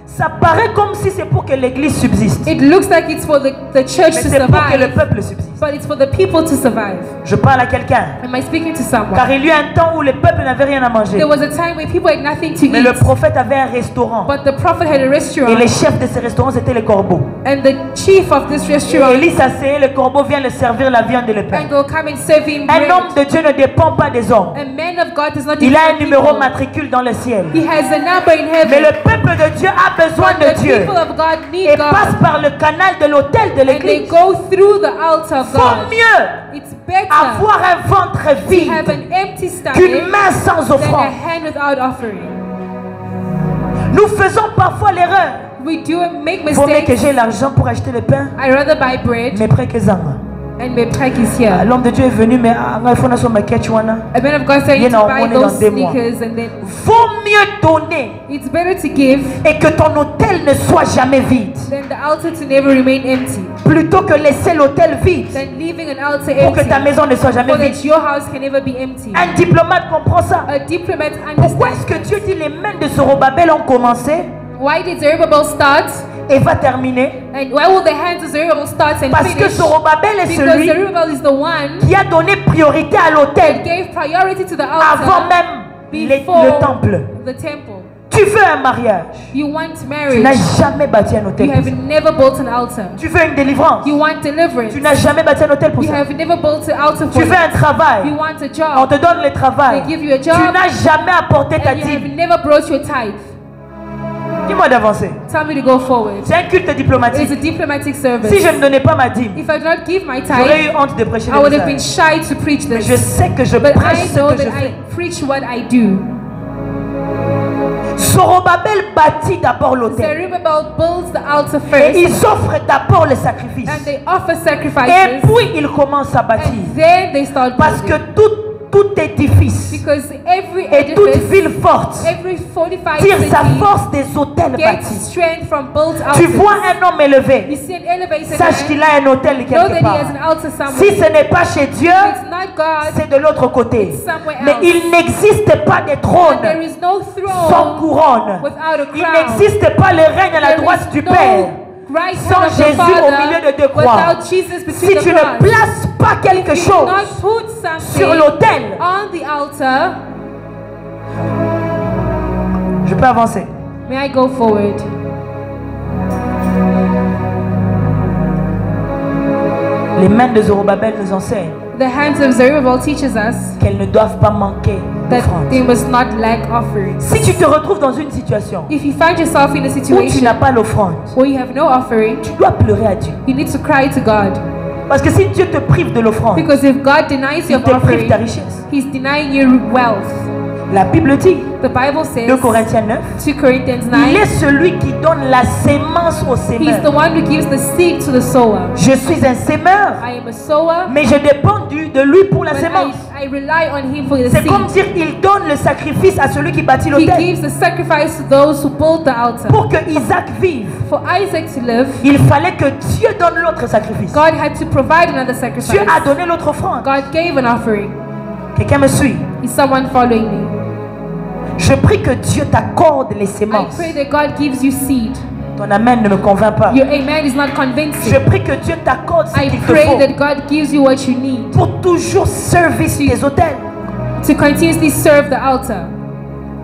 Ça paraît comme si c'est pour que l'église subsiste. It looks like it's for the church Mais to c'est pour que le survive, peuple subsiste. but it's for the people to survive. Je parle à quelqu'un. Am I speaking to someone? Car il y a un temps où le peuple n'avait rien à manger. There was a time when people had nothing to Mais le eat, prophète avait un restaurant. but the prophet had a Et les restaurant, chefs de ces restaurants, c'était les corbeaux. and the chief of this Et restaurant Élie s'asseyait, le corbeau vient le servir la viande et le pain. and go come and serve him Un homme bread. de Dieu ne dépend pas des hommes. A man of God does not Il a depend un on numéro people. matricule dans le ciel. He has a number in Mais heaven. le peuple de Dieu a besoin But de the Dieu. people of God Et need passe God, par le canal de l'autel de and they l'église. go through the altar of Faut God. mieux It's better avoir un ventre to have vide an empty qu'une stomach main sans than a offrande. hand without offering. Nous faisons parfois l'erreur. We do make Vaut mieux que mistakes. j'ai l'argent pour acheter le pain, I rather buy bread mais près que ça. and my pack is here. L'homme de Dieu est venu, mais il faut que catch one. A man of God said You to know, buy on est those dans 2 mois. sneakers, and then Vaut mieux donner it's better to give et que ton hôtel ne soit jamais vide, than the altar to never remain empty, plutôt que laisser l'hôtel vide than leaving an altar pour que empty, ta maison ne soit jamais so vide. that your house can never be empty. Un diplomate comprend ça. A diplomat Pourquoi est-ce understands. que Dieu dit les mains de Zorobabel ont commencé Why did Zerubbabel start, et va terminer? and why will the hands of Zerubbabel start and Parce que finish? Zorobabel est Because celui Zerubbabel is the one qui a donné priorité à that l'autel gave priority to the avant altar même before le temple. the temple. Tu veux un mariage, You want tu marriage. n'as jamais bâti un You hôtel. have never built an altar. Tu veux une délivrance, You want deliverance. tu n'as jamais bâti un hôtel pour You ça. have never built an altar Tu for veux it. un travail, You want a on job. te donne le travail. They give you a Tu job, n'as jamais apporté ta and you have dîme. never brought your tithe. Dis-moi d'avancer. Tell me to go forward. C'est un culte It's diplomatique. a diplomatic service. Si je ne donnais pas ma dîme, If I did not give my j'aurais eu tithe, honte de prêcher I le would have been message. shy to preach Mais je this. sais que je But prêche I ce know que je that fais. I preach what I do. Zorobabel bâtit d'abord l'autel. Zerubbabel builds the altar Et first, ils offrent d'abord le sacrifice. and they offer Et sacrifices, puis ils commencent à bâtir. and then they start Parce que building. tout édifice Because every et toute edifice, ville forte every fortified tire sa city force des hôtels gets bâtis. strength from built Tu altars. vois un homme You élevé, see an elevated sache man, qu'il a un hôtel know quelque that he part. has an altar somewhere. Si ce n'est pas chez Dieu, If it's not God, c'est de l'autre côté. somewhere Mais else. il n'existe pas de and there trône is no sans throne couronne. without a Il crown. n'existe pas le règne à la There droite is du no Père right sans hand of the Jésus au Father milieu de deux croix. without Jesus Si between tu the ne cross. places pas quelque You do chose not put sur something l'autel, on the altar. je peux avancer. May I go forward? Les mains de Zorobabel nous enseignent The hands of Zerubbabel teaches us qu'elles ne doivent pas manquer that d'offrande. they must not lack offerings. Si tu te retrouves dans une situation If you find yourself in a où tu situation n'as pas l'offrande, where you have no offering, tu dois pleurer à Dieu. you need to cry to God. Parce que si Dieu te prive de l'offrande, Because if God denies you il of te prive offering, ta richesse. He's denying you wealth. La Bible dit, The Bible says, 2 Corinthiens 9, 2 Corinthians il 9, est celui qui donne la sémence au He's the sémeur. one who gives the seed to the sower. Je suis un sémeur, I am a sower, mais je dépends de lui pour la but sémence. I rely on Him for the C'est comme seed. dire il donne le sacrifice à celui qui bâtit He l'autel. gives the sacrifice to those who build the altar. Pour que Isaac vive, For Isaac to live, il fallait que Dieu donne l'autre sacrifice. God had to provide another Dieu sacrifice. a donné l'autre offrande. God gave an offering. Quelqu'un me suit? Is someone following me? Je prie que Dieu t'accorde les I sémences. pray that God gives you seed. Ton amen ne me convainc pas. Your amen is not convincing. Je prie que Dieu t'accorde ce I qu'il te pray faut that God gives you what you need pour toujours servir tes hôtels. to continuously serve the altar.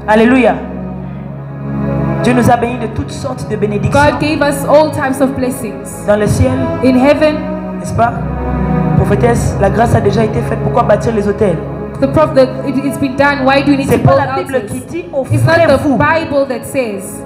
Alléluia. Dieu nous a bénis de toutes sortes de bénédictions God gave us all types of blessings. dans le ciel, In heaven, n'est-ce pas? Prophétesse, la grâce a déjà été faite. Pourquoi bâtir les hôtels? It's been done. Why do you need to C'est pas build la Bible qui altars? dit It's not the offrez-vous Bible that says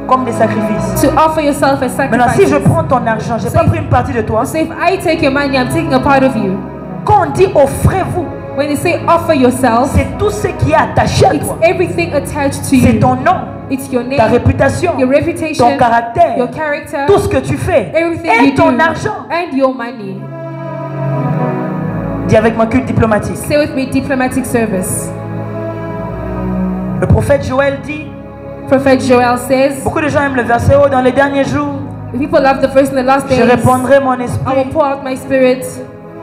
comme des sacrifices. to offer yourself as Maintenant, si je sacrifices. prends ton argent, j'ai pas pris une partie de toi. So if I take your money, I'm taking a part of you. Quand on dit offrez-vous, When they say offer yourself, c'est tout ce qui est attaché à it's toi. everything attached to C'est you. ton nom, It's your ta name, réputation, your reputation, ton caractère, your character, tout ce que tu fais everything et you do, ton argent. and your money. Dis avec moi culte diplomatique. Say with me, diplomatic service. Le prophète Joël dit, Prophet Joel says, beaucoup de gens aiment le verset haut, dans les derniers jours, people love the first and the last je days. répandrai mon I will esprit pour out my spirit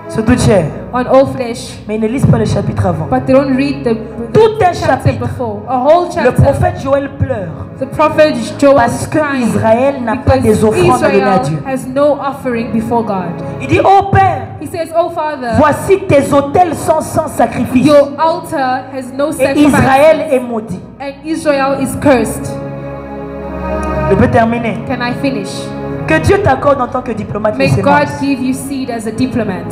sur toute chair. on all flesh. Mais ils ne lisent pas le chapitre avant. But they don't read the Tout un chapter chapitre. before. A whole Le chapter. prophète Joël pleure The prophet Joel parce is que crying Israël n'a pas because des offrandes à donner à Dieu. Israel has no offering before God. Il dit, oh Père, He says, "Oh Father, voici tes autels sont sans sacrifice. your altar has no Et sacrifice, Israël est maudit. and Israel is cursed." Je peux terminer. Can I finish? Que Dieu t'accorde en tant que diplomate les May God semences. give you seed as a diplomat.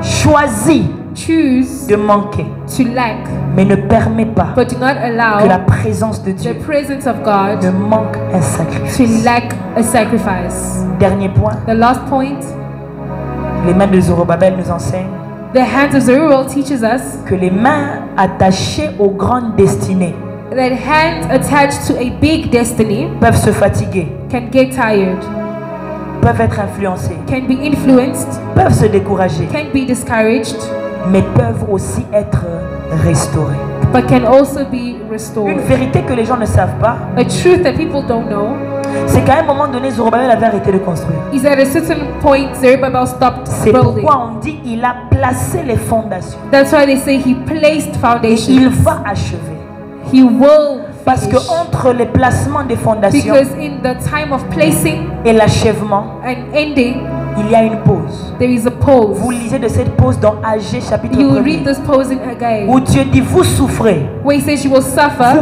Choisis Choose de manquer, to lack, mais ne permets pas but do not que la allow présence de the Dieu presence of God ne manque un to sacrifice. lack a sacrifice. Dernier point, The last point, les mains de Zorobabel nous enseignent the hands of Zerubbabel teaches us que les mains attachées aux grandes destinées that hands attached to a big destiny peuvent se fatiguer, can get tired, peuvent être influencées, can be influenced, peuvent se décourager, can be discouraged, mais peuvent aussi être restaurées. but can also be Une restored. vérité que les gens ne savent pas, A truth that people don't know c'est qu'à un moment donné, Zorobabel avait arrêté de construire. is at a certain point Zerubbabel stopped C'est building. pourquoi on dit il a placé les fondations. That's why they say he placed Et il foundations. va achever. He will Parce que finish. entre les placements des fondations Because in the time of placing et l'achèvement, and ending, il y a une pause. there is a pause. Vous lisez de cette pause dans Agé chapitre You 1 read this pause in Haggai, où Dieu dit vous souffrez, where he says you will vous suffer.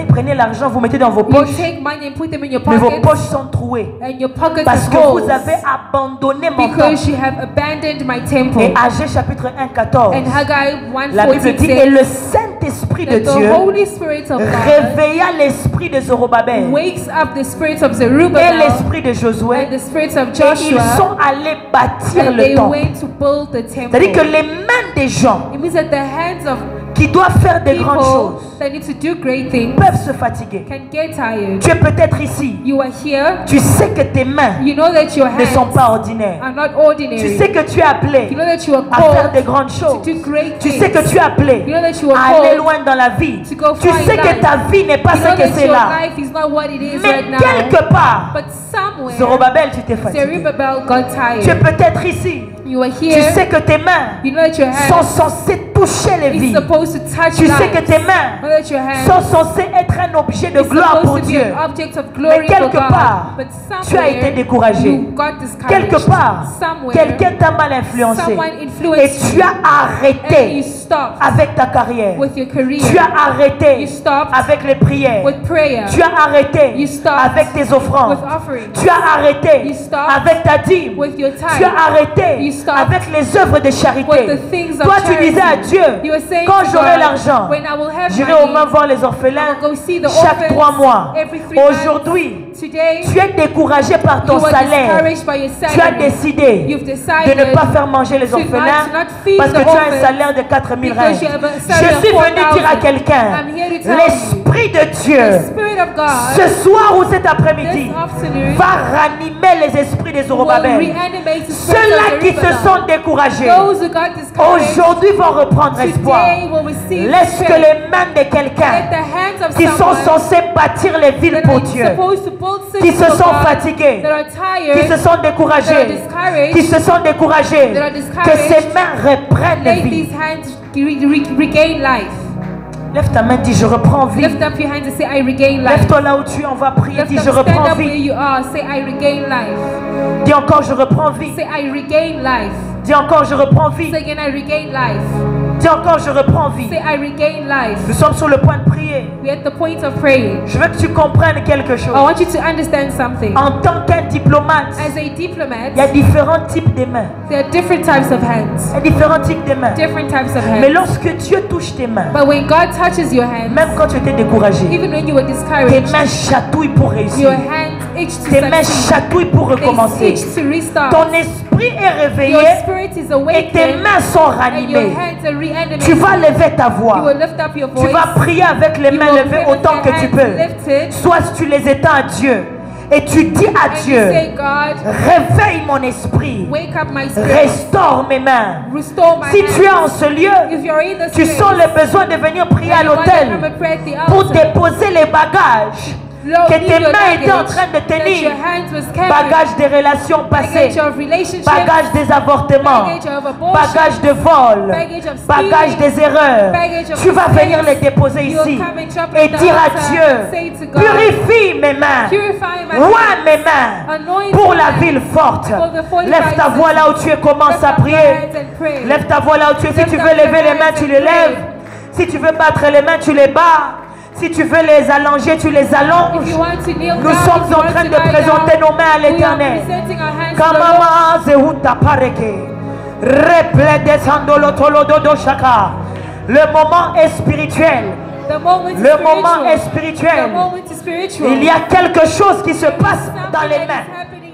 prenez l'argent, vous mettez dans vos You poches, take money and put them in your mais vos pockets, poches sont trouées and your pockets parce are que holes vous avez abandonné mon temple. because you have abandoned my temple. Et Agé chapitre 1, 14, And Haggai la Bible 1:14 dit et says le Saint-Esprit de that the Dieu Holy Spirit of God réveilla l'esprit de Zorobabel wakes up the spirit of et Zerubbabel l'esprit de Josué and the spirit of et ils Joshua, sont allés bâtir and le they temple. went to build the temple. C'est-à-dire que les mains des gens It means that the hands of qui doivent faire des grandes people choses that need to do great things peuvent se fatiguer. can get tired. Tu es peut-être ici, You are here. tu sais que tes mains You know that your ne sont hands pas ordinaires. are not ordinary. Tu sais que tu es appelé You know that you are à faire called des grandes to choses. do great Tu things. sais que tu es appelé You know that you are à aller called loin dans la vie. to go Tu far in sais que life. ta vie n'est pas You ce know que that c'est your là. life is not what it is Mais right now. quelque part, But somewhere, Zorobabel, tu t'es fatigué. Zerubbabel got Tu es tired. peut-être ici. You are Tu here. sais que tes mains You know that your sont hands censées toucher les is vies. supposed to touch Tu sais lives. que tes mains You know that your hands sont censées être un objet de is gloire pour supposed to be Dieu. an object of glory Mais for quelque God. part, But tu as été somewhere, découragé. you got discouraged. Quelque part, Somewhere, quelqu'un t'a mal influencé. someone Et influenced tu you. as And you arrêté stopped avec ta carrière. with your career. Tu as arrêté You stopped avec les prières. with prayer. Tu as arrêté You stopped avec tes offrandes. with offerings. Tu as arrêté You stopped avec ta dîme. with your tithe. Tu as arrêté You stopped avec les œuvres de charité. with the things of Toi, tu charity. disais à Dieu, You were saying quand to j'aurai God, l'argent, when I will have j'irai au money, moins voir les orphelins I will go see the chaque orphans 3 mois. every 3 months. Aujourd'hui, Today, tu es découragé par ton you are salaire. discouraged by your Tu as salary. décidé You've de decided ne pas faire manger les to orphelins not feed parce que the tu as un orphans salaire de 4000 because rentes. you have a Je salary of suis venu 4,000. dire à quelqu'un, I'm here to tell you, l'Esprit de the Dieu, Spirit of God, ce soir ou cet après-midi, this afternoon, va ranimer les esprits des will Zorobabel. reanimate the spirit Ceux-là of qui se Zerubbabel. sont découragés, Those who got discouraged, aujourd'hui vont reprendre espoir. today will receive Laisse que strength. les mains de Let quelqu'un the hands of qui sont someone censés bâtir les villes that pour are Dieu, supposed to build qui cities se for sont God, fatigués, that are qui se tired, sont découragés, qui se sont découragés, that are que discouraged, ces mains reprennent let vie. these hands regain life. Lève ta main, dis je reprends vie. Lift up your hands and say, I regain life. Lève-toi là où tu es, on va prier, Lift dis up, je stand reprends up where vie. you are. Say, I regain life. Dis encore je reprends vie. Say, I regain life. Dis encore, je reprends vie. Say again, I regain life. Dis encore, je reprends vie. Say, I regain life. Nous sommes sur le point de prier. We're at the point of praying. Je veux que tu comprennes quelque chose. I want you to understand something. En tant qu'un diplomate, As a diplomat, il y a différents types de mains. there are different types of hands. Il y a différents types de mains. Different types of Mais hands. lorsque Dieu touche tes mains, But when God touches your hands, même quand tu étais découragé, even when you were tes discouraged, mains chatouillent pour réussir. your hands itch to Tes mains succeed. chatouillent pour They recommencer. itch to restart. Ton esprit est Your réveillé spirit is et tes awakened mains sont and your ranimées. hands are reanimated. Tu vas lever ta You voix. will lift up your Tu voice. vas prier avec les You mains will levées pray with autant your que tu hands peux. lifted. Soit tu les éteins à Dieu et tu dis à And you Dieu, say, God, réveille mon esprit, wake up my spirit. restaure mes mains. Restore my Si tu es en hands. ce lieu, If you're in the tu spirit, sens le besoin de venir prier à then you want to come l'autel and pray at the pour altar. déposer les bagages Lord, que leave tes your mains étaient en luggage train de that tenir. your hands was carrying. Bagages des relations passées, Baggage of relationships, bagages des avortements, baggage of abortion, bagages de vol, baggage of bagages stealing, des erreurs. baggage of Tu vas mistakes. venir les déposer You'll ici come and drop et at the dire à altar, Dieu, say to God, purifie mes mains, purify my oins hands, mes mains anoint pour my la hands ville forte. for the fortified Lève ta voix là où tu es, commence Lift à up your prier. hands and pray. Lève ta voix là où tu es. Si Lift tu up veux your lever les hands mains, tu and les pray. lèves. Si tu veux battre les mains, tu les bats. Si tu veux les allonger, tu les allonges. If you want to kneel Nous down, sommes if you en want train to de lie présenter down, nos mains à we are l'Éternel. presenting our hands to the Lord. Kamama Zehuta Pareke. Reple descendolo tolododo shaka. Le moment est spirituel. The moment is Le moment est spiritual. spirituel. The moment is spiritual. Il y a quelque chose qui se passe dans les Something that mains. is happening